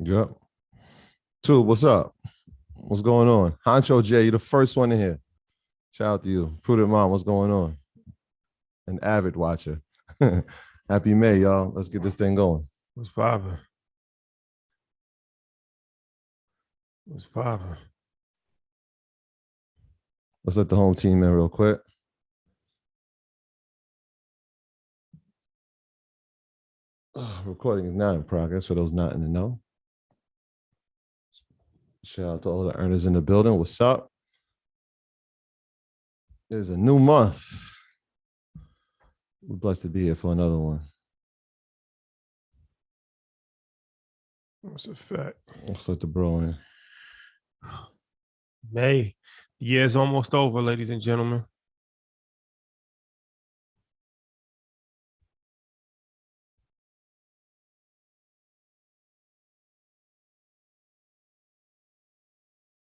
Yep. Two, what's up? What's going on? Honcho J, you're the first one in here. Shout out to you. Prudent Mom, what's going on? An avid watcher. Happy May, y'all. Let's get this thing going. What's poppin'? What's poppin'? Let's let the home team in real quick. Recording is not in progress for those not in the know. Shout out to all the earners in the building. What's up? There's a new month. We're blessed to be here for another one. That's a fact. Let's let the bro in. May. The year's almost over, ladies and gentlemen.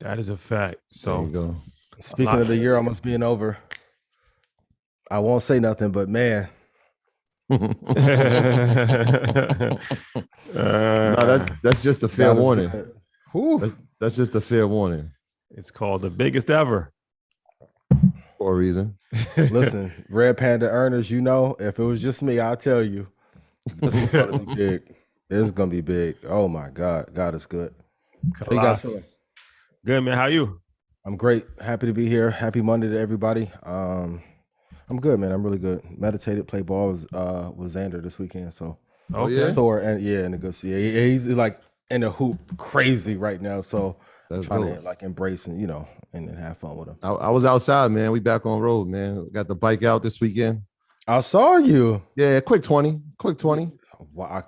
That is a fact. So There you go. Speaking of the year almost being over, I won't say nothing, but man. No, that's just a fair warning. That's just a fair warning. It's called the biggest ever. For a reason. Listen, Red Panda earners, you know, if it was just me, I'll tell you. This is going to be big. This is going to be big. Oh, my God. God is good. How you guys feeling? Good, man. How you? I'm great. Happy to be here. Happy Monday to everybody. I'm good, man. I'm really good. Meditated, played ball with Xander this weekend. So, yeah? Thor, and in a good see. He's like in the hoop crazy right now. So, I'm trying to like embrace and, and then have fun with him. I was outside, man. We back on road, man. Got the bike out this weekend. I saw you. Yeah, quick 20. Wow.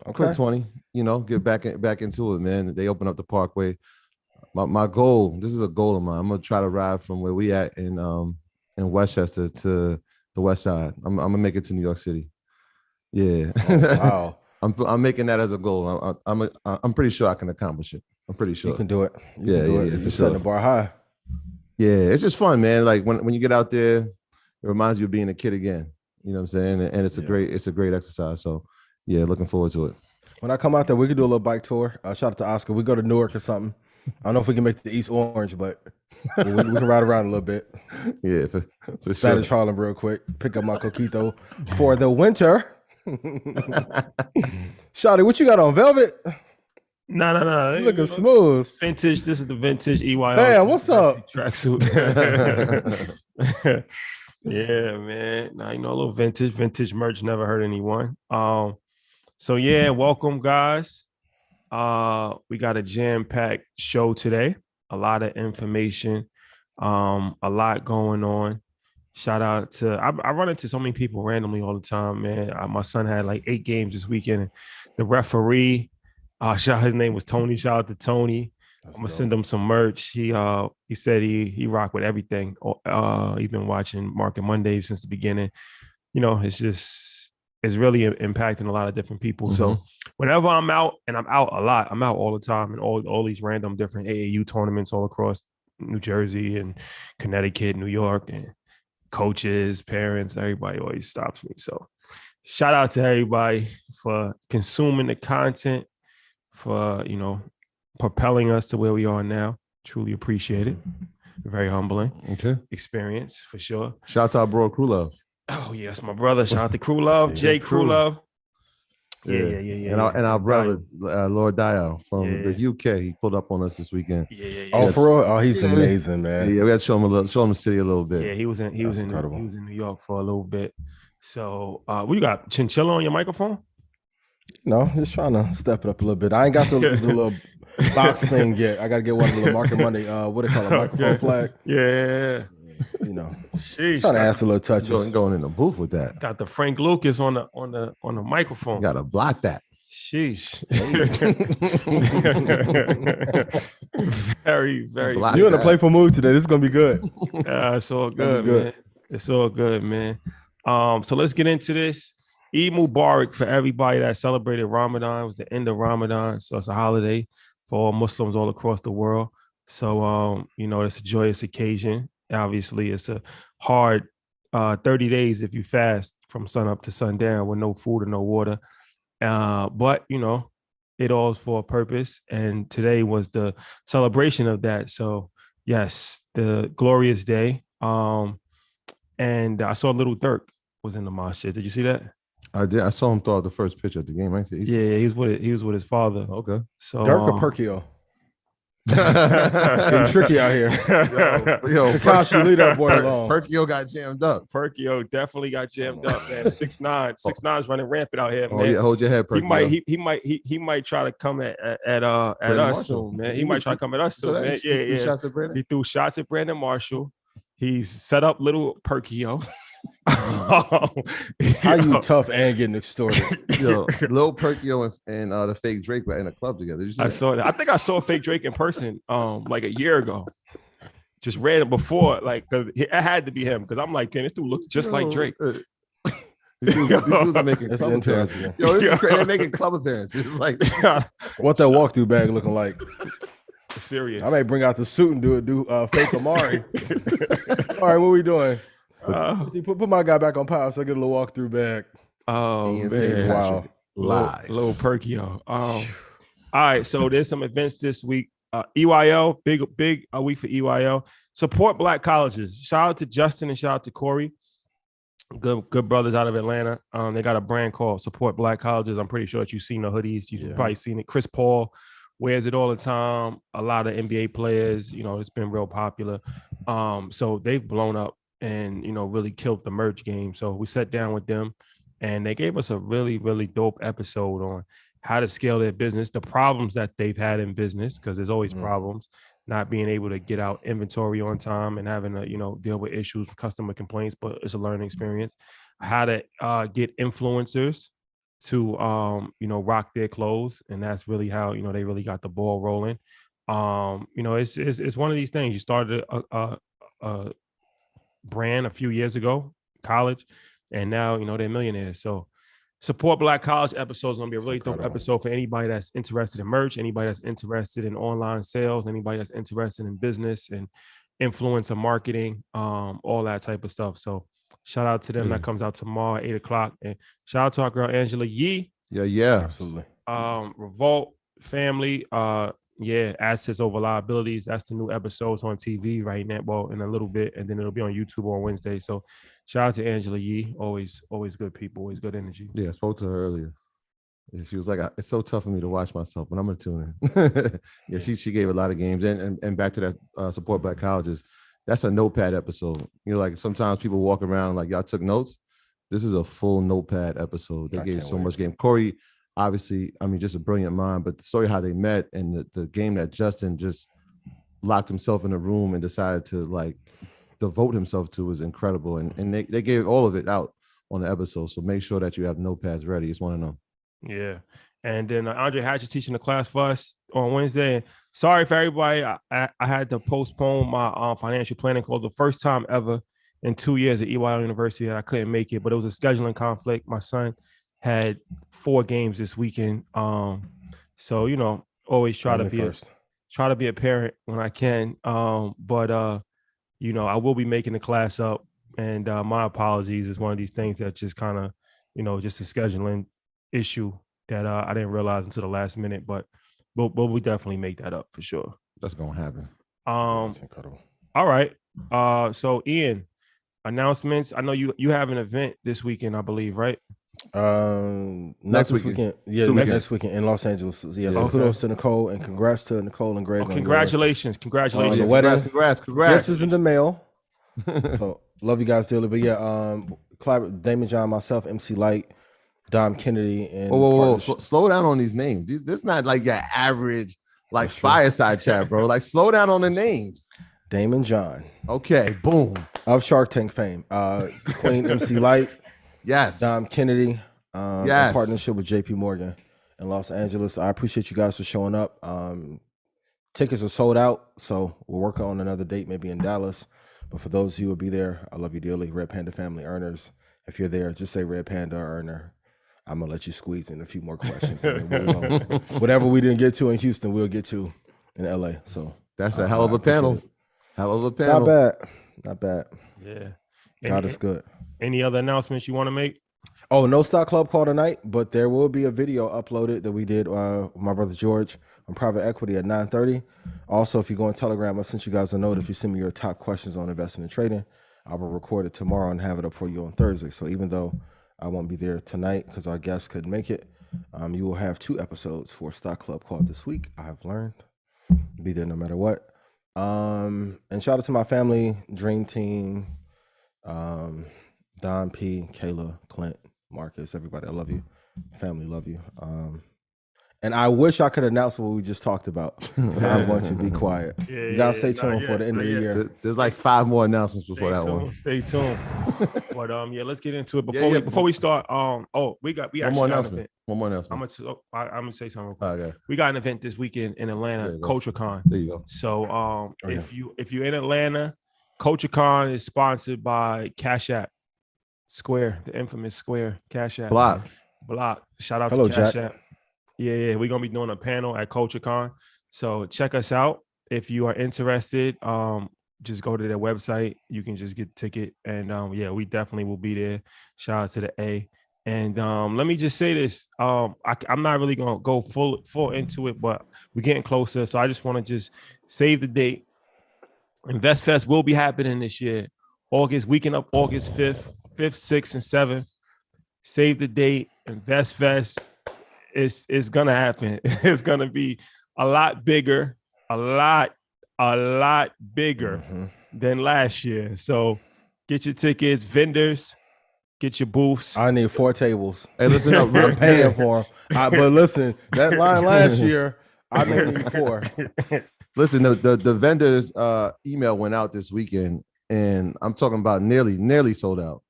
Okay. Quick 20. Get back into it, man. They open up the Parkway. My goal, this is a goal of mine. I'm gonna try to ride from where we at in Westchester to the West Side. I'm gonna make it to New York City. Yeah. Oh, wow. I'm making that as a goal. I'm pretty sure I can accomplish it. I'm pretty sure you can do it. Yeah, You're setting the bar high. Yeah, it's just fun, man. Like when you get out there, it reminds you of being a kid again. You know what I'm saying? And it's a great exercise. So yeah, looking forward to it. When I come out there, we could do a little bike tour. Shout out to Oscar. We go to Newark or something. I don't know if we can make the East Orange, but we can ride around a little bit. Yeah, for Spanish sure. Harlem real quick. Pick up my coquito for the winter. Shawty, what you got on? Velvet? No. You looking smooth. Vintage. This is the vintage EYL. Hey, what's up? Tracksuit. Yeah, man. Now, a little vintage merch never hurt anyone. So yeah, welcome guys. We got a jam-packed show today. A lot of information, a lot going on. Shout out to I run into so many people randomly all the time, man. My son had like 8 games this weekend. The referee, his name was Tony. Shout out to Tony. I'm gonna send him some merch. He said he rocked with everything. He's been watching Market Mondays since the beginning. It's really impacting a lot of different people. Mm-hmm. So whenever I'm out, and I'm out a lot, I'm out all the time in all these random different AAU tournaments all across New Jersey and Connecticut, New York, and coaches, parents, everybody always stops me. So shout out to everybody for consuming the content, for, propelling us to where we are now. Truly appreciate it. Very humbling experience for sure. Shout out to our bro Crew Love. Oh, yeah, that's my brother. Shout out to Crew Love, Jay Crew Love. Yeah. And our brother, Lord Dial from the UK, he pulled up on us this weekend. Yeah. Oh, for real? Oh, he's amazing, man. Yeah, we had to show him the city a little bit. Yeah, he was in New York for a little bit. So, what you got? Chinchilla on your microphone? No, just trying to step it up a little bit. I ain't got the little box thing yet. I got to get one of the Market Monday. What they call a microphone flag? Yeah. Sheesh, trying to add some little touches. Going in the booth with that. Got the Frank Lucas on the microphone. You gotta block that. Sheesh. Very, very. You're in a playful mood today. This is gonna be good. It's all good, man. It's all good, man. So let's get into this. Eid Mubarak for everybody that celebrated Ramadan. It was the end of Ramadan, so it's a holiday for all Muslims all across the world. So it's a joyous occasion. Obviously, it's a hard 30 days if you fast from sun up to sundown with no food or no water. But it all is for a purpose. And today was the celebration of that. So yes, the glorious day. And I saw Little Dirk was in the mosh pit. Did you see that? I did. I saw him throw out the first pitch at the game. Yeah, he was with his father. Okay. So Dirk or Perkio? Getting tricky out here. Yo, Kakashi, leave that boy alone. Perkio got jammed up. Perkio definitely got jammed up, man. 6'9", running rampant out here, man. Oh yeah, hold your head, Perkio. He might try to come at us soon, man. He might try to come at us soon, man. Yeah. He threw shots at Brandon Marshall. He's set up little Perkio. How you tough and getting extorted? Yo, Lil Perkio and the fake Drake were in a club together. I saw that. I think I saw fake Drake in person like a year ago. Just ran it before, like, because it had to be him. Because I'm like, damn, this dude looks just like Drake. These dudes are making That's club interesting. appearances. Yo, this is crazy. They're making club appearances. It's like, what that walkthrough bag looking like? Serious. I may bring out the suit and do fake Amari. All right, what we doing? Put my guy back on power so I get a little walkthrough bag. Oh, man. Wow. Little Perkio. All right, so there's some events this week. EYL, big week for EYL. Support Black colleges. Shout out to Justin and shout out to Corey. Good brothers out of Atlanta. They got a brand called Support Black Colleges. I'm pretty sure that you've seen the hoodies. You've probably seen it. Chris Paul wears it all the time. A lot of NBA players, it's been real popular. So they've blown up and, really killed the merch game. So we sat down with them and they gave us a really, really dope episode on how to scale their business, the problems that they've had in business, because there's always problems, not being able to get out inventory on time and having to, deal with issues, customer complaints, but it's a learning experience. How to get influencers to, rock their clothes. And that's really how, they really got the ball rolling. It's one of these things. You started a brand a few years ago, college, and now, they're millionaires. So Support Black College episode is going to be a really dope episode for anybody that's interested in merch, anybody that's interested in online sales, anybody that's interested in business and influencer marketing, all that type of stuff. So shout out to them. That comes out tomorrow at 8:00. And shout out to our girl, Angela Yee. Yeah. Absolutely. Revolt family. Assets over liabilities. That's the new episodes on TV right now. Well, in a little bit, and then it'll be on YouTube on Wednesday. So shout out to Angela Yee. Always good people, always good energy. Yeah, I spoke to her earlier. Yeah, she was like, it's so tough for me to watch myself, but I'm gonna tune in. She gave a lot of games. And back to that Support Black Colleges, that's a notepad episode. Like sometimes people walk around like y'all took notes. This is a full notepad episode. They gave so much game. Corey, obviously, just a brilliant mind, but the story how they met and the game that Justin just locked himself in a room and decided to like devote himself to was incredible. And they gave all of it out on the episode. So make sure that you have notepads ready. It's one of them. Yeah. And then Andre Hatch is teaching the class for us on Wednesday. Sorry for everybody. I had to postpone my financial planning call the first time ever in 2 years at EYL University that I couldn't make it, but it was a scheduling conflict. My son had 4 games this weekend. So, always try to be a parent when I can. But I will be making the class up, and my apologies. It's one of these things that just kind of, just a scheduling issue that I didn't realize until the last minute, but we'll definitely make that up for sure. That's going to happen. That's incredible. All right. So Ian, announcements. I know you have an event this weekend, I believe, right? Next weekend. Yeah, next weekend in Los Angeles. Yeah, so kudos to Nicole and congrats to Nicole and Greg. Congratulations. On the wedding. Congrats. Gifts is in the mail. So love you guys dearly. But yeah, Damon John, myself, MC Light, Dom Kennedy, and whoa. Slow down on these names. This is not like your average fireside chat, bro. Like slow down on the names. Damon John. Okay, boom. Of Shark Tank fame. Queen MC Light. Yes. Dom Kennedy. In partnership with JP Morgan in Los Angeles. I appreciate you guys for showing up. Tickets are sold out, so we're working on another date, maybe in Dallas. But for those of you who will be there, I love you dearly. Red Panda Family Earners. If you're there, just say Red Panda Earner. I'm going to let you squeeze in a few more questions. Whatever we didn't get to in Houston, we'll get to in LA. So that's a hell of a panel. Hell of a panel. Not bad. Yeah. God is good. Any other announcements you want to make? Oh, no stock club call tonight, but there will be a video uploaded that we did with my brother George on private equity at 9:30. Also, if you go on Telegram, I sent you guys a note. If you send me your top questions on investing and trading, I will record it tomorrow and have it up for you on Thursday. So even though I won't be there tonight because our guests couldn't make it, you will have 2 episodes for stock club call this week. I have learned. Be there no matter what. And shout out to my family, Dream Team, Don P, Kayla, Clint, Marcus, everybody. I love you. Family, love you. And I wish I could announce what we just talked about. But I'm going to be quiet. You gotta stay tuned for the end of the year. There's like 5 more announcements before that one. Stay tuned. But let's get into it. Before we start, we actually got an event. One more announcement. I'm gonna say something. Okay. We got an event this weekend in Atlanta, CultureCon. There you go. So if you're in Atlanta, CultureCon is sponsored by Cash App Square, the infamous Square Cash App. Block. Shout out Hello, to Cash Jack. App. Yeah, we're gonna be doing a panel at CultureCon. So check us out if you are interested. Just go to their website. You can just get a ticket, and we definitely will be there. Shout out to the A. And let me just say this: I'm not really gonna go full into it, but we're getting closer. So I just want to just save the date. InvestFest will be happening this year, weekend of August 5th, 6th, and 7th. Save the date. InvestFest. It's gonna happen. It's gonna be a lot bigger, a lot bigger than last year. So get your tickets, vendors, get your booths. I need 4 tables. Hey, listen up. I'm paying for them. But listen, that line last year, I may need 4. Listen, the vendors email went out this weekend, and I'm talking about nearly sold out.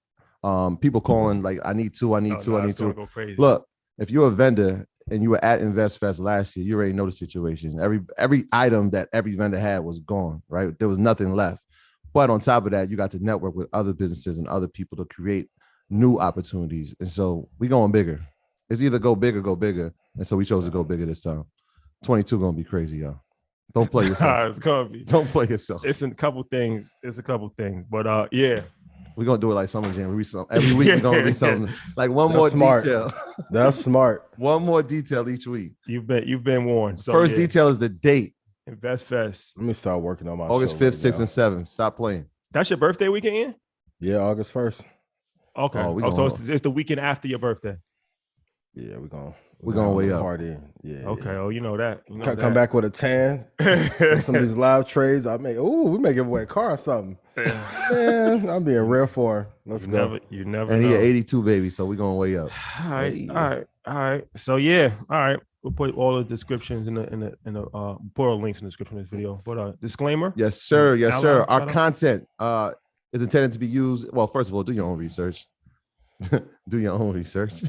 People calling like, I need 2. Go crazy. Look, if you're a vendor and you were at InvestFest last year, you already know the situation. Every item that every vendor had was gone, right? There was nothing left. But on top of that, you got to network with other businesses and other people to create new opportunities. And so we going bigger. It's either go big or go bigger. And so we chose to go bigger this time. 22 gonna be crazy, y'all. Don't play yourself. It's gonna be. Don't play yourself. It's a couple things. But yeah. We're gonna do it like Summer Jam. Every week we're gonna release something. Like one That's more smart. detail. That's smart. One more detail each week. You've been warned. So First detail is the date. InvestFest. Let me start working on my August 5th, 6th, and 7th. Stop playing. That's your birthday weekend, Ian? Yeah, August 1st. Okay. So it's the weekend after your birthday. Yeah, we're going way up. Party. Yeah. Okay. Oh, you know that. Come back with a tan. Some of these live trades. We may give away a car or something. Man, I'm being real for him. Let's go. You never. And know. he an 82 baby, so we're going way up. All right. So yeah. All right. We'll put all the descriptions in the put all links in the description of this video. But disclaimer. Yes, sir. Yes, sir. Our content is intended to be used. Well, first of all, do your own research. Do your own research.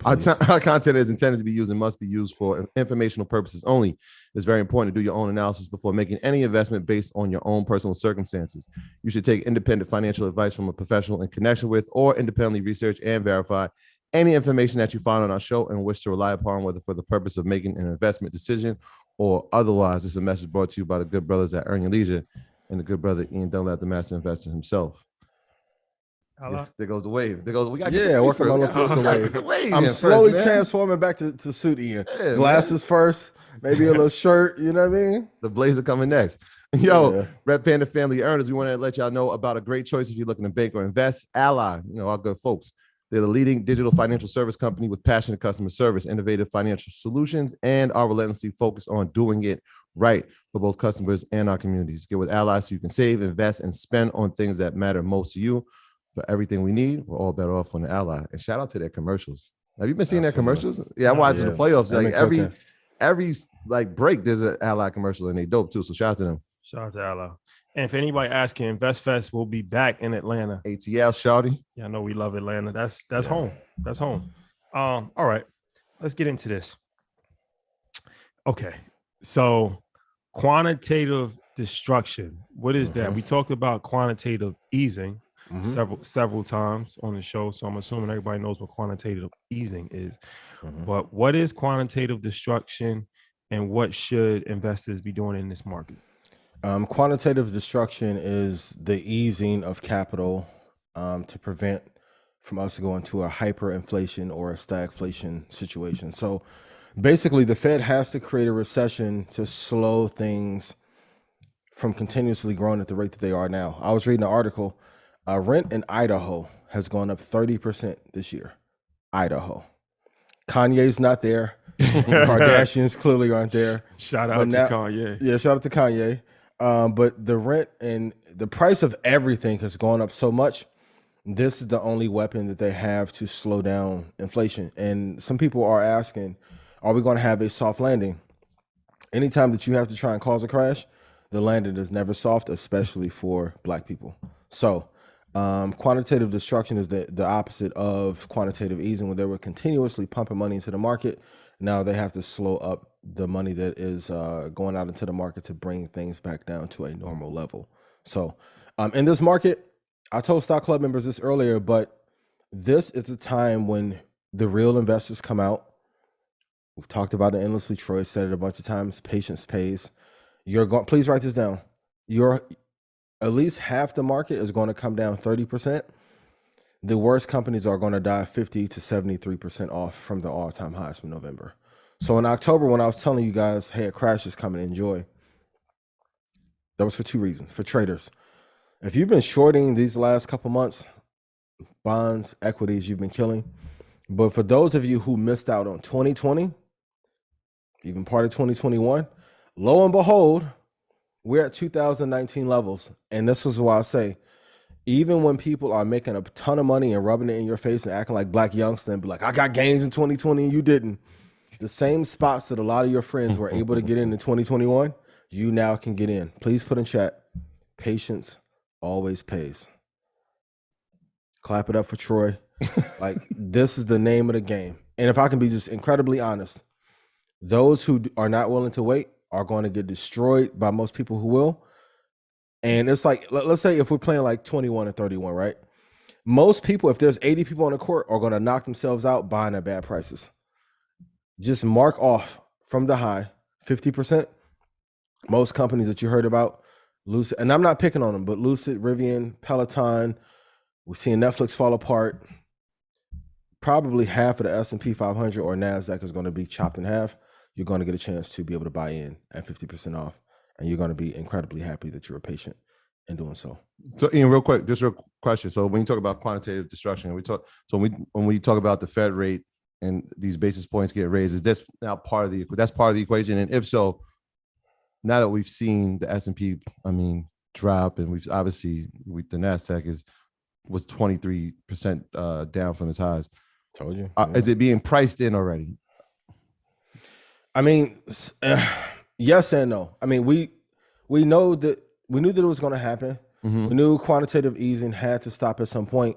Our content is intended to be used and must be used for informational purposes only. It's very important to do your own analysis before making any investment based on your own personal circumstances. You should take independent financial advice from a professional in connection with or independently research and verify any information that you find on our show and wish to rely upon, whether for the purpose of making an investment decision or otherwise. This is a message brought to you by the good brothers at Earn Your Leisure and the good brother Ian Dunlap, the master investor himself. Yeah, there goes the wave. We got working on the wave. I'm slowly transforming back to suit Ian. Yeah, glasses first, maybe a little shirt. You know what I mean? The blazer coming next. Yo, Red Panda Family Earners, we want to let y'all know about a great choice if you're looking to bank or invest. Ally, our good folks. They're the leading digital financial service company with passionate customer service, innovative financial solutions, and are relentlessly focused on doing it right for both customers and our communities. Get with Ally so you can save, invest, and spend on things that matter most to you. For everything we need, we're all better off on the Ally. And shout out to their commercials. Have you been seeing their commercials? Yeah, I watched the playoffs. Like every like break, there's an Ally commercial, and they dope too. So shout out to them. Shout out to Ally. And if anybody asking, InvestFest will be back in Atlanta. ATL, shawty. Yeah, I know we love Atlanta. That's home. That's home. All right, let's get into this. Okay, so quantitative destruction. What is that? We talked about quantitative easing. Several times on the show, so I'm assuming everybody knows what quantitative easing is. But what is quantitative destruction, and what should investors be doing in this market? Quantitative destruction is the easing of capital to prevent from us to go into a hyperinflation or a stagflation situation. So basically, the Fed has to create a recession to slow things from continuously growing at the rate that they are now. I was reading an article. Rent in Idaho has gone up 30% this year. Idaho. Kanye's not there. Kardashians clearly aren't there. Shout out to Kanye. Yeah, shout out to Kanye. But the rent and the price of everything has gone up so much. This is the only weapon that they have to slow down inflation. And some people are asking, are we going to have a soft landing? Anytime that you have to try and cause a crash, the landing is never soft, especially for Black people. So quantitative destruction is the opposite of quantitative easing, where they were continuously pumping money into the market. Now they have to slow up the money that is going out into the market to bring things back down to a normal level. So in this market, I told Stock Club members this earlier, but this is the time when the real investors come out. We've talked about it endlessly. Troy said it a bunch of times. Patience pays. Please write this down. At least half the market is going to come down 30%. The worst companies are going to die 50 to 73% off from the all-time highs from November. So in October, when I was telling you guys, hey, a crash is coming, enjoy, that was for two reasons. For traders, if you've been shorting these last couple months, bonds, equities, you've been killing. But for those of you who missed out on 2020, even part of 2021, lo and behold, we're at 2019 levels. And this is why I say, even when people are making a ton of money and rubbing it in your face and acting like Black youngster and be like, I got gains in 2020 and you didn't. The same spots that a lot of your friends were able to get in 2021, you now can get in. Please put in chat, patience always pays. Clap it up for Troy. Like, this is the name of the game. And if I can be just incredibly honest, those who are not willing to wait are going to get destroyed by most people who will. And it's like, let's say if we're playing like 21 and 31, right? Most people, if there's 80 people on the court, are going to knock themselves out buying at bad prices. Just mark off from the high 50%. Most companies that you heard about, Lucid, and I'm not picking on them, but Lucid, Rivian, Peloton, we're seeing Netflix fall apart. Probably half of the S&P 500 or NASDAQ is going to be chopped in half. You're going to get a chance to be able to buy in at 50% off. And you're going to be incredibly happy that you were patient in doing so. So Ian, real quick, just real question. So when you talk about quantitative destruction, when we talk about the Fed rate and these basis points get raised, is this now part of the equation? And if so, now that we've seen the S&P, drop, and we've obviously the NASDAQ was 23% down from its highs. Told you. Is it being priced in already? Yes and no. We know that we knew that it was going to happen. Mm-hmm. We knew quantitative easing had to stop at some point.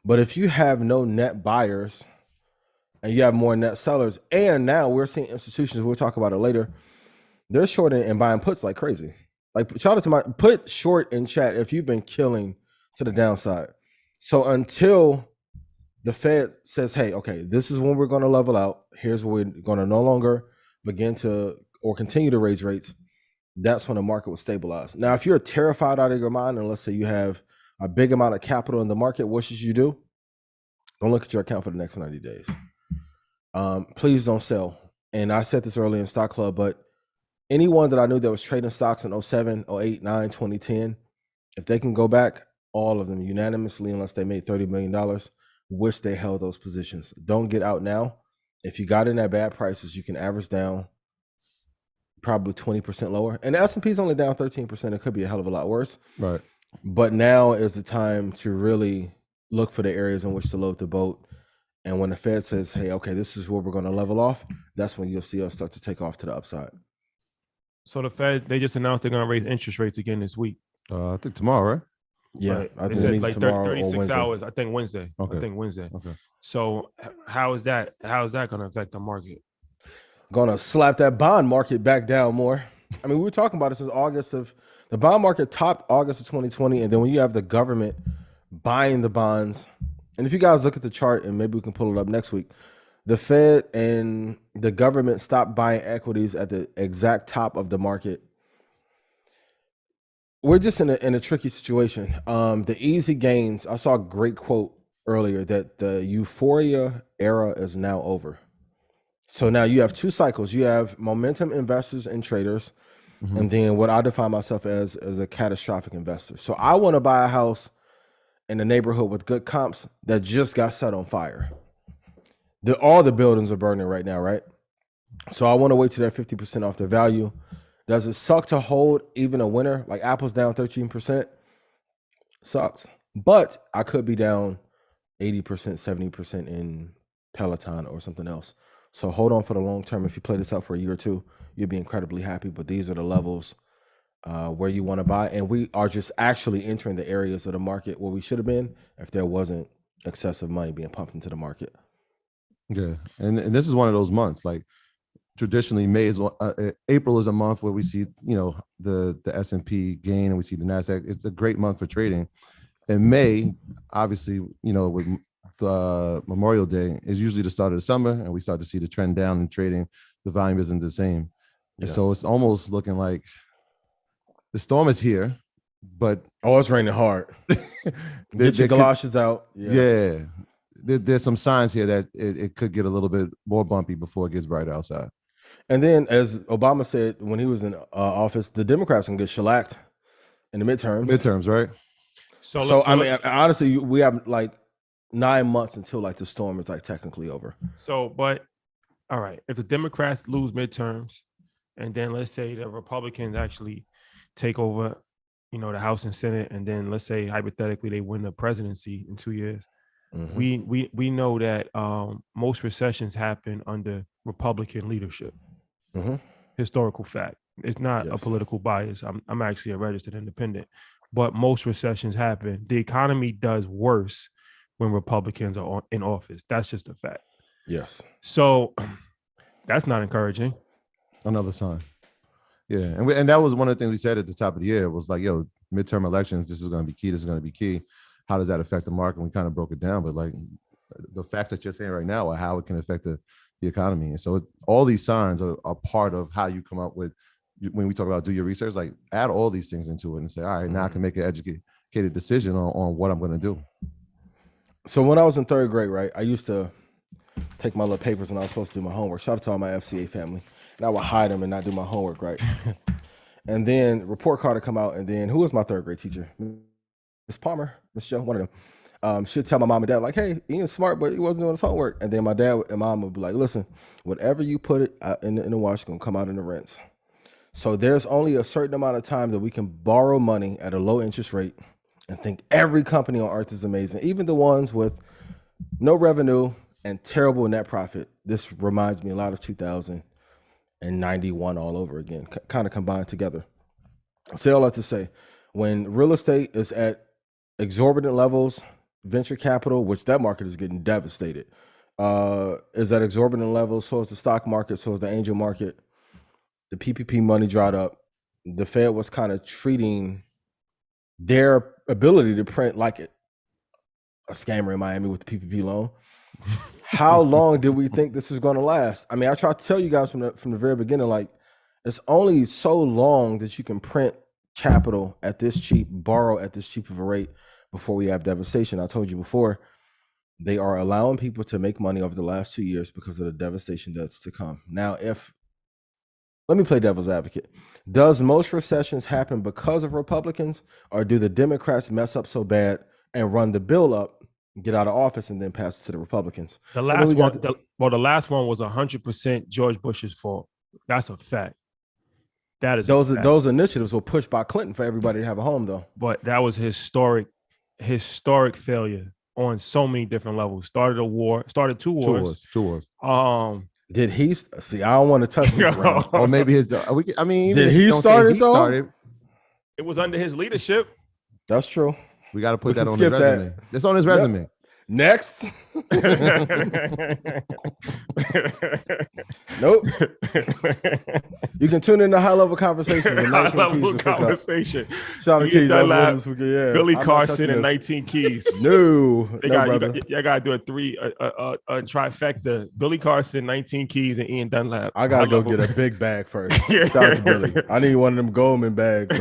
But if you have no net buyers and you have more net sellers, and now we're seeing institutions, we'll talk about it later, they're shorting and buying puts like crazy. Like, shout out to put short in chat if you've been killing to the downside. So until the Fed says, hey, okay, this is when we're going to level out. Here's where we're going to no longer begin to or continue to raise rates. That's when the market will stabilize. Now, if you're terrified out of your mind, and let's say you have a big amount of capital in the market, what should you do? Don't look at your account for the next 90 days. Please don't sell. And I said this earlier in Stock Club, but anyone that I knew that was trading stocks in 07, 08, 9, 2010, if they can go back, all of them unanimously, unless they made $30 million, wish they held those positions. Don't get out now. If you got in at bad prices, you can average down probably 20% lower. And the S&P is only down 13%. It could be a hell of a lot worse. Right. But now is the time to really look for the areas in which to load the boat. And when the Fed says, hey, okay, this is where we're going to level off, that's when you'll see us start to take off to the upside. So the Fed, they just announced they're going to raise interest rates again this week. I think tomorrow, right? Yeah, right. I think it means like tomorrow 36 hours. I think Wednesday. Okay. I think Wednesday. Okay. So how is that going to affect the market? Gonna slap that bond market back down more. We were talking about it since August of the bond market topped August of 2020, and then when you have the government buying the bonds, and if you guys look at the chart, and maybe we can pull it up next week, the Fed and the government stopped buying equities at the exact top of the market. We're just in a tricky situation. The easy gains. I saw a great quote earlier that the euphoria era is now over. So now you have two cycles. You have momentum investors and traders, and then what I define myself as a catastrophic investor. So I want to buy a house in a neighborhood with good comps that just got set on fire. All the buildings are burning right now, right? So I want to wait till they're 50% off their value. Does it suck to hold even a winner? Like Apple's down 13%? Sucks. But I could be down 80%, 70% in Peloton or something else. So hold on for the long term. If you play this out for a year or two, you'll be incredibly happy. But these are the levels where you want to buy. And we are just actually entering the areas of the market where we should have been if there wasn't excessive money being pumped into the market. Yeah. And this is one of those months. Like traditionally, April is a month where we see, the S&P gain and we see the NASDAQ. It's a great month for trading. In May, obviously, with the Memorial Day is usually the start of the summer, and we start to see the trend down in trading. The volume isn't the same. Yeah. So it's almost looking like the storm is here, but it's raining hard. Get your galoshes out. Yeah. There's some signs here that it could get a little bit more bumpy before it gets brighter outside. And then, as Obama said when he was in office, the Democrats can get shellacked in the midterms. Midterms, right? So I mean, honestly, we have like 9 months until like the storm is like technically over. But all right, if the Democrats lose midterms, and then let's say the Republicans actually take over, the House and Senate, and then let's say hypothetically they win the presidency in 2 years, we know that most recessions happen under Republican leadership. Historical fact. It's not a political bias. I'm actually a registered independent, but most recessions happen. The economy does worse when Republicans are in office. That's just a fact. Yes. So that's not encouraging. Another sign. Yeah. And that was one of the things we said at the top of the year. It was like, midterm elections, this is going to be key. This is going to be key. How does that affect the market? We kind of broke it down, but like the facts that you're saying right now are how it can affect the economy. And so all these signs are part of how you come up with, when we talk about do your research, like add all these things into it and say, all right, now I can make an educated decision on what I'm going to do. So when I was in third grade, right, I used to take my little papers and I was supposed to do my homework. Shout out to all my FCA family. And I would hide them and not do my homework, right? And then report card would come out, and then who was my third grade teacher? Miss Palmer, Miss Joe, one of them. She'd tell my mom and dad, like, hey, Ian's smart, but he wasn't doing his homework. And then my dad and mom would be like, listen, whatever you put it in the wash is going to come out in the rinse. So there's only a certain amount of time that we can borrow money at a low interest rate and think every company on earth is amazing, even the ones with no revenue and terrible net profit. This reminds me a lot of 2091 all over again, kind of combined together. I say all that to say, when real estate is at exorbitant levels, venture capital, which that market is getting devastated, is at exorbitant levels, so is the stock market, so is the angel market. The PPP money dried up. The Fed was kind of treating their ability to print like a scammer in Miami with the PPP loan. How long did we think this was going to last? I mean, I try to tell you guys from the very beginning, like, it's only so long that you can print capital at this cheap, borrow at this cheap of a rate before we have devastation. I told you before, they are allowing people to make money over the last 2 years because of the devastation that's to come. Now, let me play devil's advocate. Does most recessions happen because of Republicans, or do the Democrats mess up so bad and run the bill up, get out of office, and then pass it to the Republicans? The last one was 100% George Bush's fault. That's a fact. That is those initiatives were pushed by Clinton for everybody to have a home, though. But that was historic failure on so many different levels. Started two wars. Two wars. Did he see? I don't want to touch this round. Or maybe did he start it though? It was under his leadership. That's true. We got to put that on his resume. It's on his resume. Yep. Next. Nope. You can tune in to High Level Conversations. High Level Conversation. Shout out to Keys. Billy Carson and 19 Keys. No, brother. You got to do a trifecta. Billy Carson, 19 Keys, and Ian Dunlap. I got to go get a big bag first. Shout out to Billy. I need one of them Goldman bags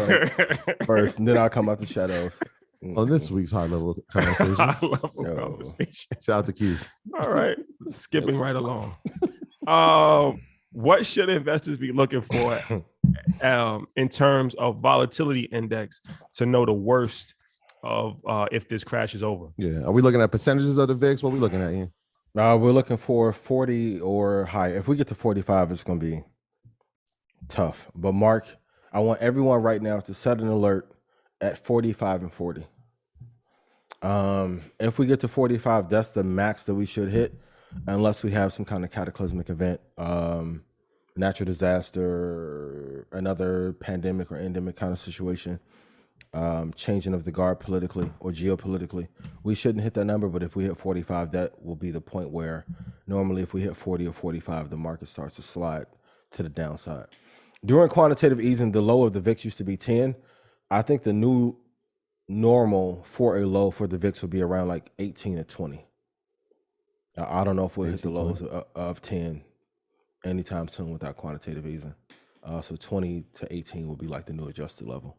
first, and then I'll come out the shadows. on this week's high level conversation. Conversation. Shout out to Keith. All right, skipping right along. What should investors be looking for in terms of volatility index to know the worst of if this crash is over? Yeah, are we looking at percentages of the VIX? What are we looking at, Ian? We're looking for 40 or higher. If we get to 45, it's going to be tough. But Mark, I want everyone right now to set an alert at 45 and 40. If we get to 45, that's the max that we should hit, unless we have some kind of cataclysmic event, natural disaster, another pandemic or endemic kind of situation, changing of the guard politically or geopolitically. We shouldn't hit that number, but if we hit 45, that will be the point where normally if we hit 40 or 45, the market starts to slide to the downside. During quantitative easing, the low of the VIX used to be 10. I think the new normal for a low for the VIX would be around like 18 to 20. I don't know if we'll hit the lows of 10 anytime soon without quantitative easing. So 20 to 18 will be like the new adjusted level,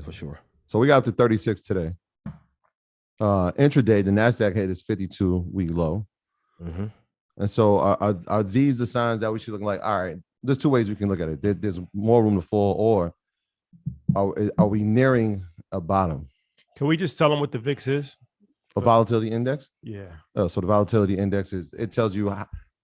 for sure. So we got up to 36 today. Intraday, the NASDAQ hit its 52-week low. Mm-hmm. And so are these the signs that we should look like, all right, there's two ways we can look at it. There's more room to fall, or are we nearing a bottom? Can we just tell them what the VIX is? A volatility index? Yeah. So the volatility index it tells you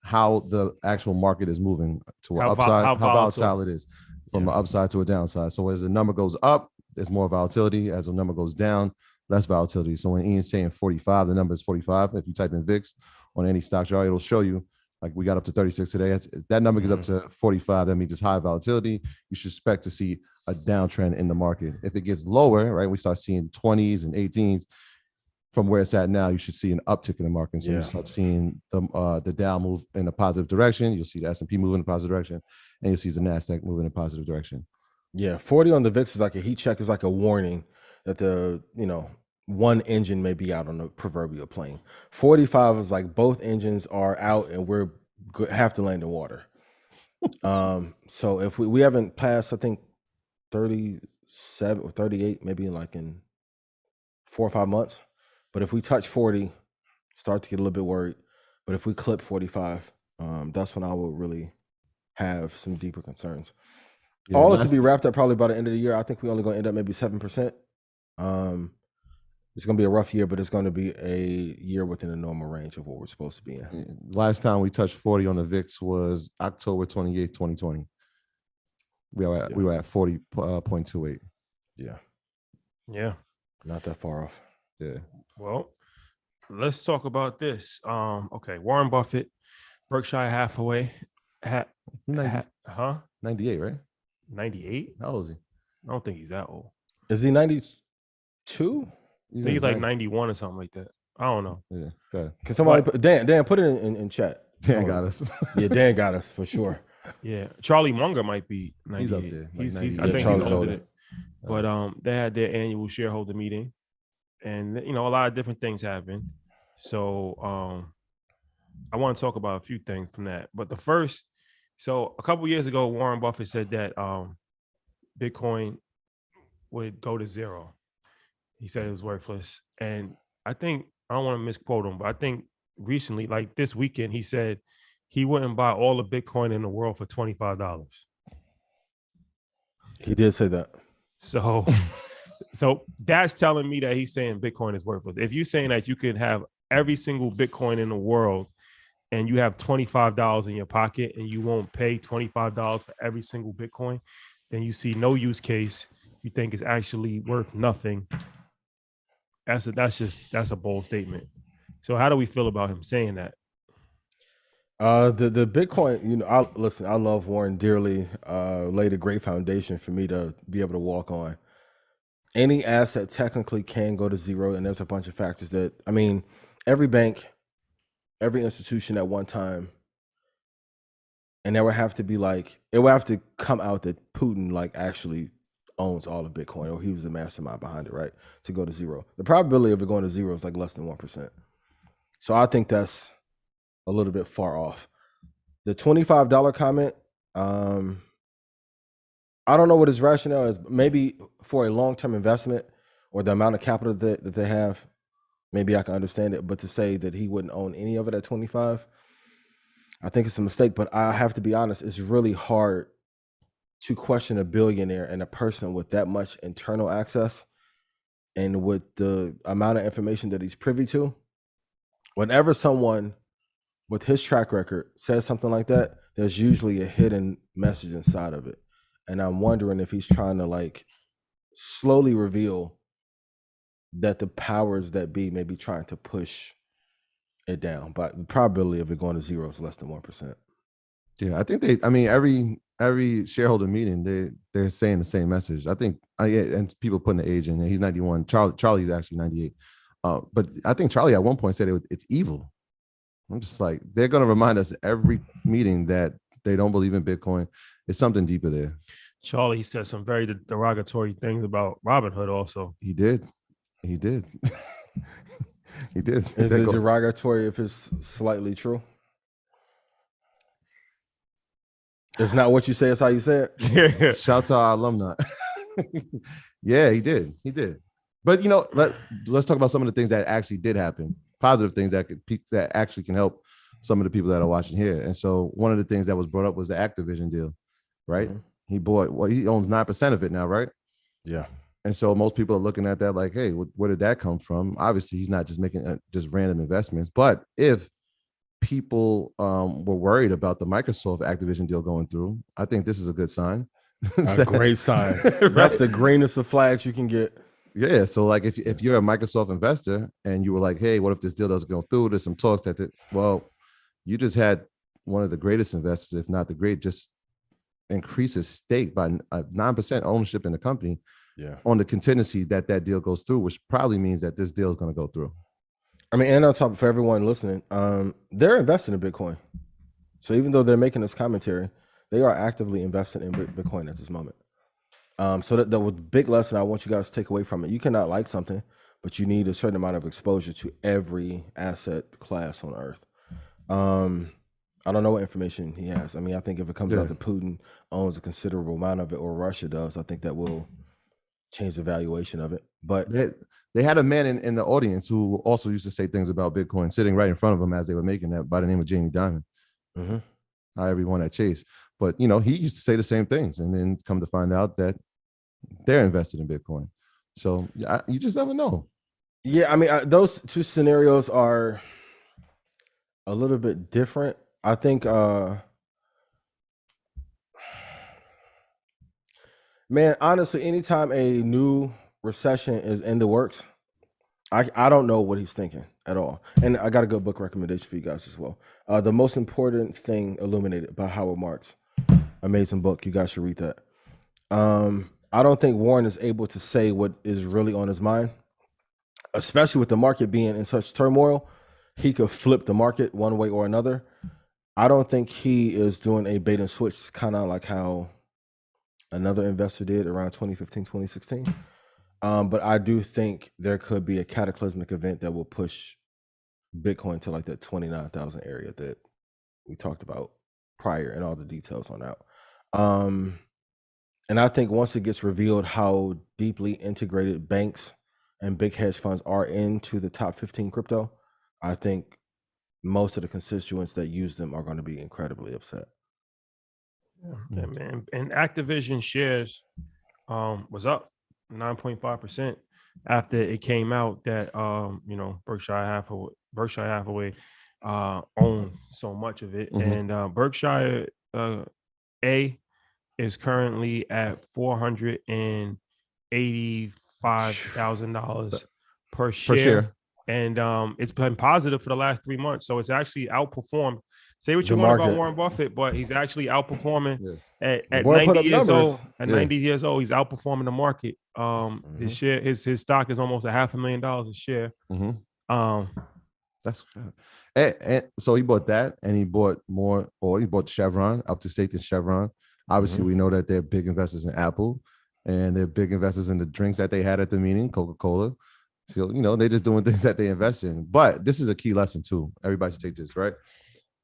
how the actual market is moving to an upside, how volatile it is from an upside to a downside. So as the number goes up, there's more volatility. As the number goes down, less volatility. So when Ian's saying 45, the number is 45. If you type in VIX on any stock chart, it'll show you, like we got up to 36 today. If that number gets up to 45, that means it's high volatility. You should expect to see a downtrend in the market. If it gets lower, right, we start seeing 20s and 18s from where it's at now, you should see an uptick in the market. So you start seeing the Dow move in a positive direction. You'll see the S&P move in a positive direction, and you'll see the NASDAQ move in a positive direction. Yeah, 40 on the VIX is like a heat check, is like a warning that the, one engine may be out on the proverbial plane. 45 is like both engines are out and we're have to land in water. So if we haven't passed, I think 37 or 38, maybe in 4 or 5 months. But if we touch 40, start to get a little bit worried. But if we clip 45, that's when I will really have some deeper concerns. Yeah, all this to be wrapped up probably by the end of the year. I think we're only going to end up maybe 7%. It's going to be a rough year, but it's going to be a year within the normal range of what we're supposed to be in. Last time we touched 40 on the VIX was October 28th, 2020. We were at 40.28. Yeah. Not that far off. Yeah. Well, let's talk about this. Okay, Warren Buffett, Berkshire Hathaway, 98, right? 98? How old is he? I don't think he's that old. Is he 92? I think he's like 91 or something like that. I don't know. Yeah. Okay. Can somebody Dan put it in chat? Dan got us. Yeah, Dan got us for sure. Yeah, Charlie Munger might be 98. He's up there. I think Charlie older. It. But they had their annual shareholder meeting, and a lot of different things happened. So I want to talk about a few things from that. But the first, so a couple of years ago, Warren Buffett said that Bitcoin would go to zero. He said it was worthless. And I think, I don't want to misquote him, but I think recently, like this weekend, he said he wouldn't buy all the Bitcoin in the world for $25. He did say that. So that's telling me that he's saying Bitcoin is worthless. If you're saying that you can have every single Bitcoin in the world and you have $25 in your pocket and you won't pay $25 for every single Bitcoin, then you see no use case. You think it's actually worth nothing. That's a bold statement. So how do we feel about him saying that? The Bitcoin, I love Warren dearly. Laid a great foundation for me to be able to walk on. Any asset technically can go to zero, and there's a bunch of factors that, every bank, every institution at one time, and it would have to come out that Putin actually owns all of Bitcoin, or he was the mastermind behind it, right? To go to zero. The probability of it going to zero is less than 1%. So I think that's a little bit far off. The $25 comment, I don't know what his rationale is. Maybe for a long-term investment or the amount of capital that they have, maybe I can understand it. But to say that he wouldn't own any of it at 25, I think it's a mistake. But I have to be honest, it's really hard to question a billionaire and a person with that much internal access and with the amount of information that he's privy to. Whenever someone with his track record says something like that, there's usually a hidden message inside of it. And I'm wondering if he's trying to like slowly reveal that the powers that be may be trying to push it down. But the probability of it going to zero is less than 1%. Yeah, I think every shareholder meeting, they're saying the same message. I think, and people putting the age in there. He's 91. Charlie's actually 98. But I think Charlie at one point said it's evil. I'm just like, they're going to remind us every meeting that they don't believe in Bitcoin. It's something deeper there. Charlie said some very derogatory things about Robinhood also. He did. He did. Is it derogatory if it's slightly true? It's not what you say, it's how you say it. Yeah. Shout out to our alumni. Yeah, he did. But let's talk about some of the things that actually did happen. Positive things that actually can help some of the people that are watching here. And so one of the things that was brought up was the Activision deal, right? Mm-hmm. He owns 9% of it now, right? Yeah. And so most people are looking at that like, hey, where did that come from? Obviously, he's not just making just random investments. But if people were worried about the Microsoft Activision deal going through, I think this is a good sign. A great sign. Right? That's the greenest of flags you can get. Yeah. So like if you're a Microsoft investor and you were like, hey, what if this deal doesn't go through? There's some talks well, you just had one of the greatest investors, if not the great, just increase his stake by 9% ownership in the company. Yeah. On the contingency that deal goes through, which probably means that this deal is going to go through. I mean, and on top of for everyone listening, they're investing in Bitcoin. So even though they're making this commentary, they are actively investing in Bitcoin at this moment. So that was the big lesson I want you guys to take away from it. You cannot like something, but you need a certain amount of exposure to every asset class on earth. I don't know what information he has. I mean, I think if it comes out that Putin owns a considerable amount of it, or Russia does, I think that will change the valuation of it. But they had a man in the audience who also used to say things about Bitcoin sitting right in front of them as they were making that, by the name of Jamie Dimon. Mm-hmm. Everyone at Chase. But, he used to say the same things and then come to find out that they're invested in Bitcoin. So you just never know. Yeah, I mean, those two scenarios are a little bit different. I think, man, honestly, anytime a new recession is in the works, I don't know what he's thinking at all. And I got a good book recommendation for you guys as well. The Most Important Thing Illuminated by Howard Marks. Amazing book. You guys should read that. I don't think Warren is able to say what is really on his mind, especially with the market being in such turmoil. He could flip the market one way or another. I don't think he is doing a bait and switch, kind of like how another investor did around 2015, 2016. But I do think there could be a cataclysmic event that will push Bitcoin to like that 29,000 area that we talked about prior, and all the details on that. And I think once it gets revealed how deeply integrated banks and big hedge funds are into the top 15 crypto, I think most of the constituents that use them are going to be incredibly upset. Yeah, man. And Activision shares was up 9.5% after it came out that Berkshire Hathaway owned so much of it. Mm-hmm. And Berkshire A is currently at $485,000 per share. And it's been positive for the last 3 months. So it's actually outperformed. Say what you want about Warren Buffett, but he's actually outperforming at 90 years old. At 90 years old, he's outperforming the market. His share, his stock is almost $500,000 a share. That's good. And so he bought that, and he bought more, or he bought Chevron, up to stake in Chevron. Obviously, we know that they're big investors in Apple, and they're big investors in the drinks that they had at the meeting, Coca-Cola. So, they're just doing things that they invest in. But this is a key lesson too. Everybody should take this, right?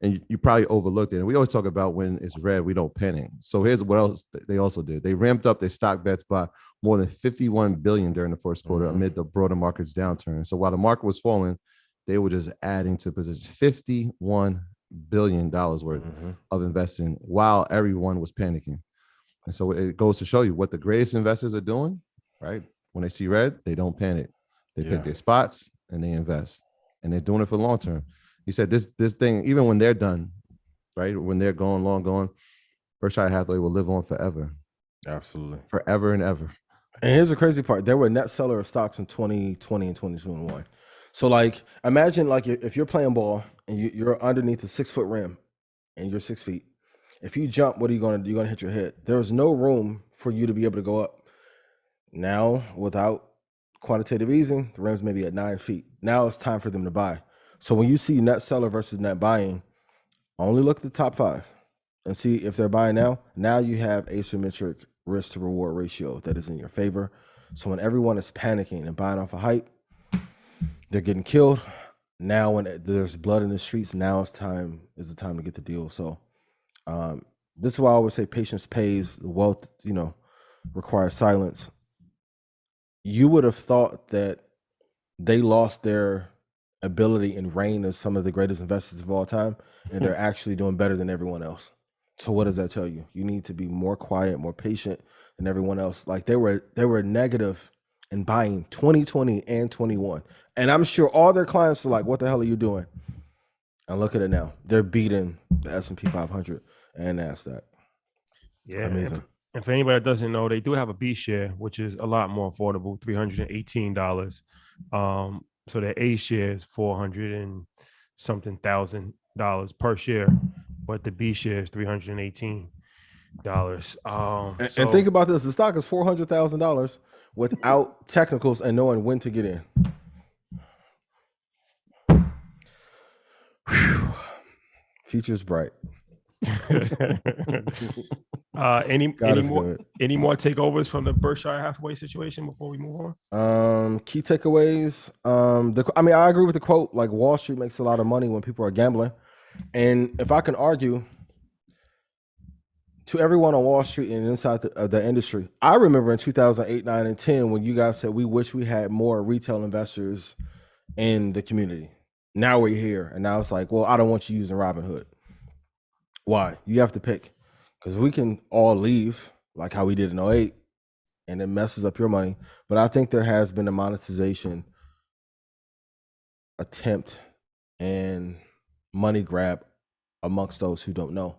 and you probably overlooked it. And we always talk about when it's red, we don't panic. So here's what else they also did. They ramped up their stock bets by more than $51 billion during the first quarter amid the broader market's downturn. So while the market was falling, they were just adding to positions, $51 billion worth of investing while everyone was panicking. And so it goes to show you what the greatest investors are doing, right? When they see red, they don't panic. They pick their spots and they invest. And they're doing it for the long term. He said this thing, even when they're done, right? When they're long gone, Berkshire Hathaway will live on forever. Absolutely. Forever and ever. And here's the crazy part. There were net seller of stocks in 2020 and 2021. So like, imagine like if you're playing ball and you're underneath a 6-foot rim and you're 6 feet. If you jump, what are you going to do? You're going to hit your head. There's no room for you to be able to go up. Now, without quantitative easing, the rims may be at 9 feet. Now it's time for them to buy. So when you see net seller versus net buying, only look at the top 5 and see if they're buying now. Now you have asymmetric risk to reward ratio that is in your favor. So when everyone is panicking and buying off a hype, they're getting killed. Now when there's blood in the streets, now is the time to get the deal. So this is why I always say patience pays. Wealth, requires silence. You would have thought that they lost their ability and reign as some of the greatest investors of all time, and they're actually doing better than everyone else. So what does that tell you? You need to be more quiet, more patient than everyone else. Like they were negative in buying 2020 and 21. And I'm sure all their clients are like, what the hell are you doing? And look at it now. They're beating the S&P 500 and NASDAQ. Yeah. Amazing. And for anybody that doesn't know, they do have a B share, which is a lot more affordable, $318. So their A share is $400 and something thousand per share, but the B share is $318. And think about this: the stock is $400,000 without technicals and knowing when to get in. Whew. Future's bright. Any more takeovers from the Berkshire Hathaway situation before we move on? Key takeaways. I agree with the quote. Like Wall Street makes a lot of money when people are gambling, and if I can argue to everyone on Wall Street and inside the industry, I remember in 2008, 9, and 10 when you guys said we wish we had more retail investors in the community. Now we're here, and now it's like, well, I don't want you using Robinhood. Why? You have to pick. Because we can all leave like how we did in 08 and it messes up your money. But I think there has been a monetization attempt and money grab amongst those who don't know.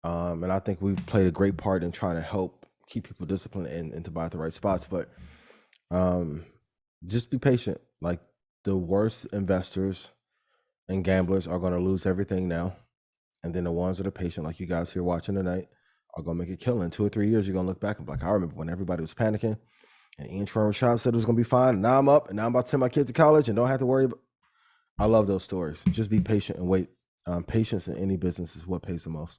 And I think we've played a great part in trying to help keep people disciplined and to buy at the right spots. But just be patient. Like the worst investors and gamblers are going to lose everything now. And then the ones that are patient, like you guys here watching tonight, are going to make a killing. In 2 or 3 years, you're going to look back and be like, I remember when everybody was panicking and Ian Rashad said it was going to be fine. And now I'm up and now I'm about to send my kids to college and don't have to worry about. I love those stories. Just be patient and wait. Patience in any business is what pays the most.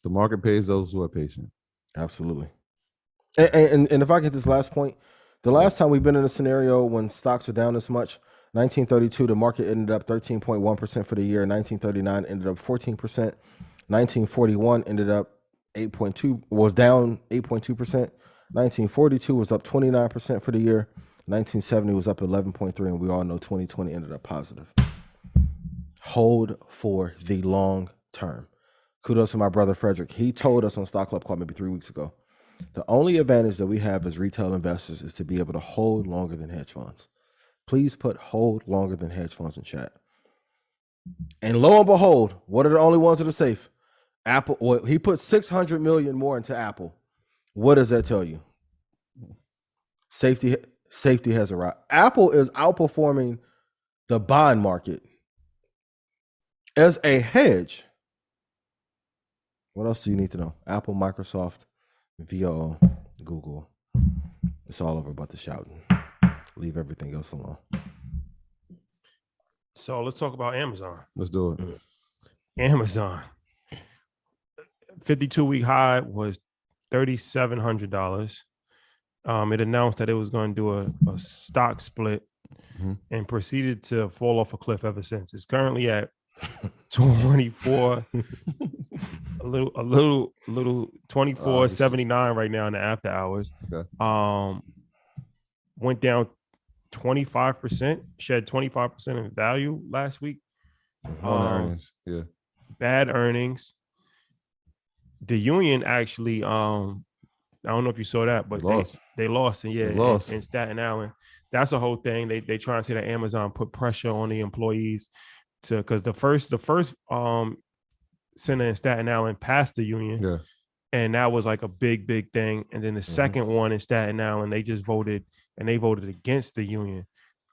The market pays those who are patient. Absolutely. And if I get this last point, the last time we've been in a scenario when stocks are down this much, 1932, the market ended up 13.1% for the year. 1939 ended up 14%. 1941 ended up 8.2, was down 8.2%. 1942 was up 29% for the year. 1970 was up 11.3, and we all know 2020 ended up positive. Hold for the long term. Kudos to my brother Frederick. He told us on Stock Club Call maybe 3 weeks ago, the only advantage that we have as retail investors is to be able to hold longer than hedge funds. Please put hold longer than hedge funds in chat. And lo and behold, what are the only ones that are safe? Apple. Well, he put 600 million more into Apple. What does that tell you? Safety has arrived. Apple is outperforming the bond market as a hedge. What else do you need to know? Apple, Microsoft, VO, Google. It's all over but the shouting. Leave everything else alone. So let's talk about Amazon. Let's do it. Amazon. 52-week high was $3,700. It announced that it was going to do a stock split and proceeded to fall off a cliff ever since. It's currently at 24, a little 24.79 right now in the after hours. Okay. Went down 25%, shed 25% in value last week. On the earnings, yeah. Bad earnings. The Union actually, I don't know if you saw that, but they lost, and in Staten Island. That's a whole thing. They try and say that Amazon put pressure on the employees because the first center in Staten Island passed the Union, yeah, and that was like a big thing. And then the second one in Staten Island, they just voted against the Union.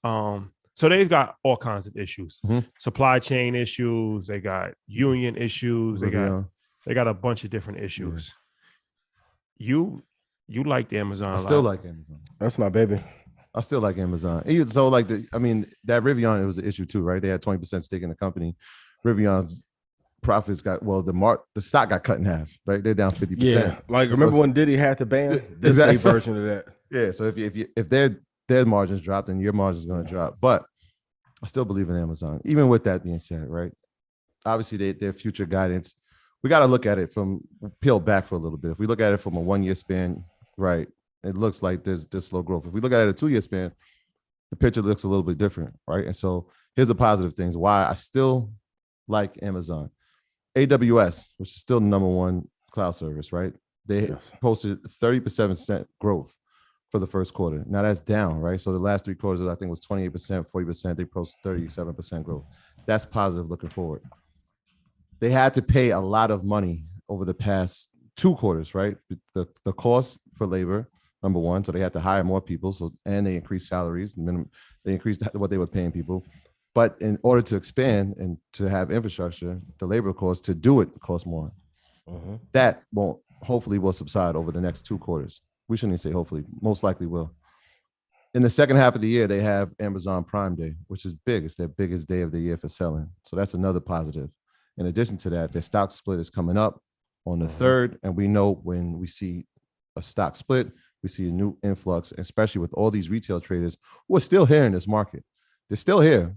So they've got all kinds of issues, supply chain issues. They got union issues. They got a bunch of different issues. Yeah. You liked Amazon. I still like Amazon. That's my baby. I still like Amazon. So like that Rivian, it was an issue too, right? They had 20% stake in the company. Rivian's profits the stock got cut in half, right? They're down 50%. Yeah, like remember when Diddy had the ban? This is a version of that. Yeah, so if their margins drop, then your margin's going to drop. But I still believe in Amazon. Even with that being said, right? Obviously, their future guidance, we got to look at it peel back for a little bit. If we look at it from a 1 year span, right, it looks like there's slow growth. If we look at it a 2 year span, the picture looks a little bit different, right? And so here's the positive things why I still like Amazon. AWS, which is still the number one cloud service, right? They posted 30% growth for the first quarter. Now that's down, right? So the last 3 quarters, I think was 28%, 40%. They posted 37% growth. That's positive looking forward. They had to pay a lot of money over the past 2 quarters, right? The cost for labor, number one. So they had to hire more people. And they increased salaries. They increased what they were paying people. But in order to expand and to have infrastructure, the labor cost to do it costs more. That hopefully will subside over the next 2 quarters. We shouldn't even say hopefully, most likely will. In the second half of the year, they have Amazon Prime Day, which is big. It's their biggest day of the year for selling. So that's another positive. In addition to that, their stock split is coming up on the 3rd. And we know when we see a stock split, we see a new influx, especially with all these retail traders who are still here in this market. They're still here.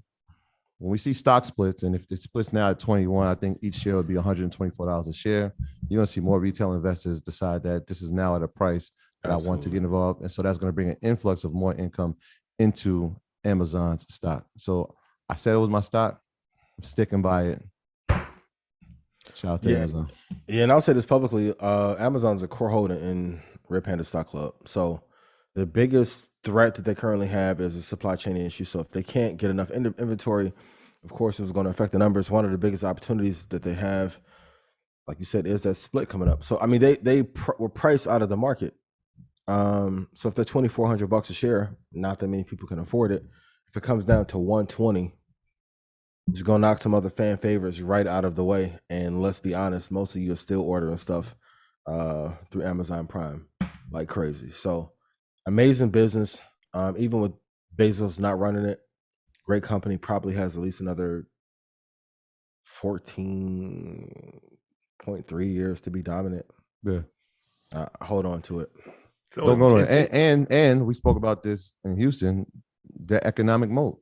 When we see stock splits, and if it splits now at 21, I think each share would be $124 a share. You're going to see more retail investors decide that this is now at a price that I want to get involved. And so that's going to bring an influx of more income into Amazon's stock. So I said it was my stock. I'm sticking by it. Shout out to Amazon. Yeah, and I'll say this publicly. Amazon's a core holder in Red Panda Stock Club. So the biggest threat that they currently have is a supply chain issue. So if they can't get enough inventory, of course, it's going to affect the numbers. One of the biggest opportunities that they have, like you said, is that split coming up. So, I mean, they were priced out of the market. So if they're $2,400 a share, not that many people can afford it. If it comes down to 120, it's going to knock some other fan favorites right out of the way. And let's be honest, most of you are still ordering stuff through Amazon Prime like crazy. So amazing business. Even with Bezos not running it, great company, probably has at least another 14.3 years to be dominant. Yeah. Hold on to it. So and we spoke about this in Houston, the economic moat,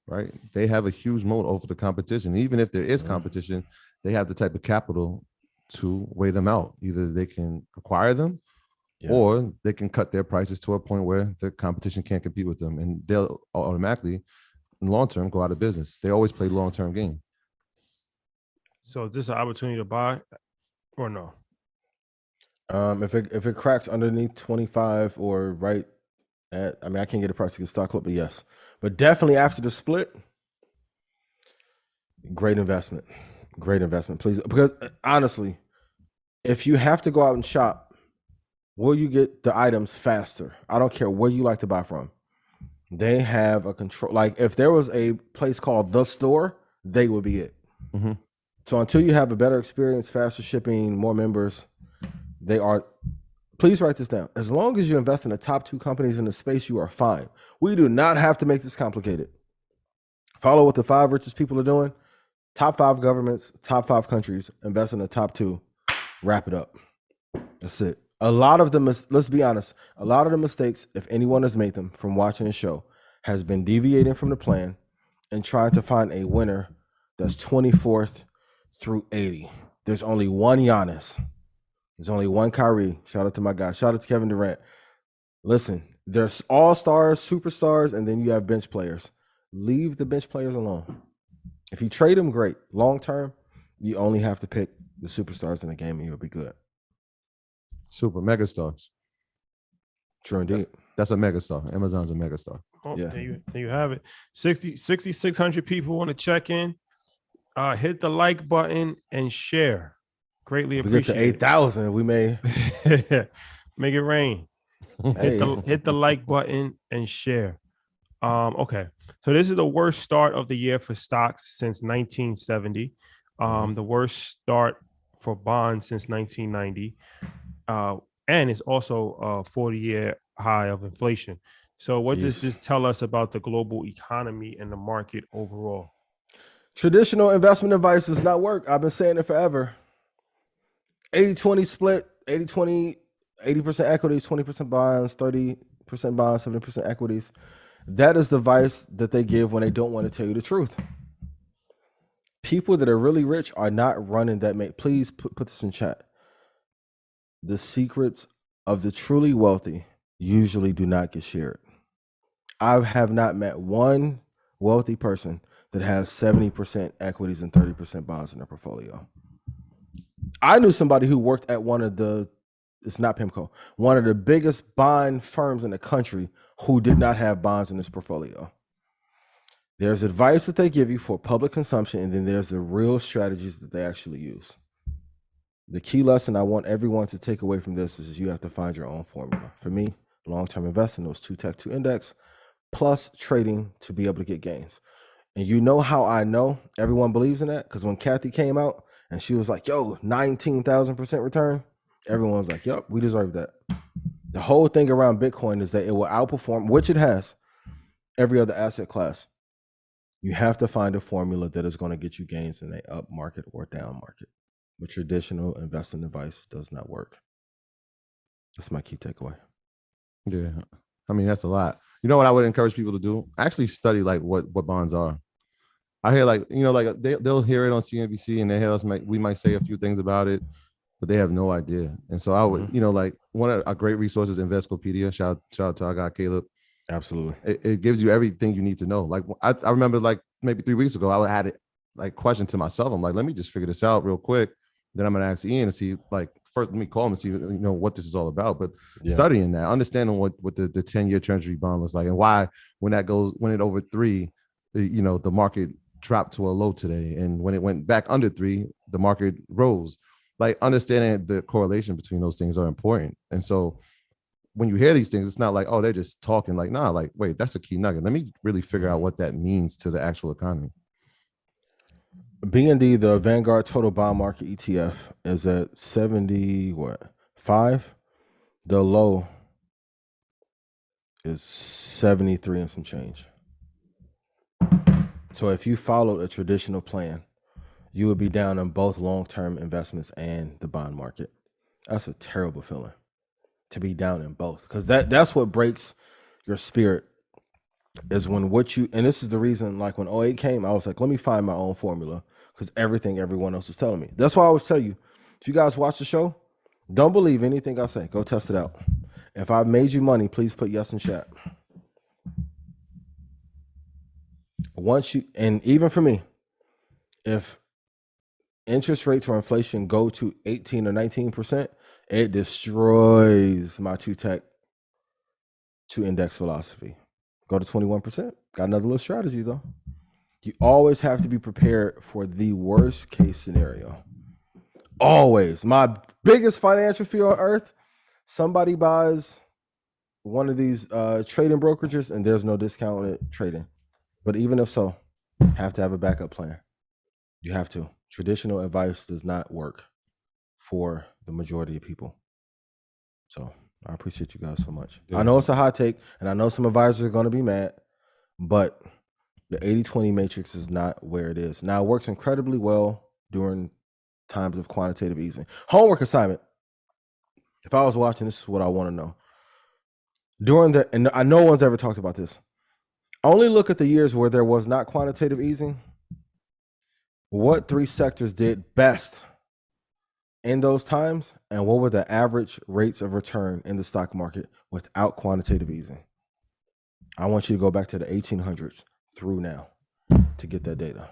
right? They have a huge moat over the competition. Even if there is competition, they have the type of capital to weigh them out. Either they can acquire them or they can cut their prices to a point where the competition can't compete with them. And they'll automatically, in long term, go out of business. They always play long-term game. So is this an opportunity to buy or no? If it cracks underneath 25 or right at, I mean, I can't get a price to get stock club, but yes. But definitely after the split, great investment. Great investment, please. Because honestly, if you have to go out and shop, will you get the items faster? I don't care where you like to buy from. They have a control. Like if there was a place called The Store, they would be it. Mm-hmm. So until you have a better experience, faster shipping, more members, they are. Please write this down. As long as you invest in the top 2 companies in the space, you are fine. We do not have to make this complicated. Follow what the 5 richest people are doing. Top 5 governments, top 5 countries, invest in the top 2, wrap it up. That's it. A lot of them, let's be honest, a lot of the mistakes, if anyone has made them from watching the show, has been deviating from the plan and trying to find a winner that's 24th through 80. There's only one Giannis. There's only one Kyrie. Shout out to my guy. Shout out to Kevin Durant. Listen, there's all-stars, superstars, and then you have bench players. Leave the bench players alone. If you trade them, great. Long-term, you only have to pick the superstars in the game and you'll be good. Super megastars. True indeed. That's a megastar. Amazon's a megastar. Oh, yeah. There you have it. 6,600 people want to check in. Hit the like button and share. Greatly appreciate it. If we get to 8,000, we may make it rain. Hey. Hit the like button and share. Okay. So this is the worst start of the year for stocks since 1970. The worst start for bonds since 1990. And it's also a 40-year high of inflation. So what does this tell us about the global economy and the market overall? Traditional investment advice does not work. I've been saying it forever. 80-20 split, 80-20, 80% equities, 20% bonds, 30% bonds, 70% equities. That is the advice that they give when they don't want to tell you the truth. People that are really rich are not running that. Please put this in chat. The secrets of the truly wealthy usually do not get shared. I have not met one wealthy person that has 70% equities and 30% bonds in their portfolio. I knew somebody who worked at one of the biggest bond firms in the country who did not have bonds in his portfolio. There's advice that they give you for public consumption, and then there's the real strategies that they actually use. The key lesson I want everyone to take away from this is you have to find your own formula. For me, long-term investing was 2 tech, 2 index, plus trading to be able to get gains. And you know how I know everyone believes in that? Because when Kathy came out and she was like, yo, 19,000% return, everyone was like, yep, we deserve that. The whole thing around Bitcoin is that it will outperform, which it has, every other asset class. You have to find a formula that is going to get you gains in an up market or down market. But traditional investing advice does not work. That's my key takeaway. Yeah. I mean, that's a lot. You know what I would encourage people to do? Actually study like what bonds are. I hear like, you know, like they'll hear it on CNBC and they hear us, we might say a few things about it, but they have no idea. And so I would, you know, like one of our great resources, Investopedia. Shout out to our guy, Caleb. Absolutely. It gives you everything you need to know. Like I remember like maybe 3 weeks ago, I had it like question to myself. I'm like, let me just figure this out real quick. Then I'm going to ask Ian to see, like, first, let me call him and see, you know, what this is all about. But studying that, understanding what the 10-year treasury bond looks like and why when it over 3, you know, the market dropped to a low today. And when it went back under 3, the market rose. Like understanding the correlation between those things are important. And so when you hear these things, it's not like, oh, they're just talking. Like, nah, like, wait, that's a key nugget. Let me really figure out what that means to the actual economy. BND, the Vanguard Total Bond Market ETF, is at 5. The low is 73 and some change. So if you followed a traditional plan, you would be down in both long-term investments and the bond market. That's a terrible feeling to be down in both, because that's what breaks your spirit. Is when and this is the reason, like when 08 came, I was like, let me find my own formula, because everyone else was telling me. That's why I always tell you, if you guys watch the show, don't believe anything I say. Go test it out. If I made you money, please put yes in chat. And even for me, if interest rates or inflation go to 18 or 19%, it destroys my 2 tech, 2 index philosophy. Go to 21%. Got another little strategy though. You always have to be prepared for the worst case scenario. Always. My biggest financial fear on earth, somebody buys one of these trading brokerages and there's no discounted trading. But even if so, have to have a backup plan. You have to. Traditional advice does not work for the majority of people. So I appreciate you guys so much. Yeah. I know it's a hot take, and I know some advisors are going to be mad, but the 80-20 matrix is not where it is. Now, it works incredibly well during times of quantitative easing. Homework assignment. If I was watching, this is what I want to know. And no one's ever talked about this. Only look at the years where there was not quantitative easing what three sectors did best in those times, and what were the average rates of return in the stock market without quantitative easing? I want you to go back to the 1800s through now to get that data.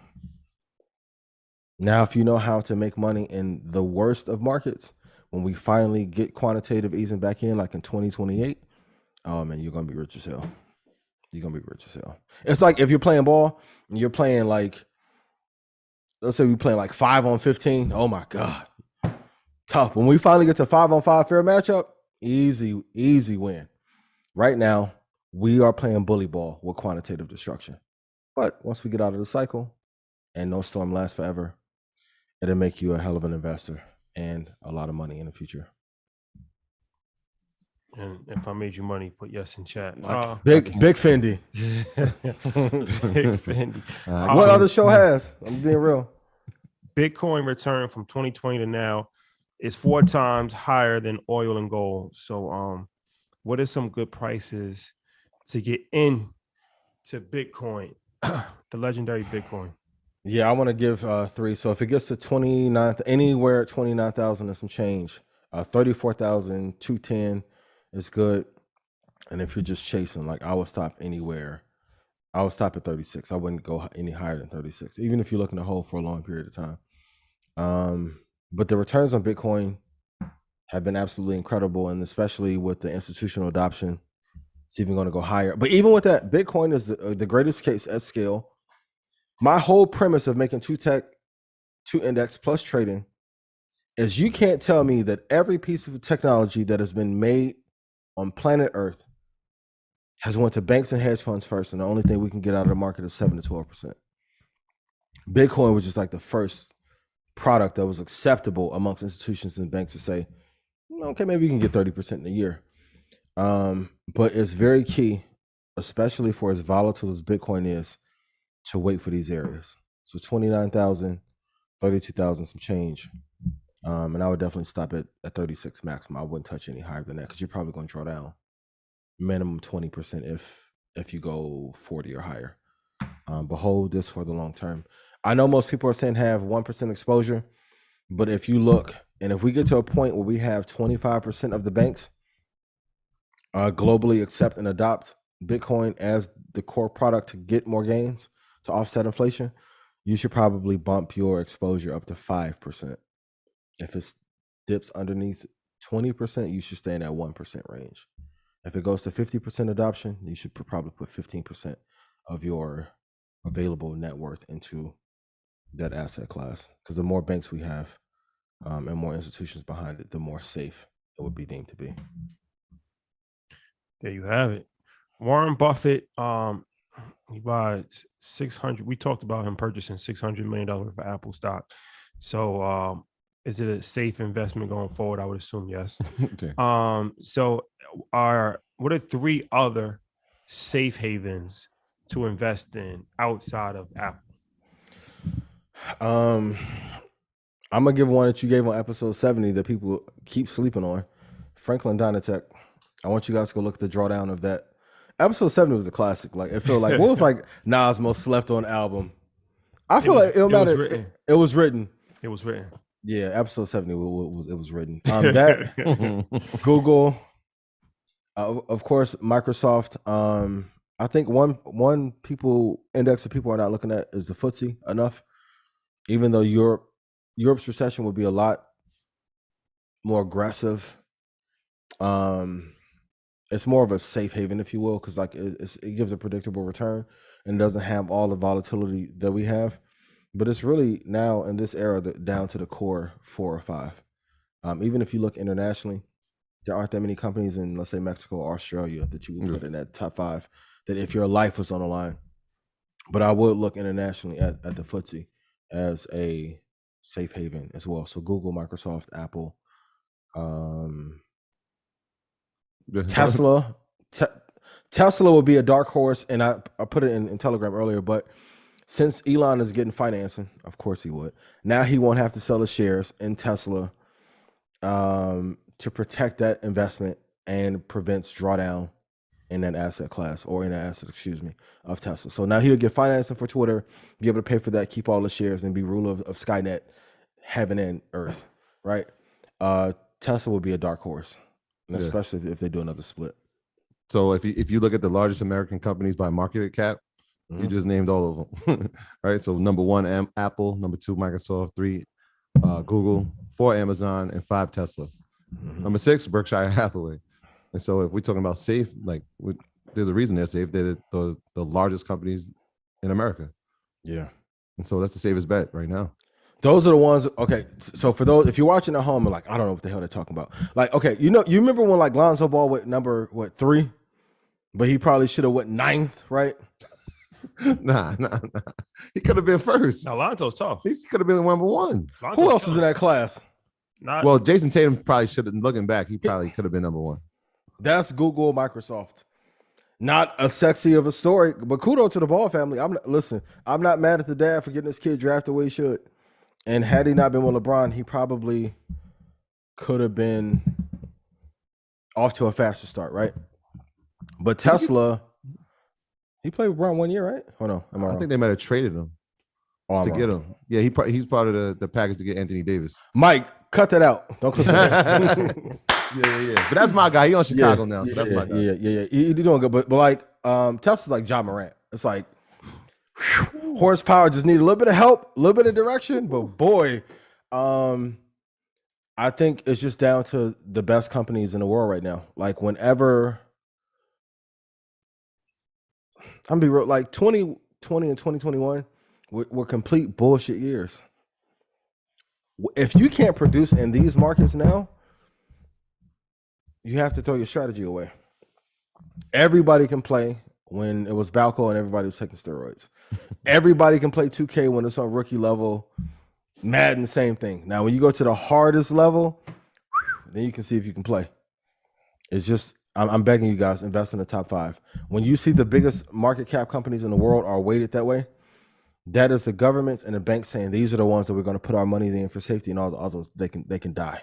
Now, if you know how to make money in the worst of markets, when we finally get quantitative easing back in, like in 2028, oh man, you're gonna be rich as hell. You're gonna be rich as hell. It's like if you're playing ball and you're playing like, let's say we playing like 5-on-15. Oh my God. Tough. When we finally get to 5-on-5 fair matchup, easy win. Right now, we are playing bully ball with quantitative destruction. But once we get out of the cycle, and no storm lasts forever, it'll make you a hell of an investor and a lot of money in the future. And if I made you money, put yes in chat. Big Fendi. Big Fendi. What other show has? I'm being real. Bitcoin return from 2020 to now is 4 times higher than oil and gold. So what are some good prices to get in to Bitcoin, the legendary Bitcoin? Yeah, I want to give 3. So if it gets to 29, anywhere at 29,000 and some change, 34,210 is good. And if you're just chasing, like I would stop anywhere. I would stop at 36. I wouldn't go any higher than 36, even if you're looking to hold for a long period of time. But the returns on Bitcoin have been absolutely incredible, and especially with the institutional adoption, it's even going to go higher. But even with that, Bitcoin is the greatest case at scale. My whole premise of making 2 index plus trading is you can't tell me that every piece of technology that has been made on planet Earth has went to banks and hedge funds first, and the only thing we can get out of the market is 7 to 12%. Bitcoin was just like the first product that was acceptable amongst institutions and banks to say, okay, maybe you can get 30% in a year. But it's very key, especially for as volatile as Bitcoin is, to wait for these areas. So 29,000, 32,000, some change. And I would definitely stop at 36 maximum. I wouldn't touch any higher than that because you're probably going to draw down minimum 20% if you go 40 or higher. But hold this for the long term. I know most people are saying have 1% exposure, but if you look, and if we get to a point where we have 25% of the banks globally accept and adopt Bitcoin as the core product to get more gains, to offset inflation, you should probably bump your exposure up to 5%. If it dips underneath 20%, you should stay in that 1% range. If it goes to 50% adoption, you should probably put 15% of your available net worth into that asset class, because the more banks we have and more institutions behind it, the more safe it would be deemed to be. There you have it. Warren Buffett, he buys 600. We talked about him purchasing $600 million worth of Apple stock. So is it a safe investment going forward? I would assume yes. Okay. So what are 3 other safe havens to invest in outside of Apple? I'm gonna give one that you gave on episode 70 that people keep sleeping on. Franklin Dynatech. I want you guys to go look at the drawdown of that. Episode 70 was a classic. Like it felt like what was like Nas' most slept on album. I feel like it don't matter. It was written. It was written. Yeah, episode 70 it was written. That Google, of course, Microsoft. I think one index that people are not looking at is the FTSE enough. Even though Europe's recession would be a lot more aggressive, it's more of a safe haven, if you will, because like it gives a predictable return and doesn't have all the volatility that we have. But it's really now in this era down to the core 4 or 5. Even if you look internationally, there aren't that many companies in, let's say, Mexico or Australia that you would put in that top 5 that if your life was on the line. But I would look internationally at the FTSE as a safe haven as well. So Google, Microsoft, Apple, Tesla. Tesla would be a dark horse, and I put it in Telegram earlier, but since Elon is getting financing, of course he would. Now he won't have to sell his shares in Tesla to protect that investment and prevents drawdown in that asset class or in that asset, of Tesla. So now he'll get financing for Twitter, be able to pay for that, keep all the shares, and be ruler of Skynet, heaven and earth, right? Tesla will be a dark horse, and especially if they do another split. So if you look at the largest American companies by market cap, you just named all of them, right? So number 1, Apple, number 2, Microsoft, 3, Google, 4, Amazon, and 5, Tesla. Number 6, Berkshire Hathaway. And so if we're talking about safe, like there's a reason they're safe. They're the largest companies in America. Yeah. And so that's the safest bet right now. Those are the ones. Okay. So for those, if you're watching at home and like, I don't know what the hell they're talking about. Like, okay, you remember when like Lonzo Ball went number 3, but he probably should have went 9th, right? Nah. He could have been first. Now Lonzo's tough. He could have been number 1. Who else was in that class? Well, Jason Tatum probably should have. Looking back, he probably could have been number 1. That's Google, Microsoft. Not a sexy of a story, but kudos to the Ball family. I'm not mad at the dad for getting his kid drafted the way he should. And had he not been with LeBron, he probably could have been off to a faster start, right? But Tesla, he played with LeBron 1 year, right? Oh no, am I wrong? I think they might have traded him to get him. Yeah, he's part of the package to get Anthony Davis. Mike, cut that out. Don't clip that. Yeah. But that's my guy. He on Chicago now, so that's my guy. Yeah. He doing good, but like Tesla's like Ja Morant. It's like horsepower just need a little bit of help, a little bit of direction. But boy, I think it's just down to the best companies in the world right now. Like whenever I'm be real, like 2020 and 2021 were complete bullshit years. If you can't produce in these markets now, you have to throw your strategy away. Everybody can play when it was Balco and everybody was taking steroids. Everybody can play 2K when it's on rookie level. Madden, same thing. Now, when you go to the hardest level, then you can see if you can play. It's just, I'm begging you guys, invest in the top 5. When you see the biggest market cap companies in the world are weighted that way, that is the governments and the banks saying these are the ones that we're going to put our money in for safety, and all the others, they can die.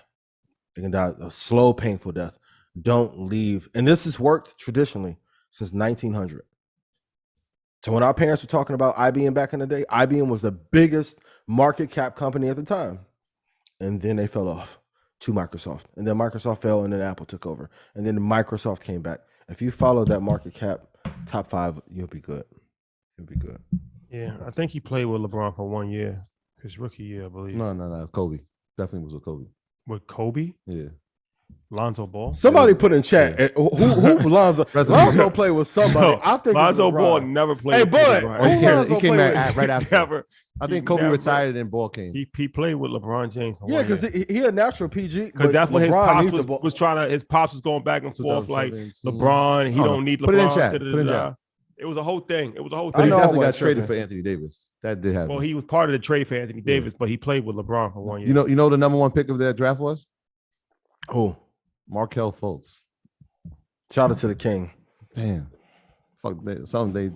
They can die a slow, painful death. Don't leave. And this has worked traditionally since 1900. So when our parents were talking about IBM back in the day, IBM was the biggest market cap company at the time. And then they fell off to Microsoft. And then Microsoft fell, and then Apple took over. And then Microsoft came back. If you follow that market cap top 5, you'll be good. You'll be good. Yeah, I think he played with LeBron for 1 year. His rookie year, I believe. No. Kobe. Definitely was with Kobe. With Kobe? Yeah. Lonzo Ball. Somebody put in chat who Lonzo. Lonzo played with somebody. No, I think Lonzo Ball never played. Hey, but he came right after. Never. I think Kobe retired and Ball came. He played with LeBron James. Yeah, because he a natural PG. Because that's what his pops was trying to. His pops was going back and forth like LeBron. He don't need LeBron. Put it in chat. It was a whole thing. But he definitely got traded for Anthony Davis. That did happen. Well, he was part of the trade for Anthony Davis, but he played with LeBron for 1 year. You know the number 1 pick of that draft was? Who? Markelle Fultz. Shout out to the king. Damn. Fuck, the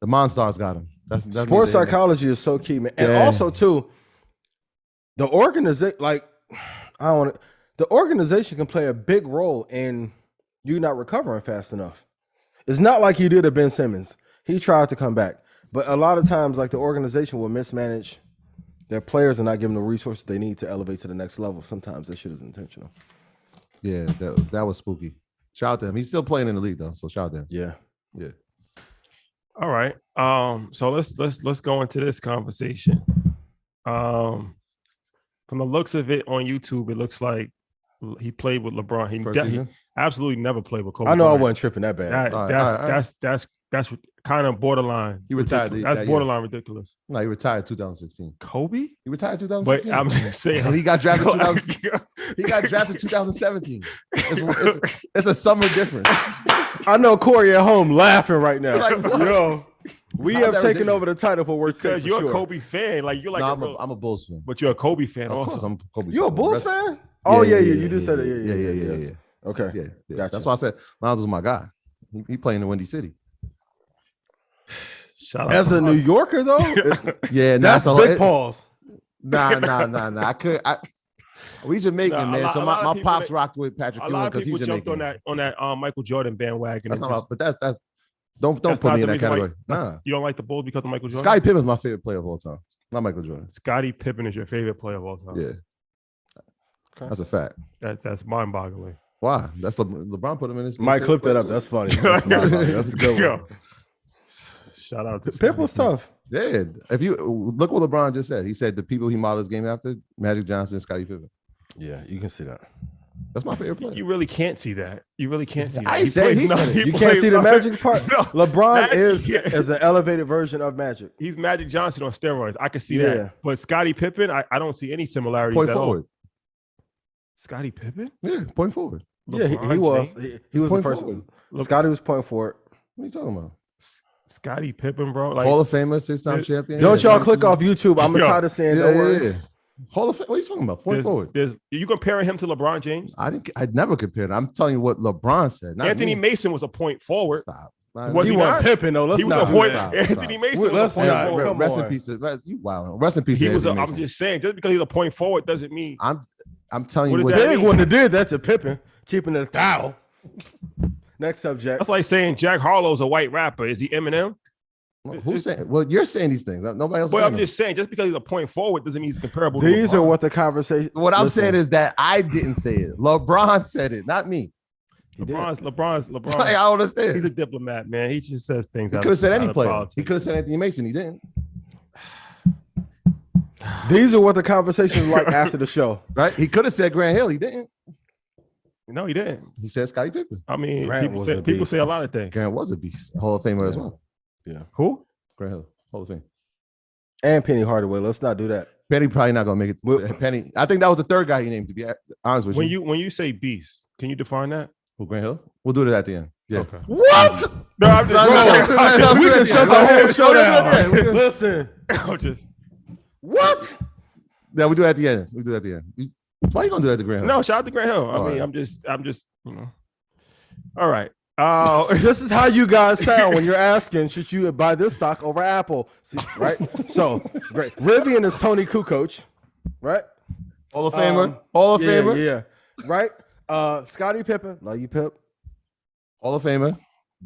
Monstars got him. That's sports psychology is so key, man. And also too, the organization, the organization can play a big role in you not recovering fast enough. It's not like he did at Ben Simmons. He tried to come back. But a lot of times, like the organization will mismanage their players and not give them the resources they need to elevate to the next level. Sometimes that shit is intentional. Yeah, that was spooky. Shout out to him. He's still playing in the league though, so shout out to him. Yeah. All right. So let's go into this conversation. From the looks of it on YouTube, it looks like he played with LeBron. He absolutely never played with Kobe. I know I wasn't tripping that bad. That's kind of borderline. He retired. That's borderline ridiculous. No, he retired 2016. Kobe? He retired 2016. But I'm just saying. He got drafted 2000. He got drafted 2017. It's a summer difference. I know Corey at home laughing right now. Like, yo, we have taken over the title for worst because you're a Kobe fan. Like you're like I'm a Bulls fan. But you're a Kobe fan of also. Course, I'm a Kobe you fan. A Bulls fan? Oh yeah. You just said it. Yeah. Okay. Yeah. Gotcha. That's why I said Miles was my guy. He playing in Windy City. As a New Yorker though, yeah, that's big pause. Nah. We Jamaican, man. So my pops rocked with Patrick Ewing because he's Jamaican. Jumped on that Michael Jordan bandwagon. That's not, but that's don't put me in that category. Nah, you don't like the Bulls because of Michael Jordan. Scottie Pippen's my favorite player of all time. Not Michael Jordan. Scottie Pippen is your favorite player of all time. Yeah, okay. That's a fact. That's mind-boggling. Why? That's LeBron put him in his. Might clip that up. That's funny. That's a good one. Shout out to Pip was tough. Yeah, if you look what LeBron just said, he said the people he modeled his game after: Magic Johnson, Scottie Pippen. Yeah, you can see that. That's my favorite player. You really can't see that. You really can't see that. I said he said it. You can't see the Magic part. No, LeBron is an elevated version of Magic. He's Magic Johnson on steroids. I can see that. But Scottie Pippen, I don't see any similarities point at forward. all. Scottie Pippen? Yeah, point forward. LeBron he was. He was the first. Scottie was point forward. What are you talking about? Scottie Pippen, bro. Like, Hall of Famer, 6-time champion. Don't y'all click off YouTube. I'm tired of saying that word. Hall of Fame. What are you talking about? Point forward. You comparing him to LeBron James? I'd never compared. I'm telling you what LeBron said. Anthony Mason was a point forward. Stop. Was he wasn't Pippen though. Let's not do that. Anthony Mason was a point forward. Rest in peace. You wow. Rest in peace. I'm just saying, just because he's a point forward doesn't mean. I'm telling you what big one that did that to Pippen, keeping it foul. Next subject. That's like saying Jack Harlow's a white rapper. Is he Eminem? Who's saying? Well, you're saying these things. Nobody else. But I'm just saying, just because he's a point forward doesn't mean he's comparable. These are what the conversation. What I'm saying is that I didn't say it. LeBron said it, not me. LeBron's. I don't understand. He's a diplomat, man. He just says things. He could have said any player. He could have said Anthony Mason. He didn't. These are what the conversations like after the show, right? He could have said Grant Hill. He didn't. No, he didn't. He said Scottie Pippen. I mean, people say a lot of things. Grant was a beast. Hall of Famer as well. Yeah. Who? Grant Hill, Hall of Fame. And Penny Hardaway. Let's not do that. Penny probably not gonna make it. Penny, I think that was the third guy he named. To be honest with you, when you say beast, can you define that? Well, Grant Hill. We'll do it at the end. Yeah. Okay. What? No, I'm just. We can shut the whole show down. Listen. I'm just. What? Yeah, we do it at the end. We do it at the end. Why are you gonna do that to Grant Hill? No, shout out to Grant Hill. I mean, I'm just, All right. This is how you guys sound when you're asking, should you buy this stock over Apple? See, right? So great. Rivian is Tony Kukoc, right? Hall of Famer. Hall of Famer. Yeah. Right? Scottie Pippen. Love you, Pip. Hall of Famer.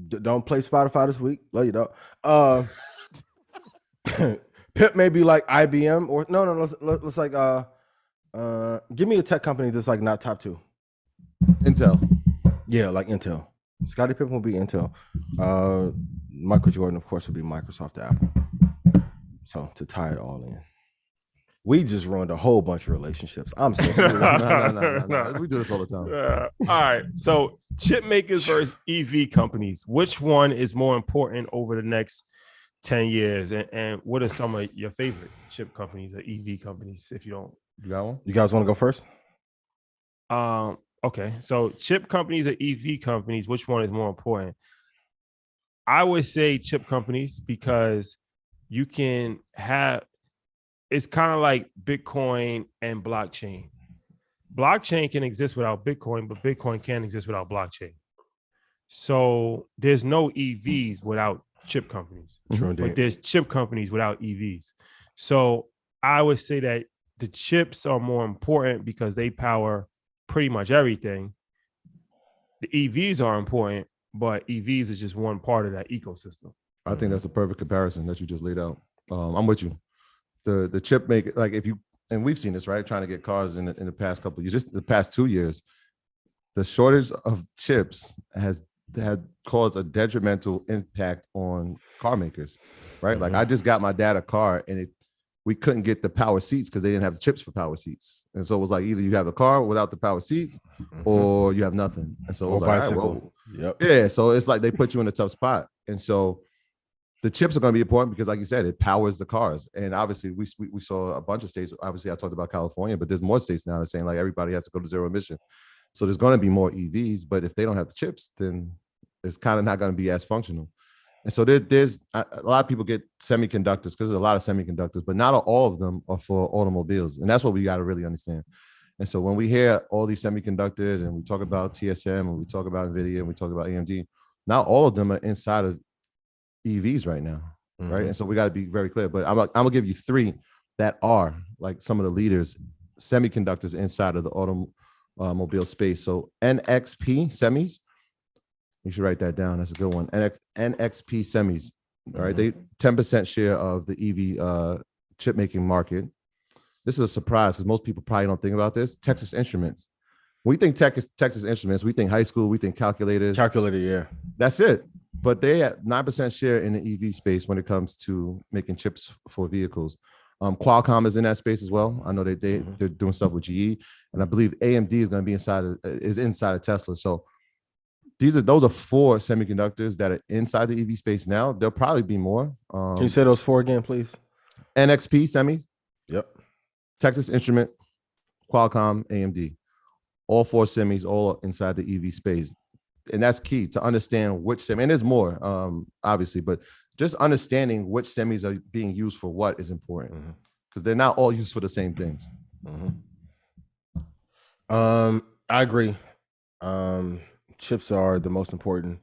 Don't play Spotify this week. Love you, dog. Pip may be like IBM or no. Let's like give me a tech company that's like not top two. Intel. Yeah, like Intel. Scottie Pippen will be Intel. Michael Jordan, of course, would be Microsoft to Apple. So to tie it all in. We just ruined a whole bunch of relationships. I'm so sorry. No. We do this all the time. All right. So chip makers versus EV companies. Which one is more important over the next 10 years? And what are some of your favorite chip companies or EV companies, if you don't? You got one? You guys want to go first? Okay. So chip companies or EV companies, which one is more important? I would say chip companies because you can have, it's kind of like Bitcoin and blockchain. Blockchain can exist without Bitcoin, but Bitcoin can't exist without blockchain. So there's no EVs without chip companies, but there's chip companies without EVs. So I would say that the chips are more important because they power pretty much everything. The EVs are important, but EVs is just one part of that ecosystem. I think that's a perfect comparison that you just laid out. I'm with you. The chip maker, like if you, and we've seen this, right? Trying to get cars in the past couple of years, just the past 2 years, the shortage of chips has had caused a detrimental impact on car makers, right? Mm-hmm. Like I just got my dad a car and we couldn't get the power seats because they didn't have the chips for power seats. And so it was like either you have a car without the power seats or you have nothing. And so it was like, bicycle. Right, yeah. So it's like they put you in a tough spot. And so the chips are going to be important because, like you said, it powers the cars. And obviously, we saw a bunch of states. Obviously, I talked about California, but there's more states now that are saying like everybody has to go to zero emission. So there's going to be more EVs. But if they don't have the chips, then it's kind of not going to be as functional. And so there's a lot of people get semiconductors because there's a lot of semiconductors, but not all of them are for automobiles. And that's what we got to really understand. And so when we hear all these semiconductors and we talk about TSM and we talk about NVIDIA and we talk about AMD, not all of them are inside of EVs right now, right? And so we got to be very clear. But I'm gonna give you three that are like some of the leaders semiconductors inside of the automobile space. So NXP semis, you should write that down. That's a good one. NXP semis. All right, they 10% share of the EV chip making market. This is a surprise because most people probably don't think about this. Texas Instruments. When we think Texas Instruments, we think high school, we think calculators. Yeah. That's it. But they have 9% share in the EV space when it comes to making chips for vehicles. Qualcomm is in that space as well. I know they're doing stuff with GE, and I believe AMD is going to be inside of Tesla. So those are 4 semiconductors that are inside the EV space now. There'll probably be more. Can you say those 4 again, please? NXP semis. Yep. Texas Instrument, Qualcomm, AMD. All 4 semis, all inside the EV space. And that's key to understand which semi, and there's more, obviously, but just understanding which semis are being used for what is important because they're not all used for the same things. I agree. Chips are the most important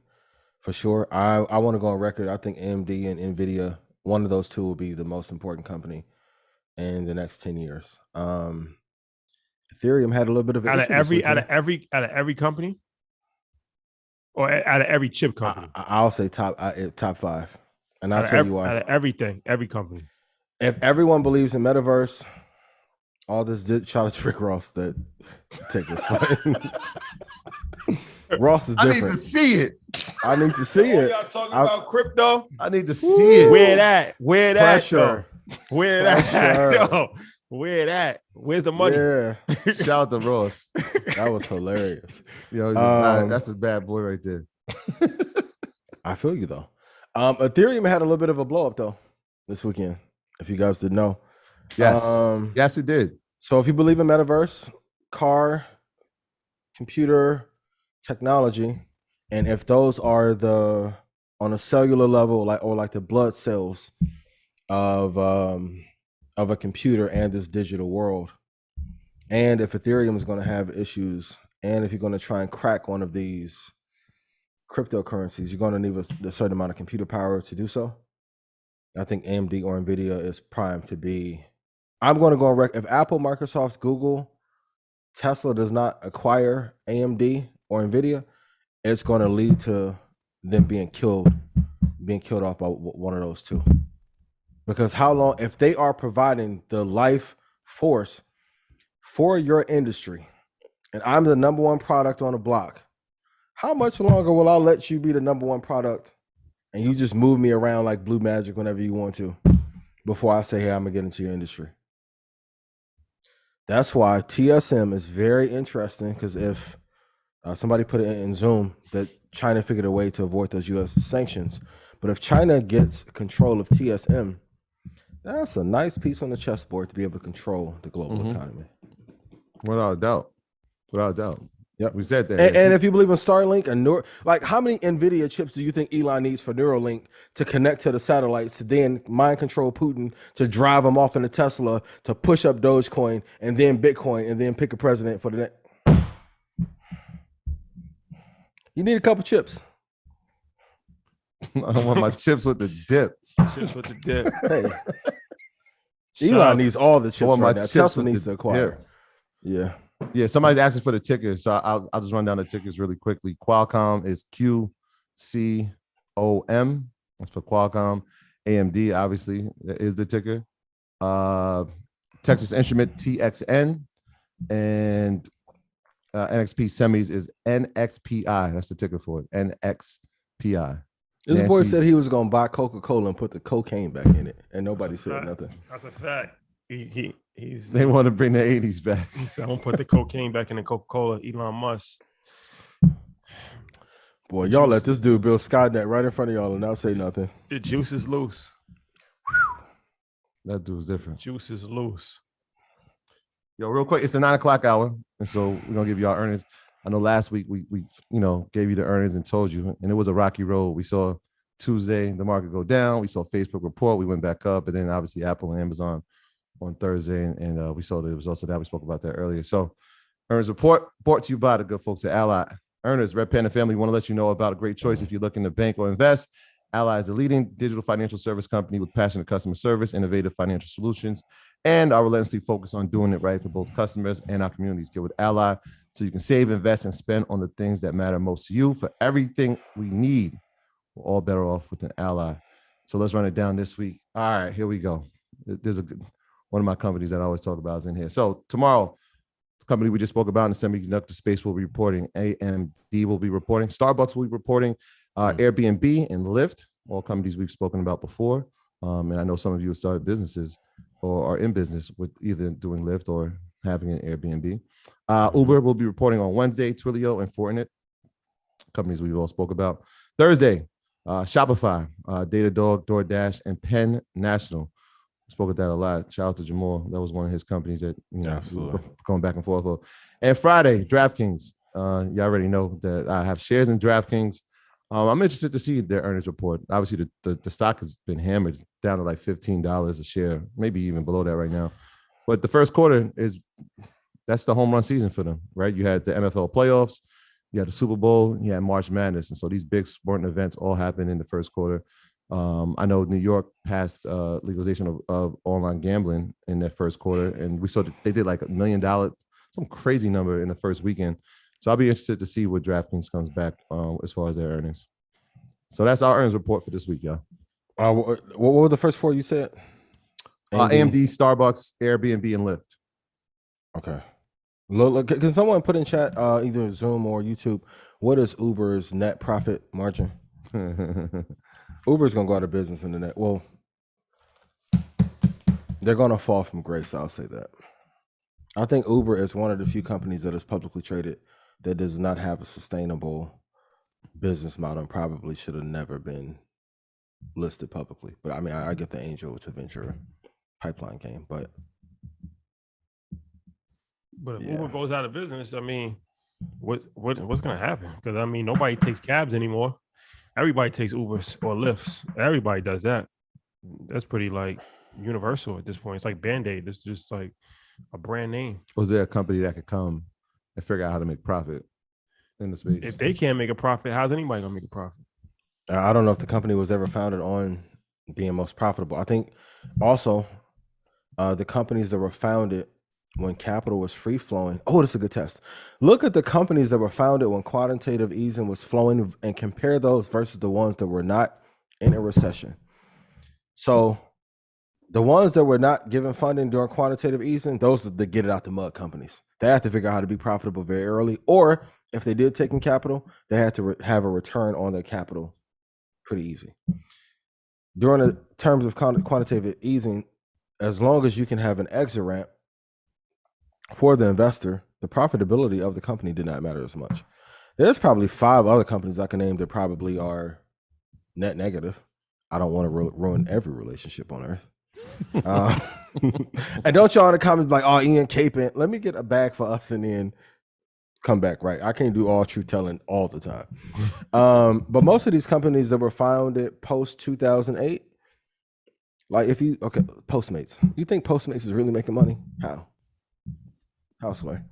for sure. I want to go on record. I think AMD and NVIDIA, one of those two will be the most important company in the next 10 years. Ethereum had a little bit of an out of every company, or out of every chip company. I'll say top 5, and I'll tell you why. Out of everything, every company. If everyone believes in metaverse, all this shout out to Rick Ross that take this fight. Ross is different. I need to see it. I need to see it. Y'all talking about crypto? I need to see it. Where that? Pressure. Where that? Yo, where that? Where's the money? Yeah. Shout out to Ross. That was hilarious. Yo, that's a bad boy right there. I feel you though. Ethereum had a little bit of a blow up though this weekend. If you guys didn't know. Yes. Yes, it did. So if you believe in metaverse, car, computer, technology, and if those are on a cellular level, like the blood cells of a computer and this digital world, and if Ethereum is going to have issues, and if you're going to try and crack one of these cryptocurrencies, you're going to need a certain amount of computer power to do so. I think AMD or NVIDIA is primed to be. I'm going to go on record. If Apple, Microsoft, Google, Tesla does not acquire AMD or NVIDIA, it's going to lead to them being killed off by one of those two. Because how long, if they are providing the life force for your industry, and I'm the number one product on the block, how much longer will I let you be the number one product and you just move me around like blue magic whenever you want to before I say, hey, I'm going to get into your industry? That's why TSM is very interesting, because if somebody put it in Zoom that China figured a way to avoid those U.S. sanctions, but if China gets control of TSM, that's a nice piece on the chessboard to be able to control the global economy. Without a doubt. Without a doubt. Yep. We said that. And if you believe in Starlink and how many NVIDIA chips do you think Elon needs for Neuralink to connect to the satellites to then mind control Putin, to drive him off in a Tesla, to push up Dogecoin and then Bitcoin and then pick a president for the next? You need a couple chips. I don't want my chips with the dip. Chips with the dip. Hey, Elon needs all the chips right now. Tesla needs to acquire. Yeah. Yeah, somebody's asking for the tickers, so I'll just run down the tickers really quickly. Qualcomm is QCOM. That's for Qualcomm. AMD, obviously, is the ticker. Texas Instrument, TXN. And NXP Semis is NXPI. That's the ticker for it, NXPI. This boy said he was going to buy Coca-Cola and put the cocaine back in it, and nobody said nothing. That's a fact. They want to bring the 80s back. He said, I'm going to put the cocaine back in the Coca-Cola, Elon Musk. Boy, y'all let this dude build Skynet right in front of y'all and not say nothing. The juice is loose. That dude's different. Juice is loose. Yo, real quick, it's the 9 o'clock hour, and so we're going to give y'all earnings. I know last week we gave you the earnings and told you, and it was a rocky road. We saw Tuesday the market go down. We saw Facebook report. We went back up, and then obviously Apple and Amazon on Thursday, and we saw that it was also that. We spoke about that earlier. So earnings report brought to you by the good folks at Ally. Earners, Red Panda family want to let you know about a great choice if you're looking to bank or invest. Ally is a leading digital financial service company with passionate customer service, innovative financial solutions, and are relentlessly focused on doing it right for both customers and our communities. Get with Ally so you can save, invest, and spend on the things that matter most to you. For everything we need, we're all better off with an Ally. So let's run it down this week. All right, here we go. There's one of my companies that I always talk about is in here. So tomorrow, the company we just spoke about in the semiconductor space will be reporting. AMD will be reporting. Starbucks will be reporting. Airbnb and Lyft, all companies we've spoken about before. And I know some of you have started businesses or are in business with either doing Lyft or having an Airbnb. Uber will be reporting on Wednesday. Twilio and Fortinet, companies we've all spoke about. Thursday, Shopify, Datadog, DoorDash, and Penn National. Spoke about that a lot. Shout out to Jamal. That was one of his companies that, we were going back and forth. And Friday, DraftKings. You already know that I have shares in DraftKings. I'm interested to see their earnings report. Obviously, the stock has been hammered down to like $15 a share, maybe even below that right now. But the first quarter that's the home run season for them, right? You had the NFL playoffs, you had the Super Bowl, you had March Madness. And so these big sporting events all happened in the first quarter. I know New York passed legalization of online gambling in their first quarter. And we saw that they did like $1 million, some crazy number in the first weekend. So I'll be interested to see what DraftKings comes back as far as their earnings. So that's our earnings report for this week, y'all. What were the first four you said? AMD, Starbucks, Airbnb, and Lyft. Okay. Look, can someone put in chat, either Zoom or YouTube, what is Uber's net profit margin? Uber's going to go out of business in the net. Well, they're going to fall from grace, I'll say that. I think Uber is one of the few companies that is publicly traded that does not have a sustainable business model and probably should have never been listed publicly. But I mean, I get the angel to venture pipeline game, but if Uber goes out of business, I mean, what's going to happen? Because I mean, nobody takes cabs anymore. Everybody takes Ubers or Lyfts. Everybody does that. That's pretty like universal at this point. It's like Band-Aid. It's just like a brand name. Was there a company that could come and figure out how to make profit in the space? If they can't make a profit, how's anybody gonna make a profit? I don't know if the company was ever founded on being most profitable. I think also the companies that were founded when capital was free flowing. Oh, this is a good test. Look at the companies that were founded when quantitative easing was flowing and compare those versus the ones that were not in a recession. So the ones that were not given funding during quantitative easing, those are the get it out the mud companies. They have to figure out how to be profitable very early, or if they did take in capital, they had to have a return on their capital pretty easy. During the terms of quantitative easing, as long as you can have an exit ramp for the investor, the profitability of the company did not matter as much. There's probably 5 other companies I can name that probably are net negative. I don't want to ruin every relationship on earth. And don't y'all in the comments be like, oh, Ian caping. Let me get a bag for us and then come back, right? I can't do all truth telling all the time. But most of these companies that were founded post 2008, like Postmates. You think Postmates is really making money? How? Houseway.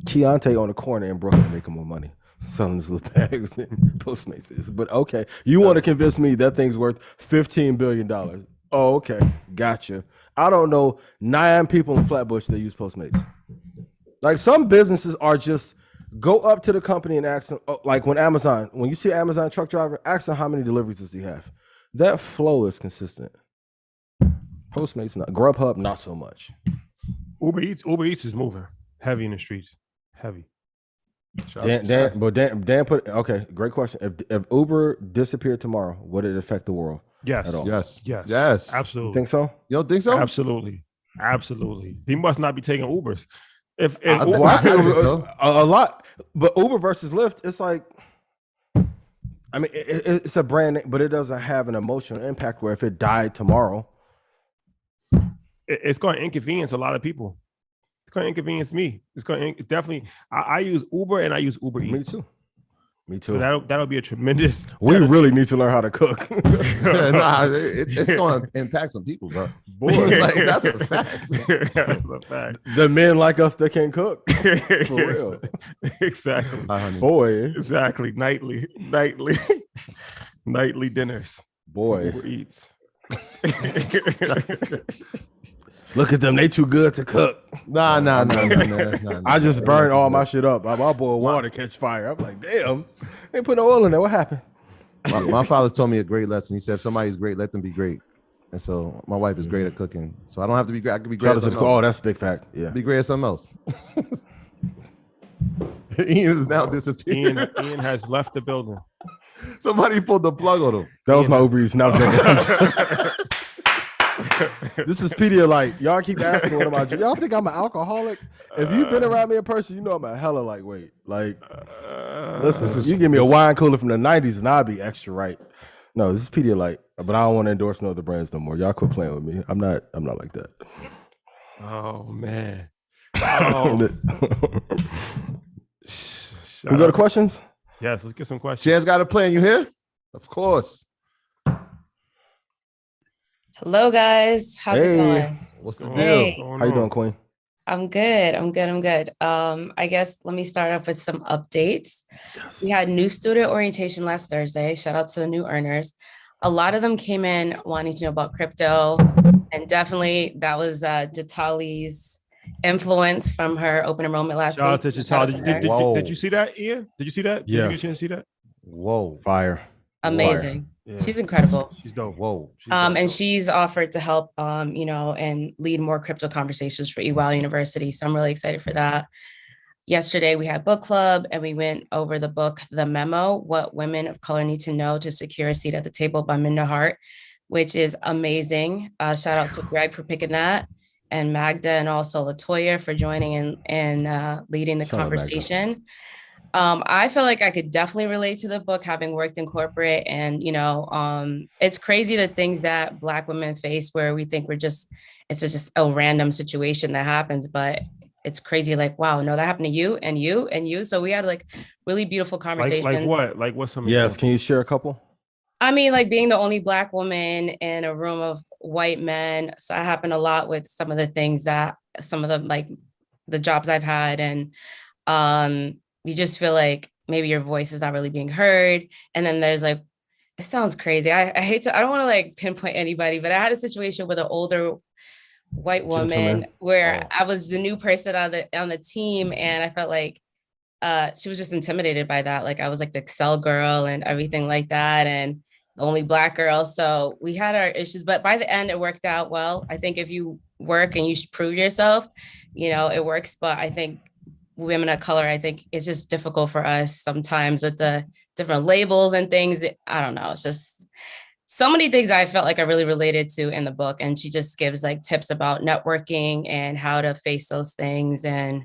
Keontae on the corner in Brooklyn making more money selling his little bags than Postmates is. But okay, you want to convince me that thing's worth $15 billion. Oh, okay, gotcha. I don't know 9 people in Flatbush that use Postmates. Like some businesses are just go up to the company and ask them, like when you see Amazon truck driver, ask them how many deliveries does he have. That flow is consistent. Postmates not, Grubhub not so much. Uber Eats is moving heavy in the streets, heavy. Dan put okay. Great question. If Uber disappeared tomorrow, would it affect the world? Yes. At all? Yes. Absolutely. You think so? You don't think so? Absolutely. He must not be taking Ubers. If I take a lot, but Uber versus Lyft, it's like, I mean, it's a brand name, but it doesn't have an emotional impact. Where if it died tomorrow, it's going to inconvenience a lot of people. It's going to inconvenience me. It's going to definitely. I use Uber and I use Uber Eats. Me too. So that'll be a tremendous. We really need to learn how to cook. It's going to impact some people, bro. Boy, like, that's a fact. That's a fact. The men like us that can cook, for real. Exactly. Boy, exactly. Nightly dinners. Boy. Uber Eats. Look at them. They too good to cook. Nah. I just burned all my shit up. I boiled water, catch fire. I'm like, damn. Ain't put no oil in there. What happened? My father told me a great lesson. He said, if somebody's great, let them be great. And so my wife is great at cooking. So I don't have to be great. I could be great at something else. Oh, that's a big fact. Yeah. Be great at something else. Ian is now disappeared. Ian has left the building. Somebody pulled the plug on him. That was my Uber Eats. Now this is Pedialyte. Y'all keep asking what am I drinking. Y'all think I'm an alcoholic? If you've been around me in person, you know I'm a hella lightweight. Like, listen, you give me a wine cooler from the 90s and I'll be extra right. No, this is Pedialyte, but I don't want to endorse no other brands no more. Y'all quit playing with me. I'm not like that. Oh man. We go to questions? Yes, let's get some questions. Jazz got a plan. You here? Of course. Hello, guys. How's it going? What's the deal? Hey. How you doing, Queen? I'm good. I guess let me start off with some updates. Yes. We had new student orientation last Thursday. Shout out to the new earners. A lot of them came in wanting to know about crypto, and definitely that was Jatali's influence from her open enrollment last week. Shout out to Jatali. Did you see that, Ian? Did you see that? Yes. Did you get a chance to see that? Whoa. Fire. Amazing. Yeah. She's incredible. She's dope. Whoa. And she's offered to help, and lead more crypto conversations for EWAL University. So I'm really excited for that. Yesterday, we had book club and we went over the book, The Memo, What Women of Color Need to Know to Secure a Seat at the Table by Minda Hart, which is amazing. Shout out to Greg for picking that, and Magda, and also LaToya for joining and leading the conversation. I feel like I could definitely relate to the book, having worked in corporate, and it's crazy the things that Black women face where we think it's just a random situation that happens, but it's crazy. Like, wow, no, that happened to you and you and you. So we had like really beautiful conversations. Like what? Like what's some? Yes. Can you share a couple? I mean, like being the only Black woman in a room of white men. So that happened a lot with some of the things some of the jobs I've had. And you just feel like maybe your voice is not really being heard. And then there's like, it sounds crazy. I don't want to like pinpoint anybody, but I had a situation with an older white woman where I was the new person on the team, and I felt like she was just intimidated by that. Like I was like the Excel girl and everything like that, and the only Black girl. So we had our issues, but by the end it worked out well. I think if you work and you prove yourself, it works. But I think women of color, I think it's just difficult for us sometimes with the different labels and things. I don't know. It's just so many things I felt like I really related to in the book. And she just gives like tips about networking and how to face those things. And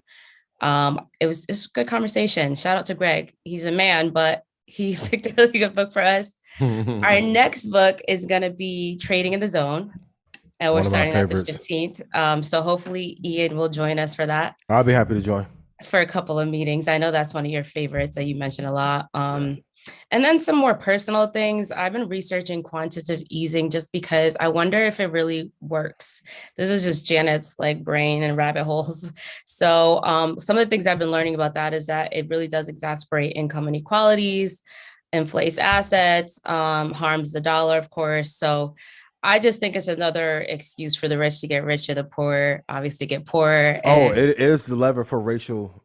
it's a good conversation. Shout out to Greg. He's a man, but he picked a really good book for us. Our next book is going to be Trading in the Zone. And we're starting at the 15th. So hopefully Ian will join us for that. I'll be happy to join. For a couple of meetings. I know that's one of your favorites that you mentioned a lot. And then some more personal things. I've been researching quantitative easing just because I wonder if it really works. This is just Janet's like brain and rabbit holes. So some of the things I've been learning about that is that it really does exacerbate income inequalities, inflates assets, harms the dollar, of course. So I just think it's another excuse for the rich to get richer, the poor obviously get poorer. It is the lever for racial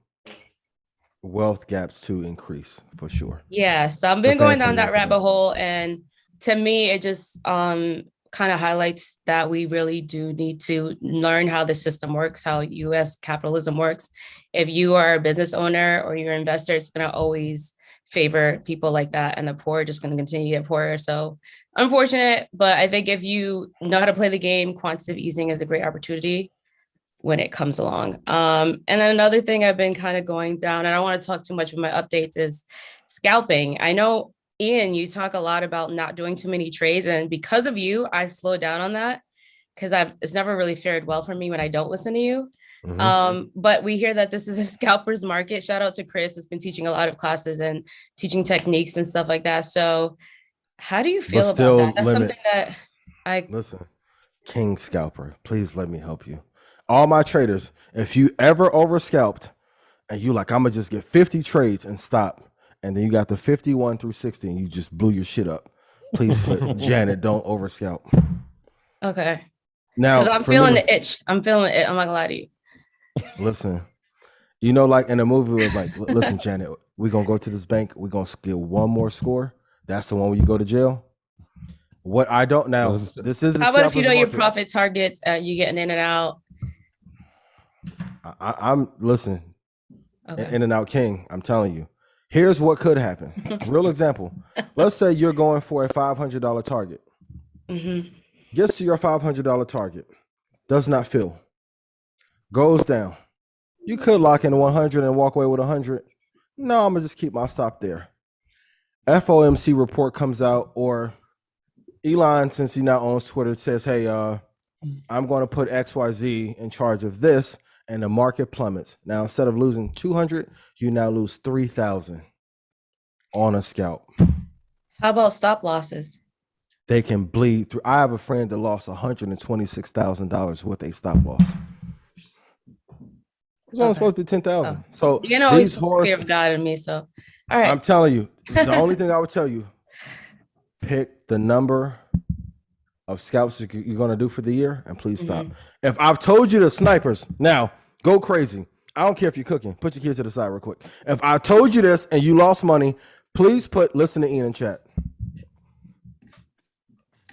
wealth gaps to increase for sure. Yeah, so I've been going down that rabbit hole, and to me it just kind of highlights that we really do need to learn how the system works, how US capitalism works. If you are a business owner or you're an investor, it's going to always favor people like that, and the poor are just going to continue to get poorer. So unfortunate, but I think if you know how to play the game, quantitative easing is a great opportunity when it comes along. And then another thing I've been kind of going down, and I don't want to talk too much with my updates, is scalping. I know, Ian, you talk a lot about not doing too many trades, and because of you, I've slowed down on that because it's never really fared well for me when I don't listen to you. But we hear that this is a scalper's market. Shout out to Chris, that's been teaching a lot of classes and teaching techniques and stuff like that. So how do you feel about that? That's something that listen, King Scalper, please let me help you. All my traders, if you ever over scalped and you like, I'm gonna just get 50 trades and stop, and then you got the 51 through 60 and you just blew your shit up, please put Janet, don't over scalp. Okay. Now I'm feeling the itch. I'm feeling it. I'm not gonna lie to you. Listen, you know, like in a movie where like, listen, Janet, we're gonna go to this bank, we're gonna get one more score. That's the one where you go to jail. What I don't now, this is a how about if you know market. your profit targets, you getting in and out? I'm listen, okay. In and out king. I'm telling you. Here's what could happen. Real example. Let's say you're going for a $500 target. Gets to your $500 target. Does not fill. Goes down. You could lock in 100 and walk away with 100. No, I'm gonna just keep my stop there. FOMC report comes out, or Elon, since he now owns Twitter, says, hey, I'm going to put XYZ in charge of this, and the market plummets. Now, instead of losing 200, you now lose 3,000 on a scalp. How about stop losses? They can bleed through. I have a friend that lost $126,000 with a stop loss. It's only supposed to be 10,000. Oh. So you know, these fear of God in me. So, all right. I'm telling you, the only thing I would tell you, pick the number of scalps you're going to do for the year, and please stop. If I've told you the snipers, now go crazy. I don't care if you're cooking. Put your kids to the side real quick. If I told you this and you lost money, please listen to Ian in chat.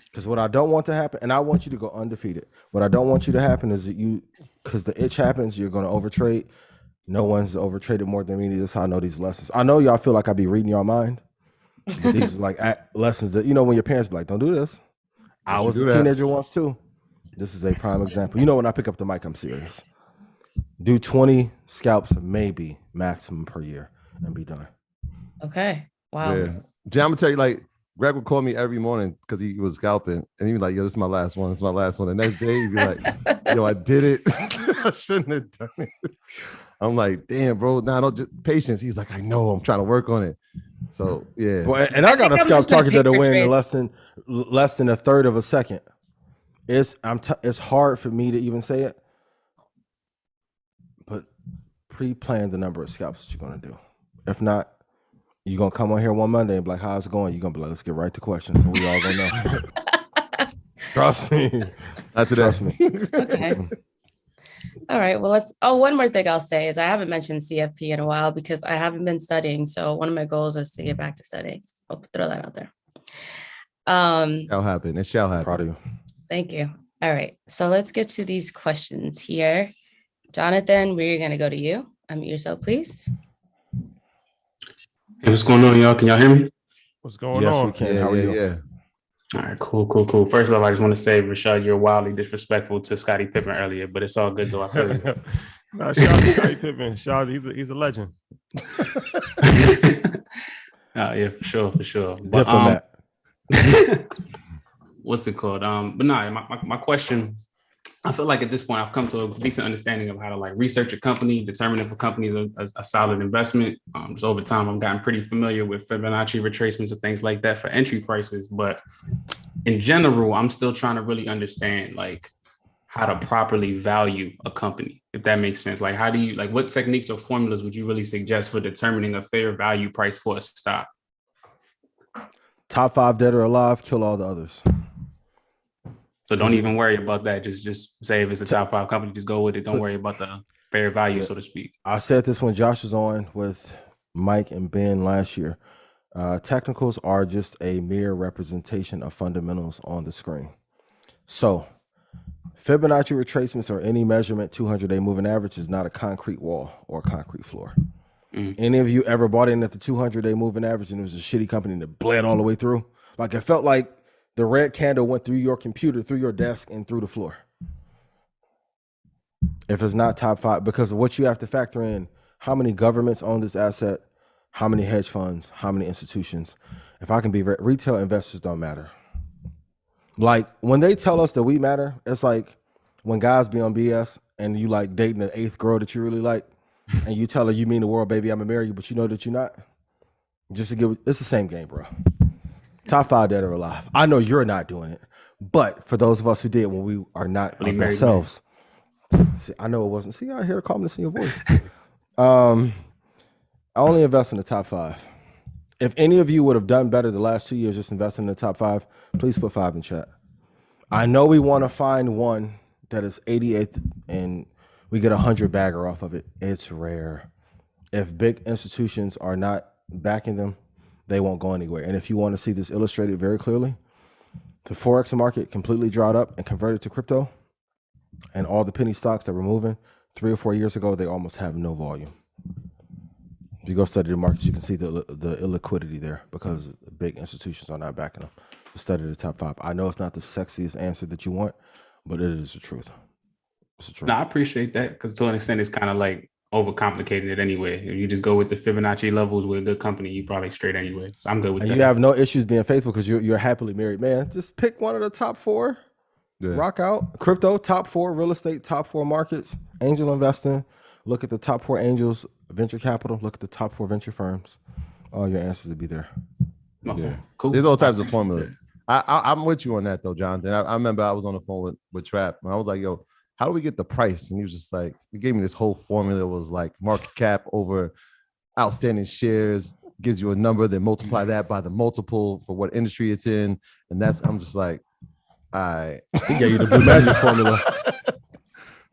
Because what I don't want to happen, and I want you to go undefeated. What I don't want you to happen is that because the itch happens, you're going to overtrade. No one's overtraded more than me. This is how I know these lessons. I know y'all feel like I be reading your mind. But these are like lessons that, you know, when your parents be like, don't do this. I was a teenager once too. This is a prime example. You know, when I pick up the mic, I'm serious. Do 20 scalps, maybe maximum per year, and be done. Okay. Wow. Yeah. Jay, I'm gonna tell you, like, Greg would call me every morning because he was scalping, and he'd be like, yo, this is my last one. This is my last one. The next day, he'd be like, yo, I did it. I shouldn't have done it. I'm like, damn, bro. Nah, don't just patience. He's like, I know. I'm trying to work on it. So yeah. Well, and I got a scalp target that'll win in less than a third of a second. It's hard for me to even say it, but pre-plan the number of scalps that you're gonna do. If not, you're gonna come on here one Monday and be like, how's it going? You're gonna be like, let's get right to questions. And we all gonna know. Trust me. Not today. Trust me. Okay. All right. Well, one more thing I'll say is I haven't mentioned CFP in a while because I haven't been studying. So one of my goals is to get back to studying. I'll throw that out there. Shall happen. It shall happen. Proud of you. Thank you. All right. So let's get to these questions here. Jonathan, we're going to go to you. Unmute yourself, please. Hey, what's going on, y'all? Can y'all hear me? What's going on? Yes, we can. How are you? Yeah. All right, cool. First off, I just want to say, Rashad, you're wildly disrespectful to Scottie Pippen earlier, but it's all good though. I feel you. No, shout out to Scottie Pippen. He's a legend. Yeah, for sure. Diplomat. What's it called? But no, my question, I feel like at this point I've come to a decent understanding of how to like research a company, determine if a company is a solid investment. Just over time, I've gotten pretty familiar with Fibonacci retracements and things like that for entry prices. But in general, I'm still trying to really understand like how to properly value a company, if that makes sense. Like, how do you like what techniques or formulas would you really suggest for determining a fair value price for a stock? Top 5 dead or alive, kill all the others. So don't even worry about that. Just say if it's a top 5 company, just go with it. Don't worry about the fair value, so to speak. I said this when Josh was on with Mike and Ben last year. Technicals are just a mere representation of fundamentals on the screen. So Fibonacci retracements or any measurement 200-day moving average is not a concrete wall or a concrete floor. Any of you ever bought in at the 200-day moving average and it was a shitty company that bled all the way through? Like it felt like the red candle went through your computer, through your desk, and through the floor. If it's not top 5, because what you have to factor in, how many governments own this asset, how many hedge funds, how many institutions. If I can be retail investors don't matter. Like when they tell us that we matter, it's like when guys be on BS and you like dating an 8th girl that you really like, and you tell her you mean the world, baby, I'm gonna marry you, but you know that you're not. Just to give, it's the same game, bro. Top 5 dead or alive. I know you're not doing it, but for those of us who did when we are not our best selves, see, I know it wasn't. See, I hear the calmness in your voice. I only invest in the top 5. If any of you would have done better the last 2 years just investing in the top 5, please put 5 in chat. I know we want to find one that is 88th and we get 100 bagger off of it. It's rare. If big institutions are not backing them, they won't go anywhere. And if you want to see this illustrated very clearly, the Forex market completely dried up and converted to crypto, and all the penny stocks that were moving 3 or 4 years ago, they almost have no volume. If you go study the markets, you can see the illiquidity there because big institutions are not backing them. Study the top 5. I know it's not the sexiest answer that you want, but it is the truth. It's the truth. No, I appreciate that because to an extent, it's kind of like overcomplicated it anyway. If you just go with the Fibonacci levels with a good company, you probably straight anyway. So I'm good with that. You have no issues being faithful because you're a happily married man. Just pick one of the top 4. Yeah. Rock out. Crypto, top 4. Real estate, top 4 markets. Angel investing. Look at the top 4 angels. Venture capital. Look at the top 4 venture firms. All your answers will be there. Okay. Yeah, cool. There's all types of formulas. I'm with you on that though, Jonathan. I remember I was on the phone with Trap and I was like, yo, how do we get the price? And he was just like, he gave me this whole formula. It was like market cap over outstanding shares, gives you a number, then multiply that by the multiple for what industry it's in. And I'm just like, all right. He gave you the blue magic formula.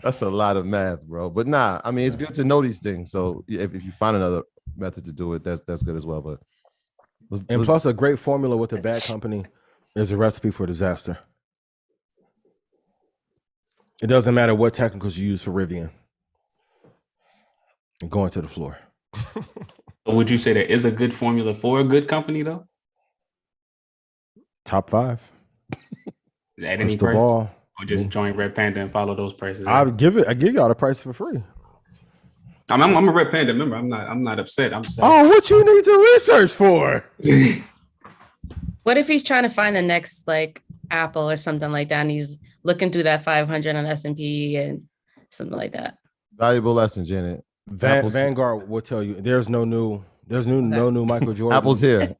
That's a lot of math, bro. But nah, I mean, it's good to know these things. So if you find another method to do it, that's good as well. But plus a great formula with a bad company is a recipe for disaster. It doesn't matter what technicals you use for Rivian. And going to the floor. Would you say there is a good formula for a good company though? Top 5. At any price? Ball. Or just join Red Panda and follow those prices? I give y'all the price for free. I'm a Red Panda member. I'm not upset. I'm saying. Oh, what you need to research for? What if he's trying to find the next like Apple or something like that, and he's looking through that 500 on S&P and something like that? Valuable lesson, Janet. Vanguard will tell you there's no new Michael Jordan. Apple's here.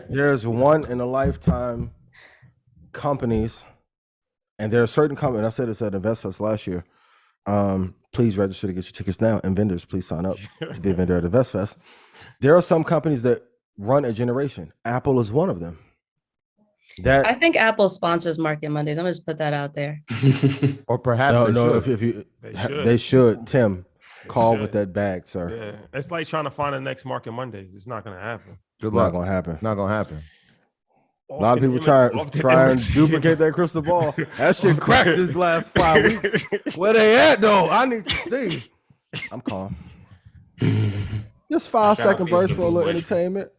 There's one in a lifetime companies, and there are certain companies. I said this at InvestFest last year. Please register to get your tickets now, and vendors, please sign up to be a vendor at InvestFest. There are some companies that run a generation. Apple is one of them. I think Apple sponsors Market Mondays. I'm just put that out there. Or perhaps they should. Tim, call with that bag, sir. Yeah, it's like trying to find the next Market Monday. It's not going to happen. Good luck. Not going to happen. A lot of people try and duplicate that crystal ball. That shit cracked this last 5 weeks. Where they at though? I need to see. I'm calm. Just 5-second burst for a little entertainment.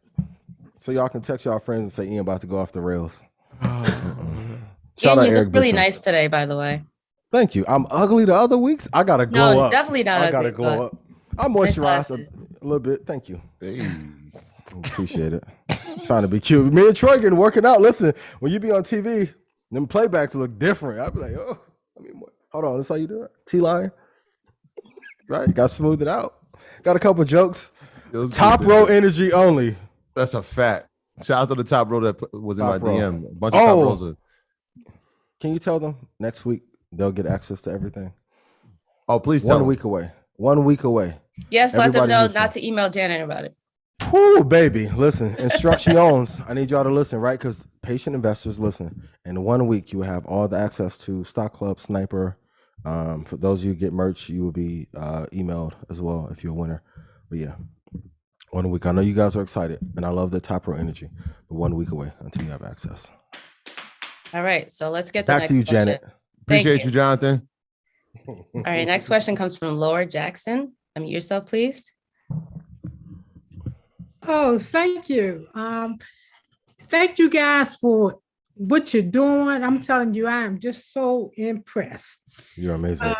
So y'all can text y'all friends and say Ian about to go off the rails. Shout out Eric. You look really nice today, by the way. Thank you. I'm ugly the other weeks. I gotta glow up. Definitely not. I gotta glow up. I moisturize a little bit. Thank you. Hey. Appreciate it. Trying to be cute. Me and Troy getting working out. Listen, when you be on TV, them playbacks look different. I'd be like, oh, hold on. That's how you do it. T-line. Right. Got to smooth it out. Got a couple jokes. Top row energy only. That's a fact. Shout out to the top row that was in my DM. A bunch of top rows. Can you tell them next week they'll get access to everything? Oh, please tell them. 1 week away. Yes, let them know not to email Janet about it. Whoo, baby. Listen, instructions. I need y'all to listen, right? Because patient investors listen. In 1 week, you will have all the access to Stock Club, Sniper. For those of you who get merch, you will be emailed as well if you're a winner. But yeah, 1 week. I know you guys are excited, and I love the top row energy. But 1 week away until you have access. All right, so let's get back to you, question. Janet. Appreciate you, Jonathan. All right, next question comes from Laura Jackson. Unmute yourself, please. Oh, thank you. Thank you guys for what you're doing. I'm telling you, I am just so impressed. You're amazing.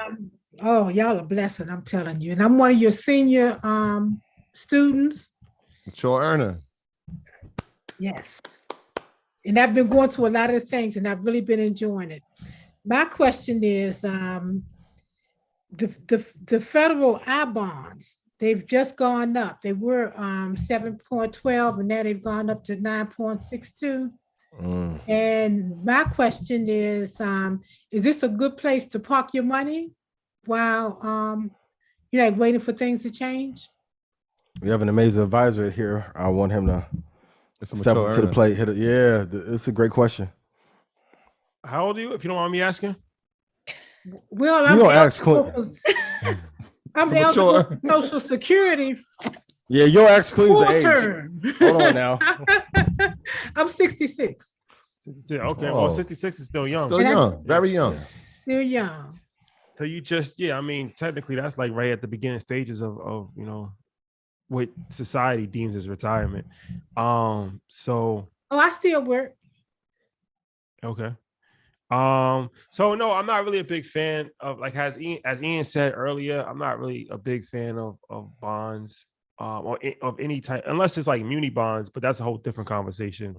Y'all are blessed, I'm telling you. And I'm one of your senior students. Sure earner. Yes. And I've been going to a lot of things and I've really been enjoying it. My question is the federal I bonds. They've just gone up. They were 7.12 and now they've gone up to 9.62. And my question is this a good place to park your money while you're like waiting for things to change? We have an amazing advisor here. I want him to step up to the plate? Yeah, it's a great question. How old are you, if you don't mind me asking? Well, I'm eligible for Social Security. Yeah, your ask Queen's the age. Hold on now. I'm 66. 66. Okay, well, 66 is still young. Still young, very young. Yeah. Still young. So you just, I mean, technically that's like right at the beginning stages of what society deems as retirement. So. Oh, I still work. Okay. So no, I'm not really a big fan of, like, as Ian said earlier, I'm not really a big fan of bonds, or of any type, unless it's like muni bonds, but that's a whole different conversation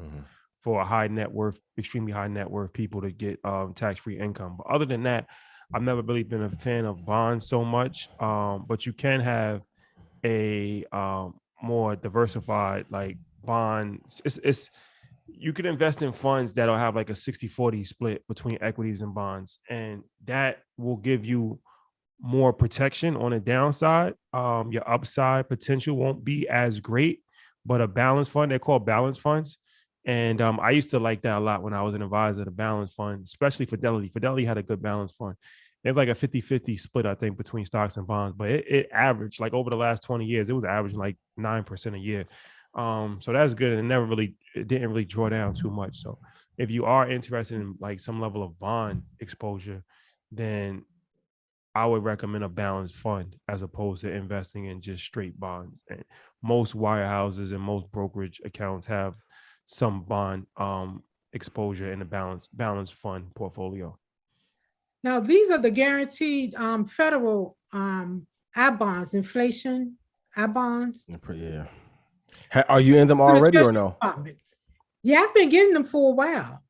for a high net worth, extremely high net worth people to get tax-free income. But other than that, I've never really been a fan of bonds so much. But you can have a more diversified like bond. It's you can invest in funds that'll have like a 60-40 split between equities and bonds, and that will give you more protection on the downside. Your upside potential won't be as great, but a balanced fund, they're called balanced funds. And I used to like that a lot when I was an advisor, the balanced fund, especially Fidelity. Fidelity had a good balanced fund. It's like a 50-50 split, I think, between stocks and bonds, but it averaged, like, over the last 20 years, it was averaging like 9% a year. So that's good. And it didn't really draw down too much. So if you are interested in like some level of bond exposure, then I would recommend a balanced fund as opposed to investing in just straight bonds. And most wirehouses and most brokerage accounts have some bond exposure in a balanced fund portfolio. Now, these are the guaranteed federal I bonds, inflation I bonds. Yeah. Are you in them already or no? Yeah, I've been getting them for a while.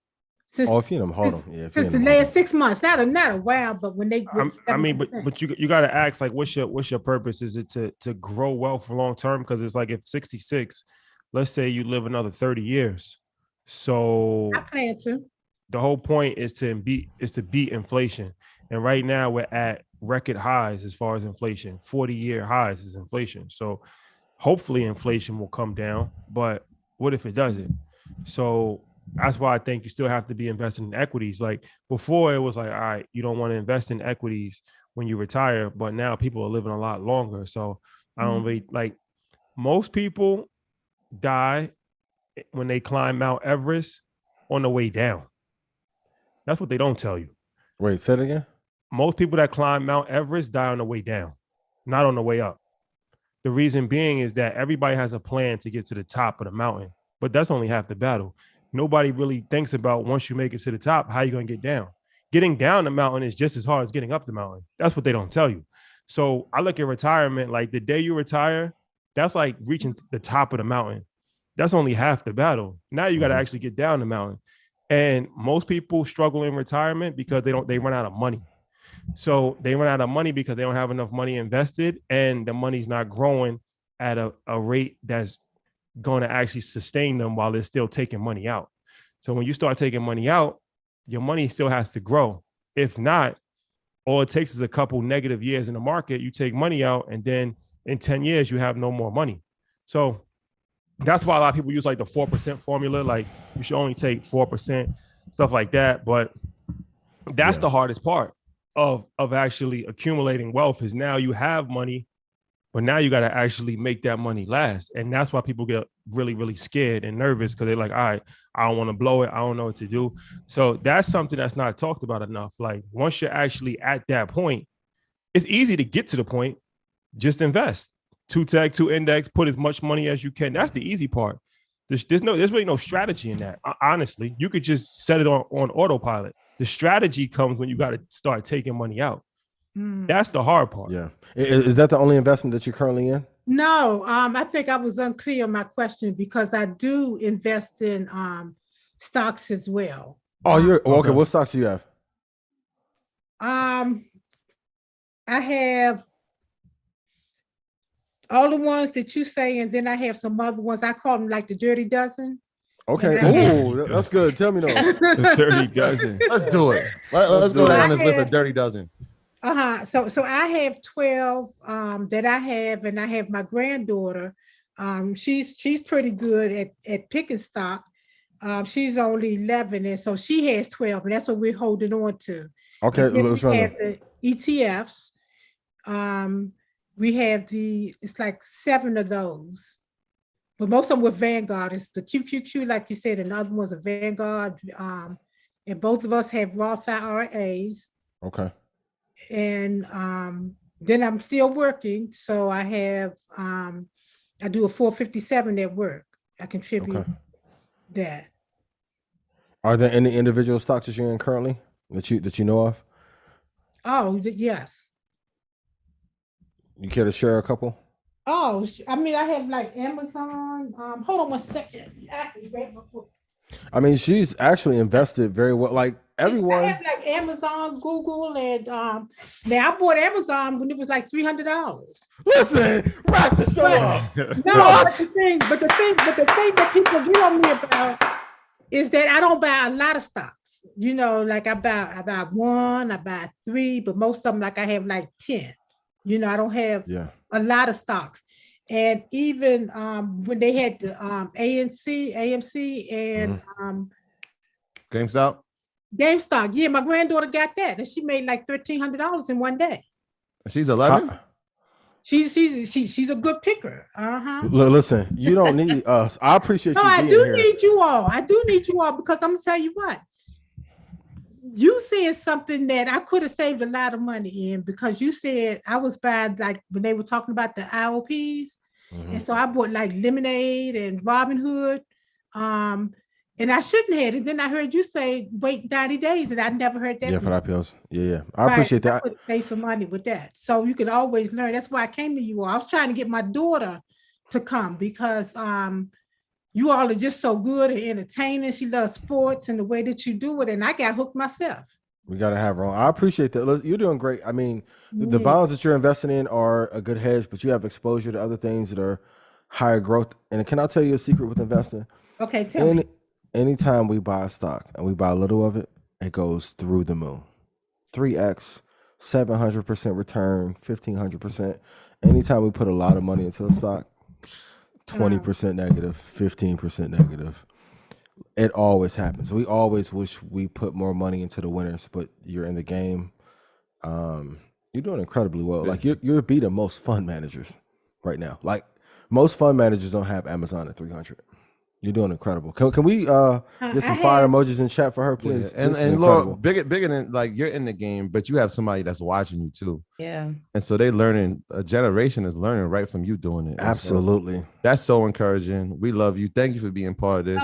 If you're in them, hold them. Yeah, since the last 6 months. Not a while, but when they. I mean, but you got to ask, like, what's your purpose? Is it to grow wealth for long term? Because it's like, if 66, let's say you live another 30 years. So I plan to. The whole point is to beat inflation. And right now we're at record highs as far as inflation. 40-year highs is inflation. So hopefully inflation will come down, but what if it doesn't? So that's why I think you still have to be investing in equities. Like, before, it was like, all right, you don't want to invest in equities when you retire, but now people are living a lot longer. So I don't really, like, most people die when they climb Mount Everest on the way down. That's what they don't tell you. Wait, say it again. Most people that climb Mount Everest die on the way down, not on the way up. The reason being is that everybody has a plan to get to the top of the mountain, but that's only half the battle. Nobody really thinks about, once you make it to the top, how you're going to get down. Getting down the mountain is just as hard as getting up the mountain. That's what they don't tell you. So I look at retirement, like, the day you retire, that's like reaching the top of the mountain. That's only half the battle. Now you got to actually get down the mountain. And most people struggle in retirement because they run out of money. So they run out of money because they don't have enough money invested, and the money's not growing at a rate that's going to actually sustain them while they're still taking money out. So when you start taking money out, your money still has to grow. If not, all it takes is a couple negative years in the market. You take money out, and then in 10 years, you have no more money. So that's why a lot of people use like the 4% formula. Like, you should only take 4%, stuff like that. But that's the hardest part of actually accumulating wealth, is now you have money, but now you got to actually make that money last. And that's why people get really, really scared and nervous, because they're like, all right, I don't want to blow it. I don't know what to do. So that's something that's not talked about enough. Like, once you're actually at that point, it's easy to get to the point. Just invest. 2-tech, 2-index, put as much money as you can. That's the easy part. There's really no strategy in that. Honestly, you could just set it on autopilot. The strategy comes when you got to start taking money out. That's the hard part. Yeah. Is that the only investment that you're currently in? No, I think I was unclear on my question, because I do invest in stocks as well. Oh, you're okay. What stocks do you have? I have all the ones that you say, and then I have some other ones. I call them like the dirty dozen. Okay. Oh, that's good. Tell me those. The dirty dozen. Let's do it. Let's go down this list of dirty dozen. So I have 12 that I have, and I have my granddaughter She's pretty good at picking stock. She's only 11, and so she has 12, and that's what we're holding on to. Okay, let's run them. The ETFs. We have it's like 7 of those, but most of them with Vanguard. It's the QQQ, like you said, and the other one's a Vanguard. And both of us have Roth IRAs. Okay. And then I'm still working, so I have I do a 457 at work. I contribute that. Are there any individual stocks that you're in currently that you know of? Oh, yes. You care to share a couple? Oh, I mean, I have like Amazon. Hold on one second. I mean, she's actually invested very well. Like everyone, I have like Amazon, Google, and now I bought Amazon when it was like $300. Listen, wrap the show up. No, but the thing that people get on me about is that I don't buy a lot of stocks. You know, like I buy 1, I buy 3, but most of them, like I have like 10. You know, I don't have a lot of stocks. And even when they had the AMC and GameStop, yeah, my granddaughter got that, and she made like $1,300 in one day. She's 11. She's a good picker. Listen, you don't need us. I appreciate you being here. I do need you all. I do need you all because I'm gonna tell you what. You said something that I could have saved a lot of money in, because you said I was buying, like when they were talking about the IOPs, and so I bought like Lemonade and Robinhood, and I shouldn't have. And then I heard you say wait 90 days, and I never heard that. Yeah, for IPOs. Yeah. I appreciate that. I could save some money with that, so you can always learn. That's why I came to you all. I was trying to get my daughter to come because you all are just so good at entertaining. She loves sports and the way that you do it. And I got hooked myself. We got to have her on. I appreciate that. You're doing great. I mean, the bonds that you're investing in are a good hedge, but you have exposure to other things that are higher growth. And can I tell you a secret with investing? Okay, tell me. Anytime we buy a stock and we buy a little of it, it goes through the moon. 3x, 700% return, 1500%. Anytime we put a lot of money into a stock, 20% negative, 15% negative. It always happens. We always wish we put more money into the winners, but you're in the game. You're doing incredibly well. Like you're beating most fund managers right now. Like most fund managers don't have Amazon at 300. You're doing incredible. Can we get some fire emojis in chat for her, please? Yeah. And Laura, bigger than like you're in the game, but you have somebody that's watching you too. Yeah. And so they learning. A generation is learning right from you doing it. Absolutely. So that's so encouraging. We love you. Thank you for being part of this.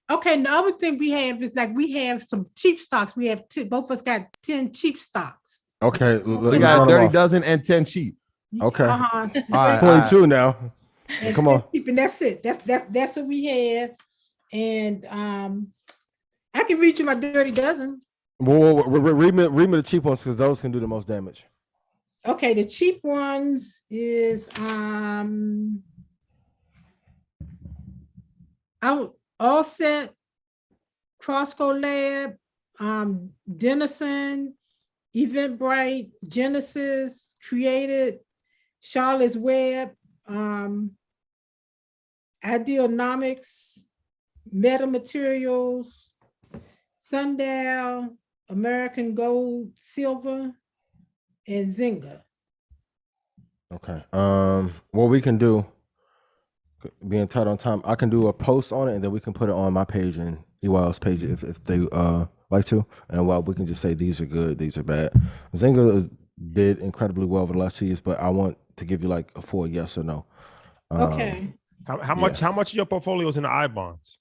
Okay. And the other thing we have is like we have some cheap stocks. We have both of us got 10 cheap stocks. Okay. We got 30 dozen and 10 cheap. Okay. All right, 22 now. And come on. And that's it. That's what we have. And I can read you my dirty dozen. Well, read me the cheap ones because those can do the most damage. Okay, the cheap ones is Offset, Crossco Lab, Denison, Eventbrite, Genesis, Created, Charlotte's Web, Idealnomics, Metamaterials, Sundial, American Gold, Silver, and Zynga. Okay. What we can do, being tight on time, I can do a post on it and then we can put it on my page and EYL's page if they like to. And we can just say these are good, these are bad. Zynga did incredibly well over the last 2 years, but I want to give you like a full yes or no. Okay. How much of your portfolio is in the I bonds?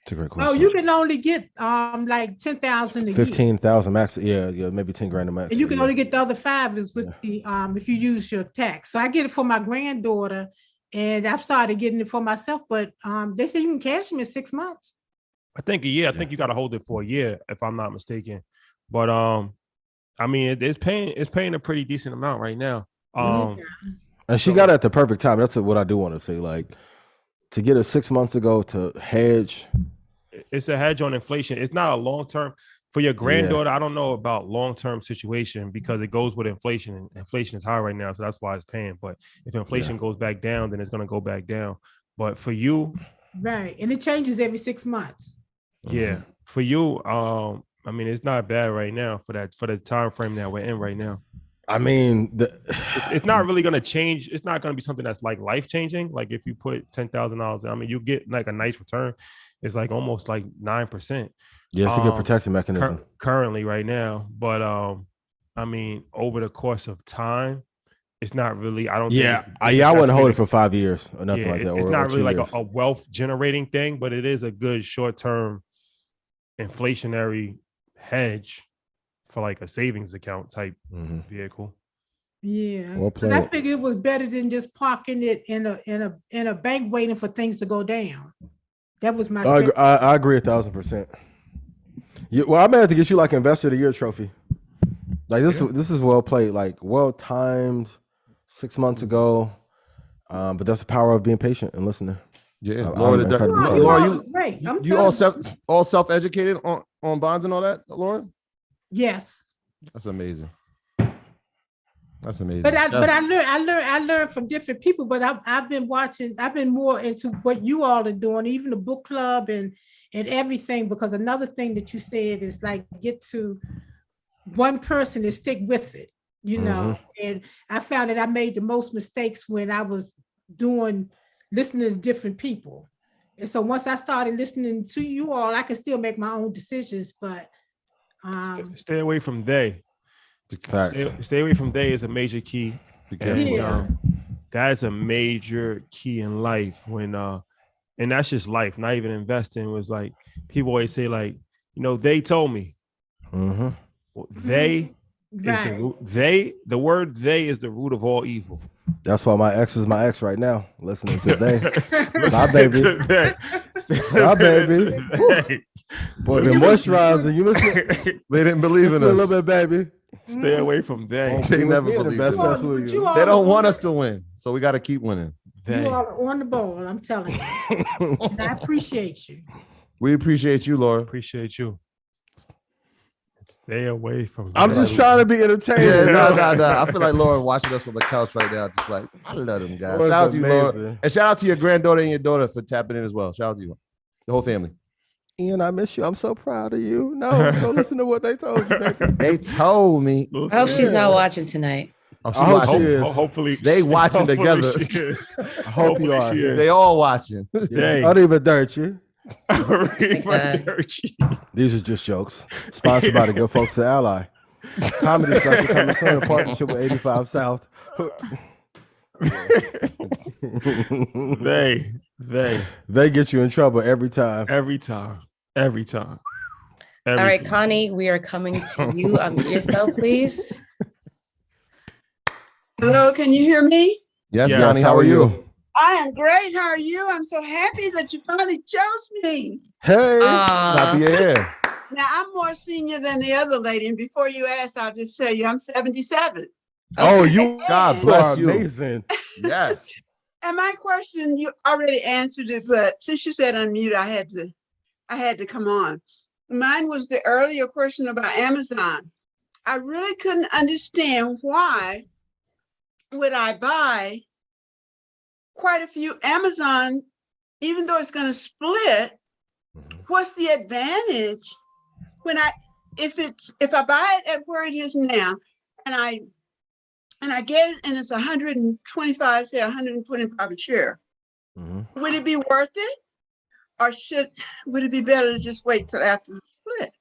It's a great question. Oh, you can only get like 10,000 15,000 max. Yeah, maybe 10 grand a max. And you can only get the other 5 is with the if you use your tax. So I get it for my granddaughter, and I've started getting it for myself. But they say you can cash them in 6 months. I think a year. I think you got to hold it for a year, if I'm not mistaken. But I mean, it's paying a pretty decent amount right now. And she got it at the perfect time. That's what I do want to say. Like, to get it 6 months ago to hedge. It's a hedge on inflation. It's not a long term. For your granddaughter, I don't know about long-term situation because it goes with inflation, and inflation is high right now, so that's why it's paying. But if inflation goes back down, then it's going to go back down. But for you, right, and it changes every 6 months. Yeah, for you, I mean, it's not bad right now for the time frame that we're in right now. I mean, it's not really going to change. It's not going to be something that's like life changing. Like if you put $10,000, I mean, you get like a nice return. It's like almost like 9%. Yeah, it's a good protection mechanism currently right now. But I mean, over the course of time, it's not really. I don't. Yeah, I wouldn't hold it for 5 years or nothing like that. It's not really like a wealth generating thing, but it is a good short term inflationary hedge for like a savings account type vehicle. Yeah, because I figured it was better than just parking it in a bank waiting for things to go down. That was my. I agree 1,000%. Well, I may have to get you like Investor of the Year trophy. Like this is well played, like well timed 6 months ago. But that's the power of being patient and listening. Yeah, Laura, you all self-educated on bonds and all that, Laura? Yes. That's amazing. That's amazing. But I learned from different people. But I've been watching. I've been more into what you all are doing, even the book club and everything. Because another thing that you said is like get to one person and stick with it. You know, and I found that I made the most mistakes when I was listening to different people. And so once I started listening to you all, I can still make my own decisions, but stay away from they. Stay away from they is a major key. And that is a major key in life when and that's just life, not even investing. Was like people always say, like, you know, they told me. Well, they is the word they is the root of all evil. That's why my ex is my ex right now. Listening to they. My baby. My baby. Boy, the moisturizer. You listen. They didn't believe in us. A little bit, baby. Stay away from they. They never believe in us. They don't want us to win, so we got to keep winning. You are on the ball, I'm telling you. And I appreciate you. We appreciate you, Laura. Appreciate you. Stay away from. I'm just trying to be entertaining. Yeah, no. I feel like Laura watching us from the couch right now. Just like, I love them guys. Shout out to you, Laura. And shout out to your granddaughter and your daughter for tapping in as well. Shout out to you, the whole family. Ian, I miss you. I'm so proud of you. No, don't listen to what they told you, baby. They told me. I hope she's not watching tonight. I hope she is. Hopefully, they watching together. I hope you are. They all watching. I don't even dirt you. These are just jokes. Sponsored by the good folks at Ally. Comedy special coming soon in partnership with 85 South. They get you in trouble every time. All right, Connie, we are coming to you. Unmute yourself, please. Hello, can you hear me? Yes, Connie, how are you? I am great. How are you? I'm so happy that you finally chose me. Hey, happy air. Now, I'm more senior than the other lady. And before you ask, I'll just tell you I'm 77. Oh, you, God bless you. Amazing. Yes. And my question, you already answered it, but since you said unmute, I had to come on. Mine was the earlier question about Amazon. I really couldn't understand why would I buy quite a few Amazon, even though it's going to split. What's the advantage when if I buy it at where it is now and I get it and it's 125, say 125 a share, would it be worth it? Or would it be better to just wait till after the split?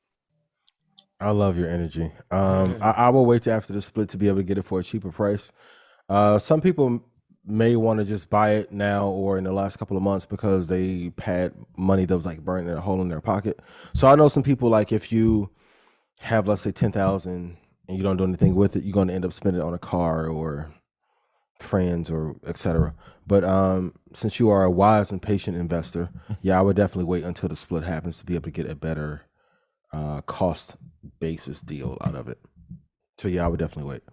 I love your energy. I will wait till after the split to be able to get it for a cheaper price. Some people may want to just buy it now or in the last couple of months because they had money that was like burning a hole in their pocket. So I know some people, like if you have, let's say 10,000 and you don't do anything with it, you're going to end up spending it on a car or friends or etc. But since you are a wise and patient investor, I would definitely wait until the split happens to be able to get a better cost basis deal out of it. So I would definitely wait.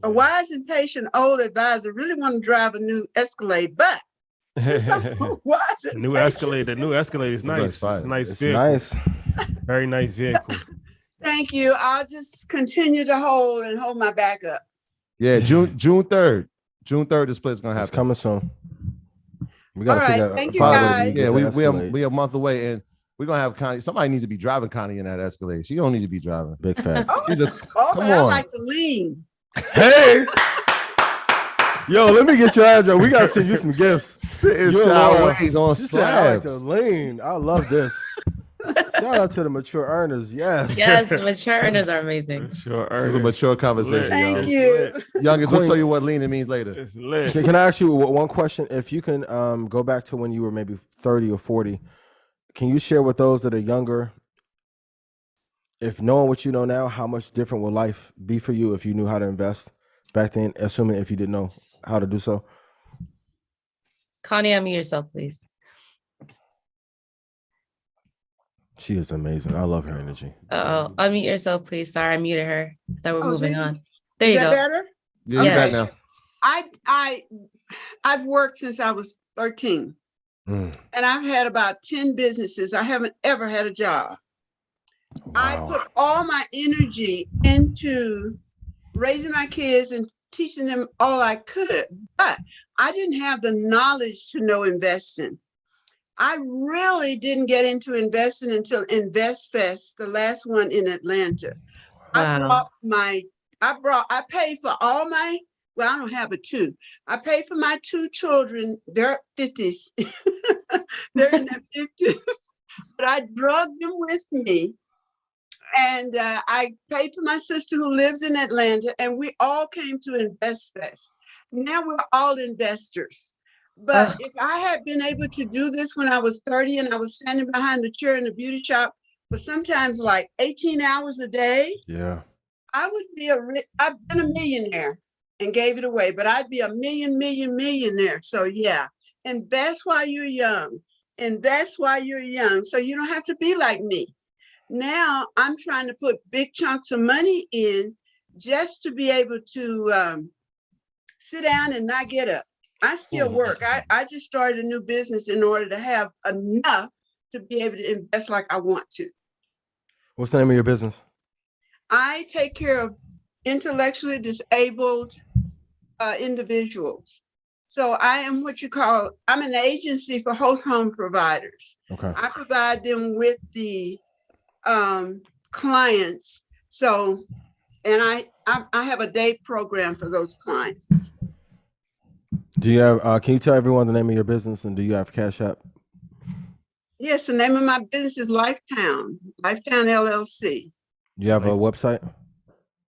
A wise and patient old advisor really want to drive a new Escalade, but the new Escalade is nice. It's a nice vehicle. Nice. Very nice vehicle. thank you. I'll just continue to hold my back up. Yeah, June 3rd. June 3rd, this place is gonna happen. It's coming soon. We All gotta right, figure thank out you, find a way guys. to get Yeah, the we Escalade. a month away, and we're gonna have Connie. Somebody needs to be driving Connie in that Escalade. She don't need to be driving. Big facts. But I like to lean. Hey, yo, let me get your address. We gotta send you some gifts. Sitting You and Laura. sideways on She said, I like slabs. to lean. I love this. Shout out to the mature earners. Yes. Yes, mature earners are amazing. Sure, This is a mature conversation, Thank y'all. you. Youngest, we'll Queen. tell you what leaning means later. It's lit. Can I ask you one question? If you can go back to when you were maybe 30 or 40, can you share with those that are younger, if knowing what you know now, how much different will life be for you if you knew how to invest back then, assuming if you didn't know how to do so? Connie, unmute yourself, please. She is amazing. I love her energy. Unmute yourself, please. Sorry, I muted her. Thought we're moving on. There Is you that go. better? Yeah, you Okay. back now. I've worked since I was 13. And I've had about 10 businesses. I haven't ever had a job. Wow. I put all my energy into raising my kids and teaching them all I could, but I didn't have the knowledge to know investing. I really didn't get into investing until Invest Fest, the last one in Atlanta. Wow. I paid for all my, well, I don't have a two. I paid for my two children, they're 50s. They're in their 50s, but I drug them with me. And I paid for my sister who lives in Atlanta, and we all came to Invest Fest. Now we're all investors. But if I had been able to do this when I was 30 and I was standing behind the chair in the beauty shop for sometimes like 18 hours a day, Yeah. I would be I've been a millionaire and gave it away, but I'd be a millionaire. So yeah, invest while you're young. Invest while you're young. So you don't have to be like me. Now I'm trying to put big chunks of money in just to be able to sit down and not get up. I still work. I just started a new business in order to have enough to be able to invest like I want to. What's the name of your business? I take care of intellectually disabled individuals. So I am I'm an agency for host home providers. Okay. I provide them with the clients. So, and I have a day program for those clients. Do you have, can you tell everyone the name of your business, and do you have Cash App? Yes, the name of my business is Lifetown LLC. You have a website?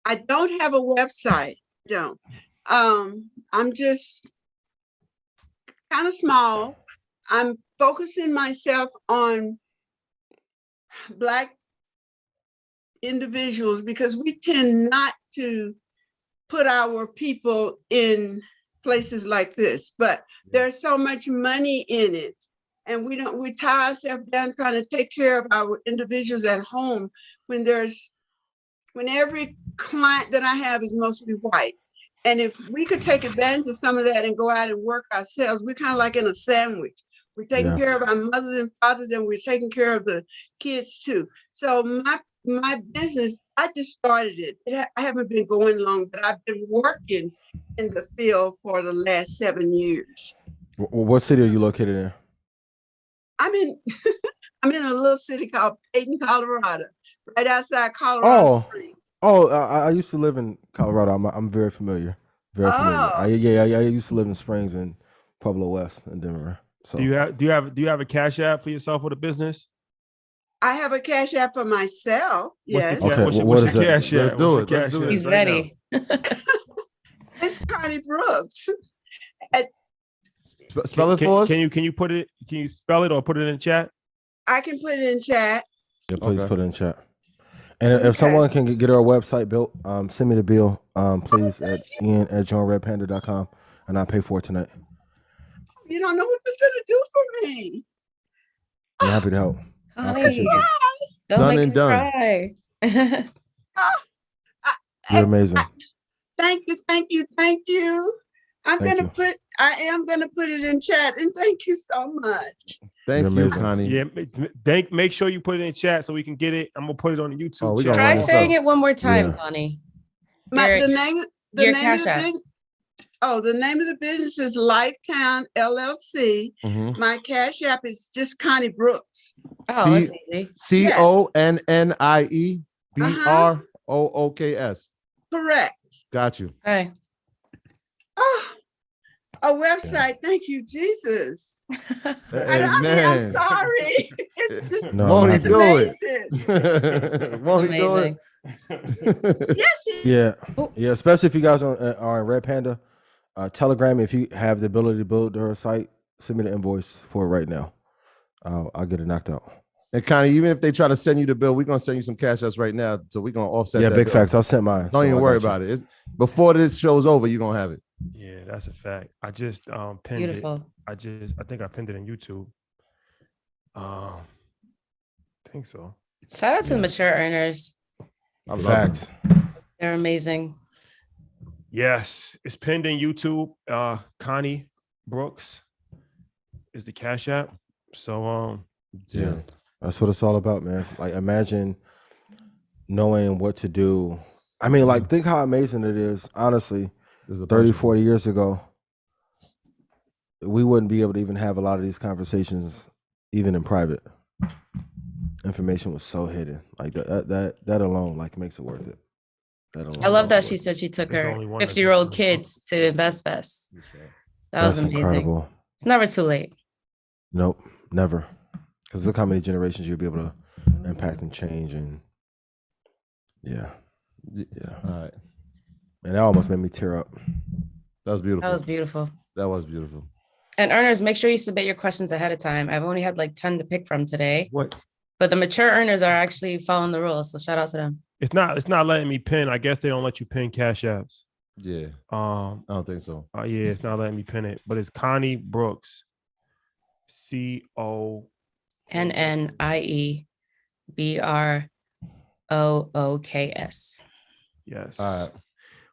I don't have a website. Don't. I'm just kind of small. I'm focusing myself on Black individuals because we tend not to put our people in places like this, but there's so much money in it. And we tie ourselves down trying to take care of our individuals at home when every client that I have is mostly white. And if we could take advantage of some of that and go out and work ourselves, we're kind of like in a sandwich. We're taking care of our mothers and fathers, and we're taking care of the kids too. So my business, I just started it. I haven't been going long, but I've been working in the field for the last 7 years. What city are you located in? I'm in a little city called Peyton, Colorado, right outside Colorado Springs. I used to live in Colorado. I'm very familiar. Very familiar. I used to live in Springs and Pueblo West in Denver. So do you have a Cash App for yourself with a business? I have a Cash App for myself. Yes. What's your Cash App? Let's do it. He's ready. It's Connie Brooks. Spell it for us. Can you put it? Can you spell it or put it in chat? I can put it in chat. Yeah, please put it in chat. And if someone can get our website built, send me the bill, please, at ian@johnredpanda.com, and I'll pay for it tonight. You don't know what this is going to do for me. I'm happy to help. I appreciate it. Don't Done make and me done. cry. You're amazing. Thank you. I'm going to put I am going to put it in chat, and thank you so much. Thank you, Connie. Yeah, make sure you put it in chat so we can get it. I'm gonna put it on the YouTube. Chat. Try saying it one more time, Connie. The name of the business. Oh, the name of the business is Lifetown LLC. Mm-hmm. My Cash App is just Connie Brooks. Oh, that's easy. CONNIE BROOKS. Correct. Got you. Hey. Oh, a website. Thank you, Jesus. I'm sorry. It's just won't he do amazing. it? Won't he do it? Yes. Yeah. Especially if you guys are in Red Panda, Telegram. If you have the ability to build their site, send me the invoice for it right now. I'll get it knocked out. And Connie, even if they try to send you the bill, we're gonna send you some cash apps right now, so we're gonna offset. Yeah, that big bill. facts. I'll send mine. Don't even worry about it. Before this show's over, you're gonna have it. Yeah, that's a fact. I just pinned Beautiful. it. I think I pinned it in YouTube. I think so. Shout out to the mature earners. Facts. They're amazing. Yes, it's pinned in YouTube. Connie Brooks is the Cash App. So yeah, that's what it's all about, man. Like, imagine knowing what to do. I mean, like, think how amazing it is, honestly. 30, 40 years ago, we wouldn't be able to even have a lot of these conversations, even in private. Information was so hidden. Like that alone, like, makes it worth it. I love that she said she took her 50-year-old kids to Invest Fest. That's amazing. Incredible. It's never too late. Nope, never. Because look how many generations you'll be able to impact and change. And yeah. All right. And that almost made me tear up. That was beautiful. That was beautiful. And earners, make sure you submit your questions ahead of time. I've only had like 10 to pick from today. What? But the mature earners are actually following the rules. So shout out to them. It's not letting me pin. I guess they don't let you pin Cash Apps. Yeah. I don't think so. Yeah, it's not letting me pin it. But it's Connie Brooks. CONNIEBROOKS. Yes. All right.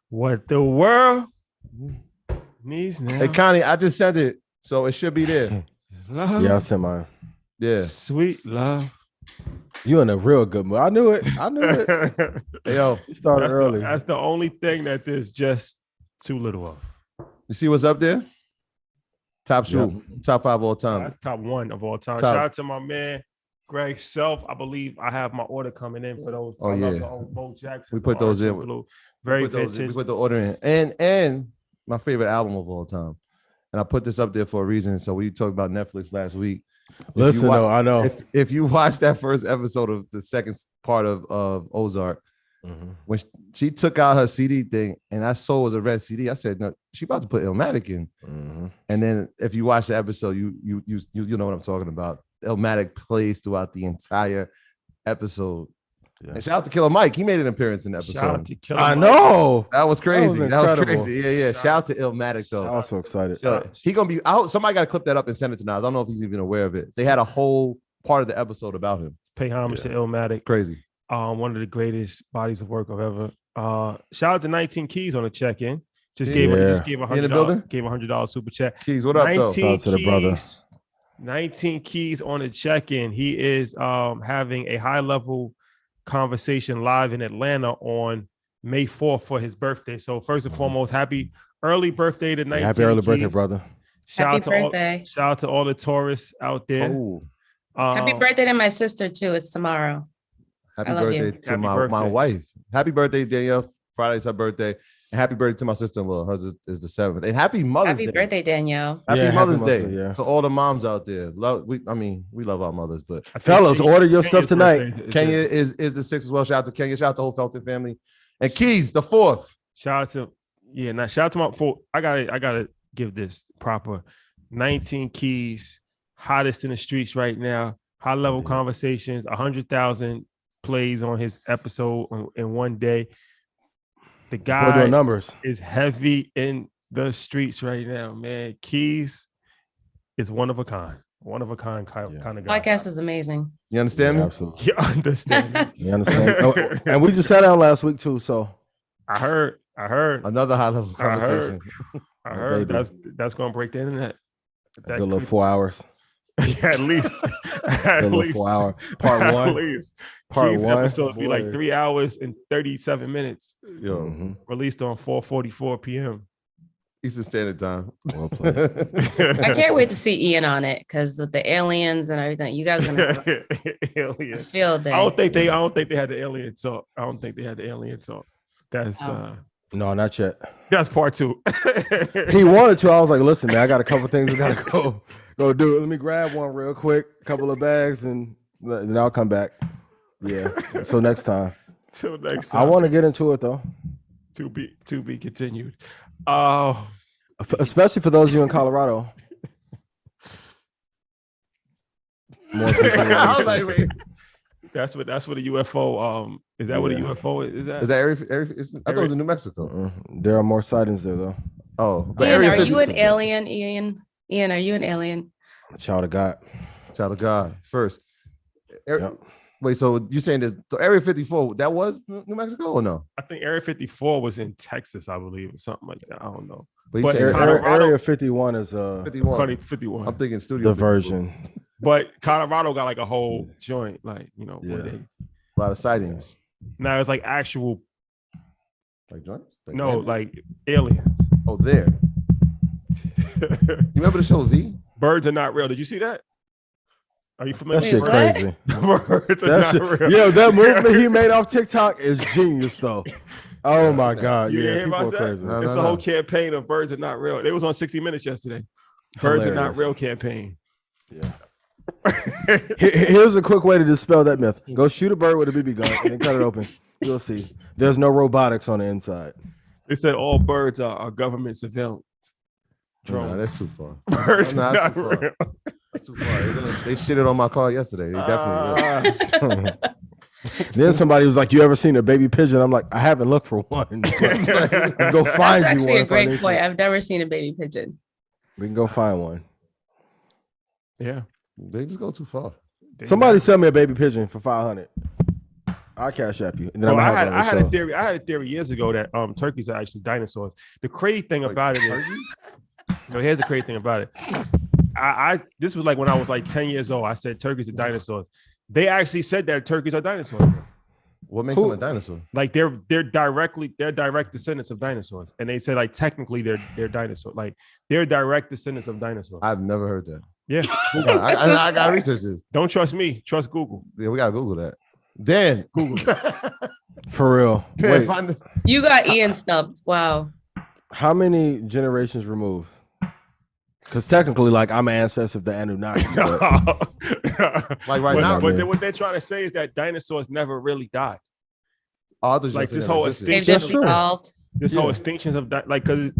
What the world needs now. Hey, Connie, I just sent it, so it should be there. Love. Yeah, I sent mine. Yeah. Sweet love. You in a real good mood. I knew it. Hey, yo, you started early. That's the only thing that there's just too little of. You see what's up there? Top 5 all time. That's top 1 of all time. Shout out to my man Greg Self. I believe I have my order coming in for those. Oh, yeah. The old Bo Jackson. We put those in. Very vintage. We put the order in. And my favorite album of all time. And I put this up there for a reason. So we talked about Netflix last week. Listen, I know. If you watch that first episode of the second part of Ozark, when she took out her CD thing and I saw it was a red CD, I said, no, she about to put Illmatic in. And then if you watch the episode, you know what I'm talking about. Illmatic plays throughout the entire episode. Yeah. And shout out to Killer Mike. He made an appearance in the episode. Shout out to Killer Mike. know. That was crazy. That was crazy. Yeah. Shout out to Illmatic, though. I'm so excited. He going to be out. Somebody got to clip that up and send it to Nas. I don't know if he's even aware of it. They had a whole part of the episode about him. Pay homage to Illmatic. Crazy. One of the greatest bodies of work I've ever. Shout out to 19 Keys on the check-in. Just gave $100 super chat. Keys, what up, though? Shout out to the brother. 19 Keys on the check-in. He is having a high-level conversation live in Atlanta on May 4th for his birthday. So first and foremost, happy early birthday to 19 Happy early Keys. birthday, brother. Shout out to all the tourists out there. Happy birthday to my sister too. It's tomorrow. Happy birthday to my wife. Happy birthday, Danielle. Friday's her birthday. And happy birthday to my sister-in-law. Hers is the 7th. And happy Mother's Day. Happy birthday, Danielle. Happy Mother's Day to all the moms out there. We love our mothers, but fellas, order your stuff tonight. Kenya is the 6th as well. Shout out to Kenya. Shout out to the whole Felton family. And Keys, the 4th. Shout out to my 4th. I gotta give this proper. 19 Keys, hottest in the streets right now. High level conversations. 100,000 plays on his episode in one day. The guy numbers is heavy in the streets right now, man. Keys is one of a kind kind of guy. Podcast is amazing. You understand me? Absolutely. You understand me? You understand? And we just sat down last week too, so I heard I heard. Another high level conversation. I heard baby. that's gonna break the internet. Good little 4 hours. Yeah, at least. Good little 4 hour. Part one. At least. Part Keith's one. episodes be like 3 hours and 37 minutes. Yo, Released on 4:44 p.m. Eastern Standard Time. Well played. I can't wait to see Ian on it because with the aliens and everything, you guys are gonna have a field day. I don't think they had the alien talk. That's No, not yet. that's part 2. He wanted to. I was like, listen, man, I got a couple things we gotta go do. Let me grab one real quick, couple of bags, and then I'll come back. Yeah. So next time. Till next time. I want to get into it though. To be continued. Especially for those of you in Colorado. More people. I was like, wait. That's what the UFO. Is that what a UFO is? That Is that area? I thought it was in New Mexico. There are more sightings there though. Oh, but Ian, Area are you 50 an alien, Ian? Ian, are you an alien? Child of God. Child of God first. Yep. Wait, so you saying this? So Area 54, that was New Mexico or no? I think Area 54 was in Texas, I believe, or something like that. I don't know. But you But saying Area 51 is 51. 51. I'm thinking studio the 54. version. But Colorado got like a whole joint, like where Yeah. they, A lot of sightings. now it's like actual Like joints? like aliens. Oh, there. You remember the show V? Birds are not real. Did you see that? Are you familiar? That shit what? crazy. Birds are That not shit, real. yo, that movement he made off TikTok is genius though. Oh my God. You didn't Yeah, hear people are about that? crazy. No, It's no, a whole no. campaign of birds are not real. It was on 60 Minutes yesterday. Birds are not Hilarious. real campaign. Yeah. Here's a quick way to dispel that myth. Go shoot a bird with a BB gun and then cut it open. You'll see. There's no robotics on the inside. They said all birds are government surveillance. No, Drones. that's too far. Birds No, are that's not too far. real. That's too far. They shitted on my car yesterday. They definitely did. Then somebody was like, "You ever seen a baby pigeon?" I'm like, "I haven't looked for one. Go That's find you actually one." a if I great need to. point. I've never seen a baby pigeon. We can go find one. Yeah. They just go too far. Somebody sell me a baby pigeon for $500. I'll cash app you. And then Well, I'm I gonna have it on had the a show. theory. I had a theory years ago that turkeys are actually dinosaurs. The crazy thing about it is, here's the crazy thing about it. I this was like when I was like 10 years old. I said turkeys are dinosaurs. They actually said that turkeys are dinosaurs. What makes them a dinosaur? Like they're direct descendants of dinosaurs, and they said like technically they're dinosaurs. Like they're direct descendants of dinosaurs. I've never heard that. Yeah. I got to research this. Don't trust me. Trust Google. Yeah, we got to Google that. Dan. Google. For real. Wait, You got Ian stumped. Wow. how many generations removed? Because technically, like, I'm an ancestor of the Anunnaki. But Like right now. But then what they're trying to say is that dinosaurs never really died. Others Like just this never whole existed. They've extinction. just That's true. evolved. This whole extinctions of like because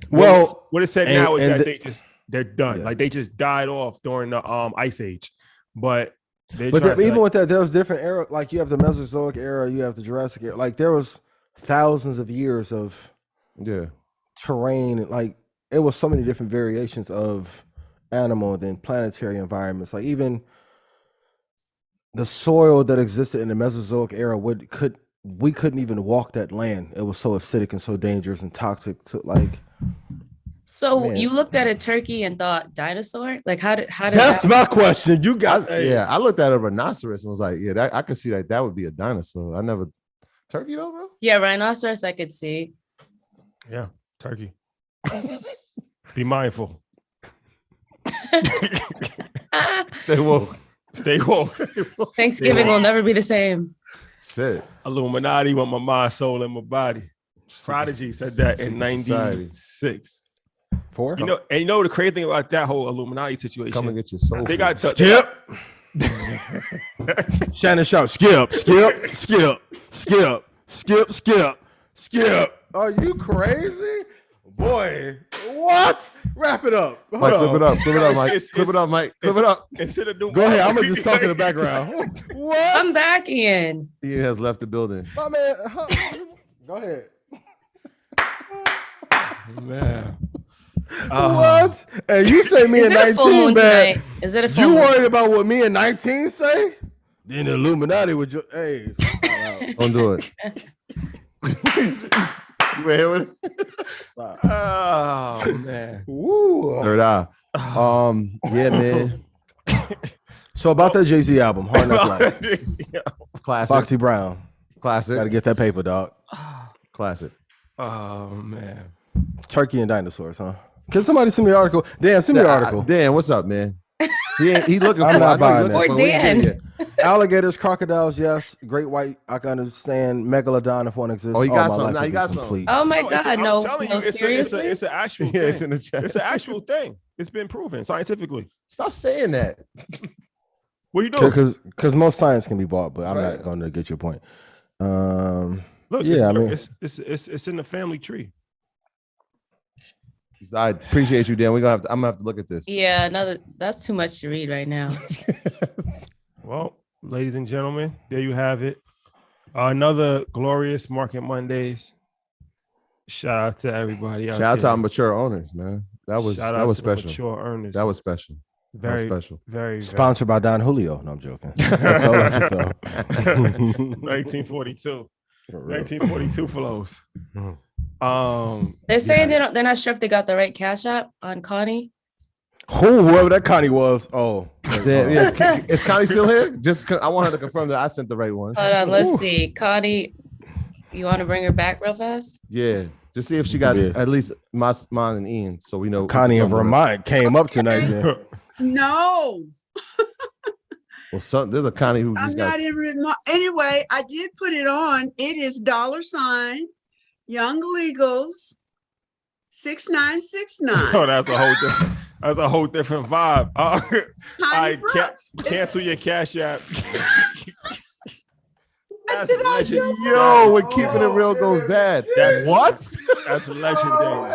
Well, what it said and- now is and that they're done. Yeah. Like they just died off during the ice age. But even with that, there was different era. Like you have the Mesozoic era, you have the Jurassic era. Like there was thousands of years of Yeah. terrain. Like it was so many different variations of animal and then planetary environments. Like even the soil that existed in the Mesozoic era we couldn't even walk that land. It was so acidic and so dangerous and toxic to like. So Man. you looked at a turkey and thought dinosaur? Like how did That's that? my question. You got Yeah, I looked at a rhinoceros and was like, yeah, that, I could see that would be a dinosaur. I never turkey though, bro. Yeah, rhinoceros I could see. yeah, turkey. Be mindful. Stay woke. Stay woke. Thanksgiving will never be the same. Said Illuminati want my mind, soul, and my body. Prodigy said that in Secret society. 96. 4. You know the crazy thing about that whole Illuminati situation. Come and get your soul. They got Skip. Shannon shout, skip, skip, skip, skip, skip, skip, skip. Are you crazy? Boy, what? Wrap it up. Hold Mike, on. clip it up, clip it up, Mike. It's- Clip it up, Mike. Clip it up. Instead of doing Go ahead. I'm gonna just talk in the background. What? I'm back, Ian. Ian has left the building. My man. Go ahead. Man. What? And you say me Is in it a full 19, moon man. tonight? Is it a full You moon? worried about what me in 19 say? Then the Illuminati would just, hey. Don't do it. Man. Oh man. Woo. Third eye. Yeah, man. So about that Jay-Z album, Hard Knock Life. Classic. Foxy Brown. Classic. Got to get that paper, dog. Classic. Oh man. Turkey and dinosaurs, huh? Can somebody send me an article? Dan, send me an article. Dan, what's up, man? He looking for. I'm not buying that. Or Dan. Alligators, crocodiles, yes. Great white, I can understand. Megalodon, if one exists. Oh, he got my some. life Now would he be got complete. Oh my God, I'm no, telling no, you, seriously? it's an actual Yeah, thing. it's in the chat. It's an actual thing. It's been proven scientifically. Stop saying that. What are you doing? Because most science can be bought, but I'm Right. not going to get your point. Look, yeah, it's in the family tree. I appreciate you, Dan. I'm gonna have to look at this. Yeah, that's too much to read right now. Well, ladies and gentlemen, there you have it. Another glorious Market Mondays. Shout out to everybody. Shout out to our mature owners, man. That was special. Mature earners. That was special. very special. Very sponsored by Don Julio. No, I'm joking. That's all I should know. 1942. 1942 flows. They're saying they're not sure if they got the right cash app on Connie. Whoever that Connie was. Oh, yeah. Is Connie still here? I want her to confirm that I sent the right one. Hold on, let's see. Connie, you want to bring her back real fast? Yeah, just see if she got at least mine and Ian, so we know. Connie in Vermont came up tonight. Then. No. Well, there's a Connie who I'm not in Vermont. Anyway, I did put it on. It is $ Young Legals 6969. Oh, that's a whole different vibe. I cancel your cash app. That's legendary. Yo, when keeping it real goes bad. That's what? That's legendary.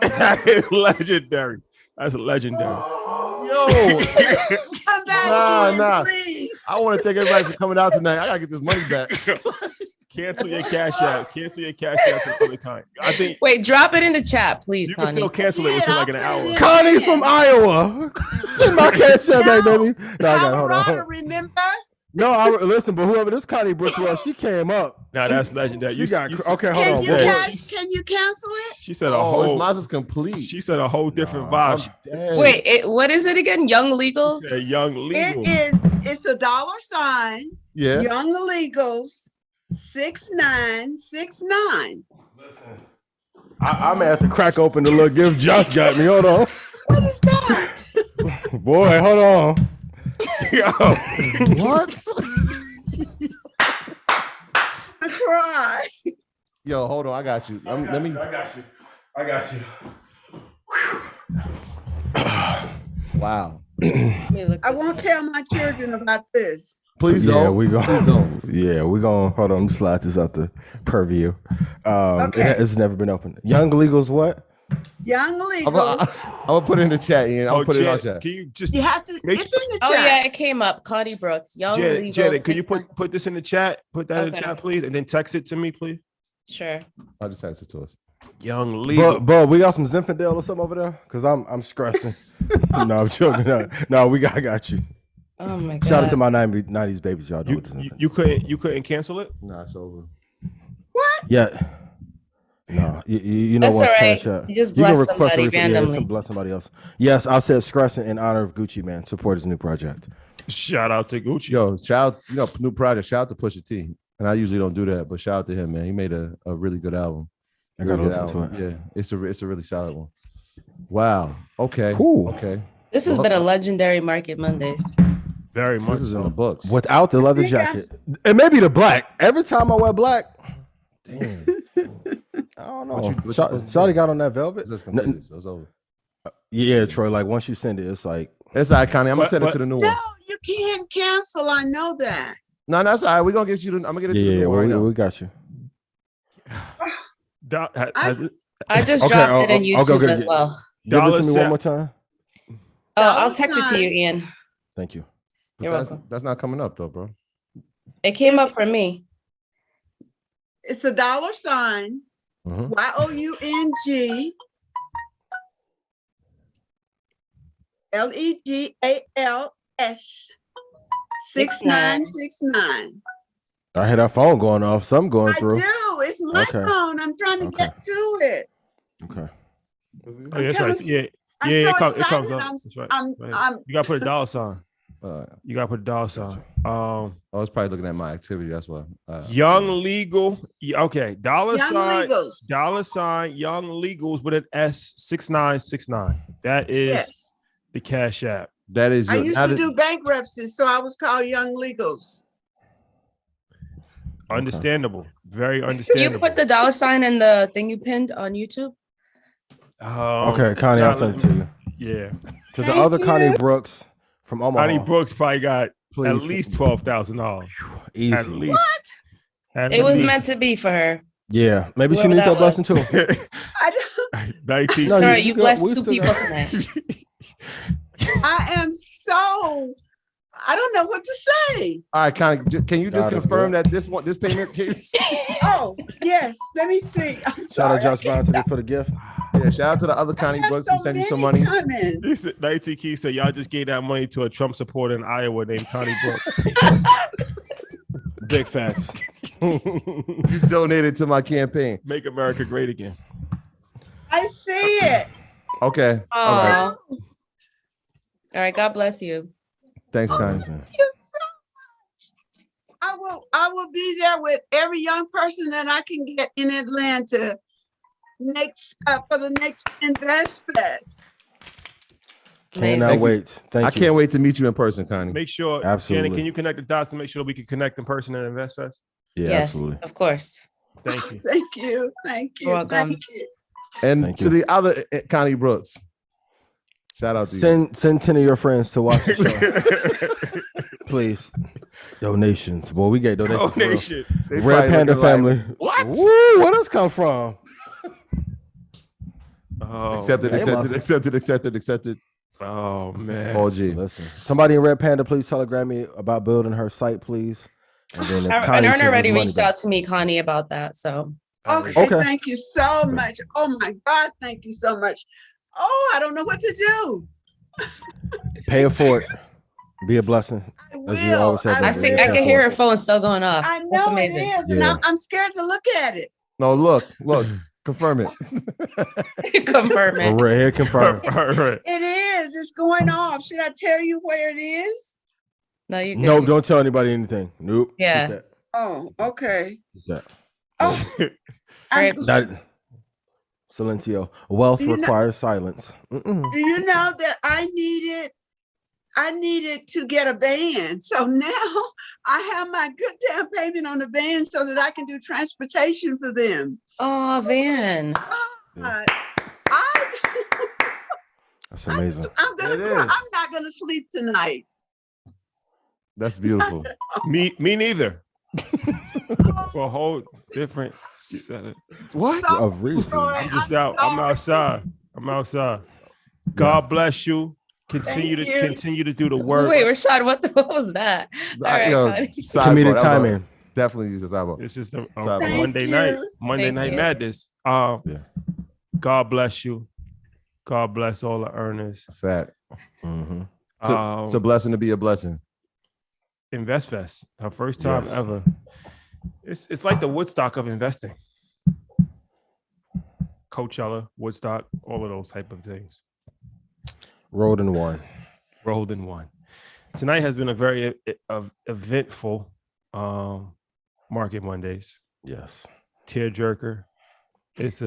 That is legendary. That's legendary. Yo, Come back nah. please. I want to thank everybody for coming out tonight. I gotta get this money back. Cancel your cash app. Cancel your cash app for other kind. I think. Wait, drop it in the chat, please, You can Connie. still cancel it within like an hour. Connie from Iowa. Send my cash app back, baby. No, I got hold on. Remember? No, listen, but whoever this Connie Brooks was, she came up. Now that's legendary. Okay, hold Can on. you cancel it? She said a whole. Mine is complete. She said a whole different vibe. Wait, what is it again? Young Legals? She said young legal. It's $. Yeah. Young Legals 6969. Listen, I'm gonna have to crack open the little gift Josh got me. Hold on. What is that? Boy, hold on. Yo. What? I cry. Yo, hold on. I got you. I got you. Wow. I won't tell my children about this. Please don't. Yeah, we going. Yeah, we going. Hold on, let me slide this out the purview. Okay. It's never been opened. Young Legals, what? Young Legals. I'm gonna put it in the chat, Ian. I'll put it on chat. Can you just? You have to. It's in the chat. Oh yeah, it came up. Connie Brooks, Young Legals. Janet, can you put this in the chat? Put that in the chat, please, and then text it to me, please. Sure. I'll just text it to us. Young legal. But we got some Zinfandel or something over there? Cause I'm stressing. No, I'm joking. No, I got you. Oh my God. Shout out to my 90s babies. Y'all know You couldn't cancel it? Nah, it's over. What? Yeah. No, you know That's what's all right. cash out. You just bless somebody Yeah, randomly. bless somebody else. Yes, I said Screscent in honor of Gucci Man. Support his new project. Shout out to Gucci. Yo, shout out, new project. Shout out to Pusha T. And I usually don't do that, but shout out to him, man. He made a really good album. I gotta listen to it. Yeah, it's a really solid one. Wow. Okay. Cool. Okay. This has been a legendary Market Mondays. Very much. This is in the books. Without the leather jacket. It may be the black. Every time I wear black, damn. I don't know. Shawty got on that velvet. It's over. Yeah, Troy. Like once you send it, it's like it's iconic. I'm gonna send it to the new one. No, you can't cancel. I know that. No, that's all right. We're gonna get you. I'm gonna get it to the new one right now. We got you. I just dropped it in YouTube as well. Give it to me one more time. Oh, I'll text it to you, Ian. Thank you. You're welcome. That's not coming up though, bro. It came up for me. It's $. YOUNG LEGALS 6969. I had that phone going off. Something going through. I do. it's my phone. I'm trying to get to it. Okay. Oh, yeah, that's right. Yeah. I'm Yeah, so it comes excited. up. That's right. You gotta put a dollar sign. You gotta put a dollar sign. I was probably looking at my activity. That's why. Young legal. Okay. Dollar Young sign. Legals. Dollar sign. Young legals with an S6969. That is the Cash App. That is. I used to do bankruptcy, so I was called Young Legals. Understandable. Very understandable. You put the dollar sign in the thing you pinned on YouTube? Okay, Connie, I'll send it to you. Yeah. To the other Connie Brooks from Omaha. Connie Brooks probably got at least $12,000. Easy. At least. What? It was meant to be for her. Yeah, maybe she needs that blessing too. Sorry, you blessed two people tonight. I am so. I don't know what to say. All right, can you just confirm that this payment case? Oh, yes. Let me see. I'm sorry. Shout out Josh Brown for the gift. Yeah, shout out to the other Connie Brooks who sent you some money. 19 Key said y'all just gave that money to a Trump supporter in Iowa named Connie Brooks. Big facts. You donated to my campaign. Make America great again. I see it. Okay. All right. All right. God bless you. Thanks, Connie. Thank you so much. I will be there with every young person that I can get in Atlanta for the next Invest Fest. Cannot wait. Thank you. I can't wait to meet you in person, Connie. Make sure, absolutely. Janet, can you connect the dots to make sure we can connect in person at Invest Fest? Yeah, yes, absolutely. Of course. Thank you. Thank you. Thank you. You're welcome. Thank you. And to the other Connie Brooks, shout out to you. Send 10 of your friends to watch the show. Please. Donations. Boy, we get donations. Red Panda family. What? Woo, where does come from? Oh, accepted. Oh man. Oh gee. Listen. Somebody in Red Panda, please telegram me about building her site, please. And then if Ern already reached out to me, Connie, about that. So okay. Thank you so much. Oh my God, thank you so much. Oh, I don't know what to do. Pay it forward. Be a blessing. As you always have. I think I can hear her phone still going off. I know it is, and I'm scared to look at it. No, look. Confirm it. Confirm it. Right here, confirm. It is. It's going off. Should I tell you where it is? No, you. No, don't tell anybody anything. Nope. Yeah. Oh, okay. Yeah. Oh. Silencio. Wealth requires silence. Do you know that I needed to get a van. So now I have my good down payment on the van so that I can do transportation for them. Oh, van. That's amazing. I'm gonna cry. I'm not gonna sleep tonight. That's beautiful. Me neither. For a whole different set of reasons. I'm just out. I'm outside. God bless you. Continue to do the work. Wait, Rashad, what was that? All right, comedic timing. Definitely use a sidebar. It's just a Monday night madness. God bless you. God bless all the earners. Fact. It's a blessing to be a blessing. Invest Fest, our first time ever. It's like the Woodstock of investing. Coachella, Woodstock, all of those type of things. Rolled in one. Tonight has been a very eventful Market Mondays. Yes. Tearjerker. It's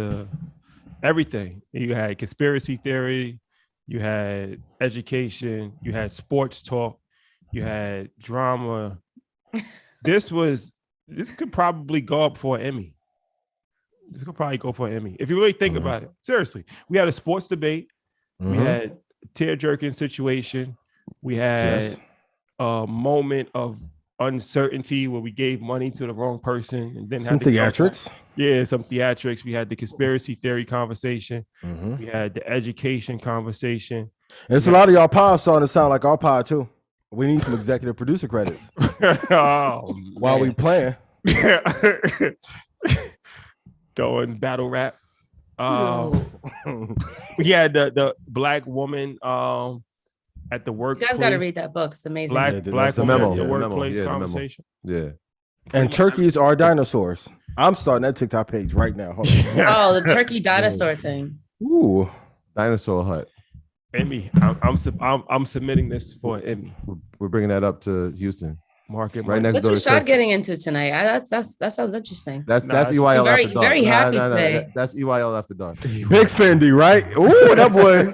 everything. You had conspiracy theory, you had education, you had sports talk, you had drama. This could probably go up for an Emmy. This could probably go for an Emmy. If you really think about it. Seriously. We had a sports debate. We had tear-jerking situation. We had a moment of uncertainty where we gave money to the wrong person and then some theatrics. Some theatrics. We had the conspiracy theory conversation. We had the education conversation. There's a lot of y'all pod starting to sound like our pod too. We need some executive producer credits. While we playing. Going battle rap. We had the black woman at the work. You guys got to read that book. It's amazing. Black woman at the workplace conversation. Yeah. And turkeys are dinosaurs. I'm starting that TikTok page right now. Hold on. Oh, the turkey dinosaur thing. Ooh, Dinosaur Hut. Emmy, I'm submitting this for Emmy. We're bringing that up to Houston. Market Right next What's door. Rashad getting into tonight? that sounds interesting. That's it's EYL very, after dark. very happy today. That's EYL after dark. Big Fendi, right? Ooh, that boy.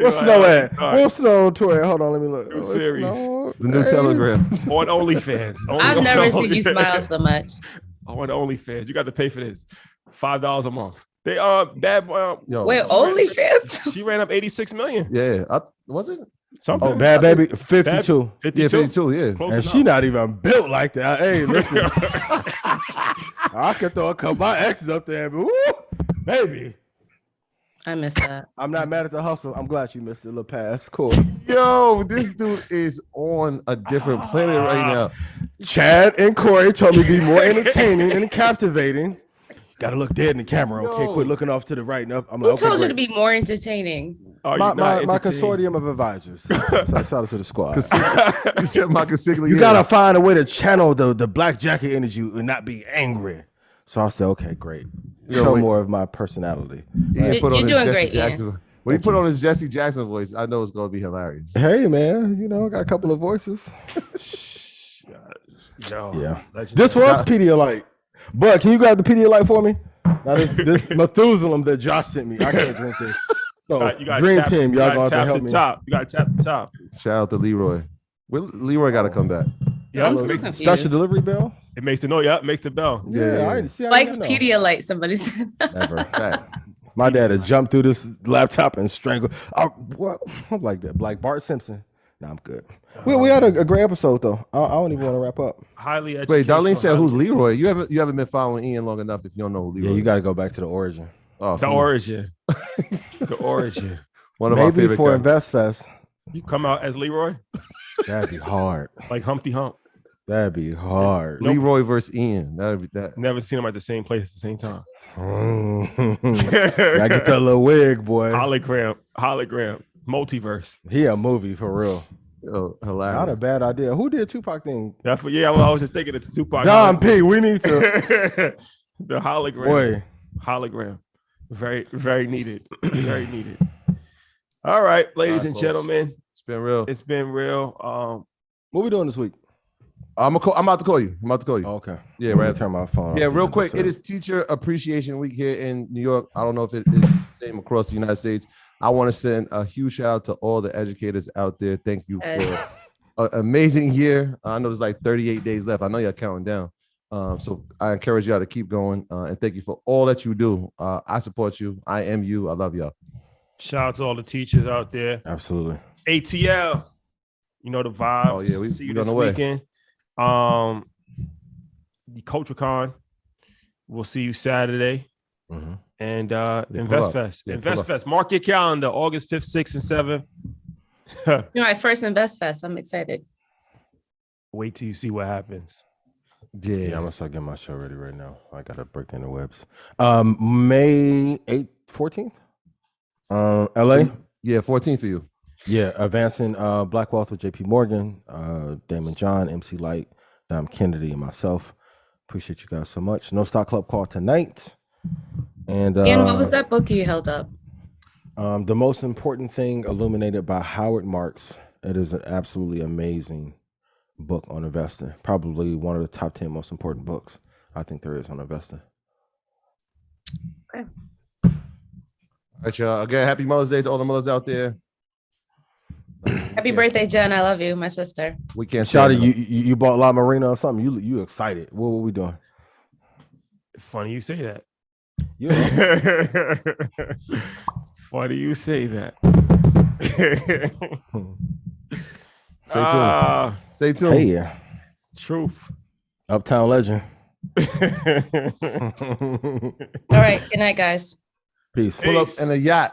What's Snow at? What's Snow toy? Hold on, let me look. New series. The new Telegram. On OnlyFans. I've never seen you smile so much. On OnlyFans. You got to pay for this. $5 a month. They bad boy. Yo, Wait, OnlyFans? She ran up 86 million. Yeah, was it? Something. Oh, Bad Baby, 52. 52. Yeah, 52. Yeah. Close And enough. she not even built like that. Hey, listen. I could throw a couple of my exes up there, but woo, baby. I missed that. I'm not mad at the hustle. I'm glad you missed it. Little pass. Cool. Yo, this dude is on a different planet right now. Chad and Corey told me to be more entertaining and captivating. Got to look dead in the camera. Okay, Yo. quit looking off to the right and up. I'm Who like, okay, told you to great. be more entertaining? Are you My not entertained? consortium of advisors. So shout out to the squad. You said my consiglia. You gotta find a way to channel the black jacket energy and not be angry. So I said, okay, great. Show more of my personality. You're doing great, Ian. When he put on his Jesse Jackson voice, I know it's gonna be hilarious. Hey man, you know, I got a couple of voices. Yo, Yeah. legendary. This was Pedialyte. Bud, can you grab the Pedialyte for me? Now this Methuselah that Josh sent me. I can't drink this. So, You gotta Dream tap- Team, you y'all gotta gonna have to tap help the me. top. You gotta tap the top. Shout out to Leroy. Leroy got to come back. Yeah, I'm it still makes- confused. Special delivery bell? it makes the noise. Yeah, it makes the bell. Yeah, I didn't see. I Like didn't know. Pedialyte, somebody said. Never. That. My dad had jumped through this laptop and strangled. What? I'm like that. Like Bart Simpson. Nah, I'm good. We had a great episode though. I don't even want to wrap up. Highly educational. Wait, Darlene said, highly- "Who's Leroy?" You haven't been following Ian long enough if you don't know who Leroy. Yeah, you is. got to go back to the origin. Oh, The come on. origin. The origin. One of our Maybe favorite for characters. InvestFest. You come out as Leroy, That'd be hard. like Humpty Hump. That'd be hard. Leroy versus Ian. That'd be that. Never seen them at the same place at the same time. I get that little wig, boy. Hologram, multiverse. He a movie for real. Oh, hilarious. Not a bad idea. Who did Tupac thing? That's what. Yeah, well, I was just thinking it's the Tupac. Don P. We need to. The hologram. Boy, Hologram. Very, very needed. Very needed. All right, ladies and folks. gentlemen, It's been real. it's been real. what we doing this week? I'm about to call you. I'm about to call you. Oh, okay. Yeah, Let me right. turn my phone. Yeah, off. real quick. It is Teacher Appreciation Week here in New York. I don't know if it is the same across the United States. I want to send a huge shout out to all the educators out there. Thank you for an amazing year. I know there's like 38 days left. I know you're counting down. So I encourage y'all to keep going. And thank you for all that you do. I support you. I am you. I love y'all. Shout out to all the teachers out there. Absolutely. ATL, you know the vibes. Oh, yeah, we see you on this the way. weekend. The CultureCon, we'll see you Saturday. Mhm. And pull up. InvestFest. Yeah, pull up. InvestFest. Mark your calendar, August 5th, 6th, and 7th. You know, my first InvestFest. I'm excited. Wait till you see what happens. Yeah, I'm gonna start getting my show ready right now. I gotta break the interwebs. May 8th, 14th. LA. Yeah, 14 for you. Yeah, advancing Black Wealth with JP Morgan, Damon John, MC Light, Dom Kennedy, and myself. Appreciate you guys so much. No Stock Club call tonight. And What was that book you held up? The Most Important Thing, illuminated by Howard Marks. It is an absolutely amazing book on investing. Probably one of the top 10 most important books I think there is on investing. Okay. All right, y'all. Again, happy Mother's Day to all the mothers out there. Happy birthday, Jen. I love you, my sister. We can't Shawty, stand you bought La Marina or something? You excited? What we doing? Funny you say that. You Funny you say that. Stay tuned. Stay tuned. Hey, yeah. Truth. Uptown legend. All right. Good night, guys. Peace. Pull up in a yacht.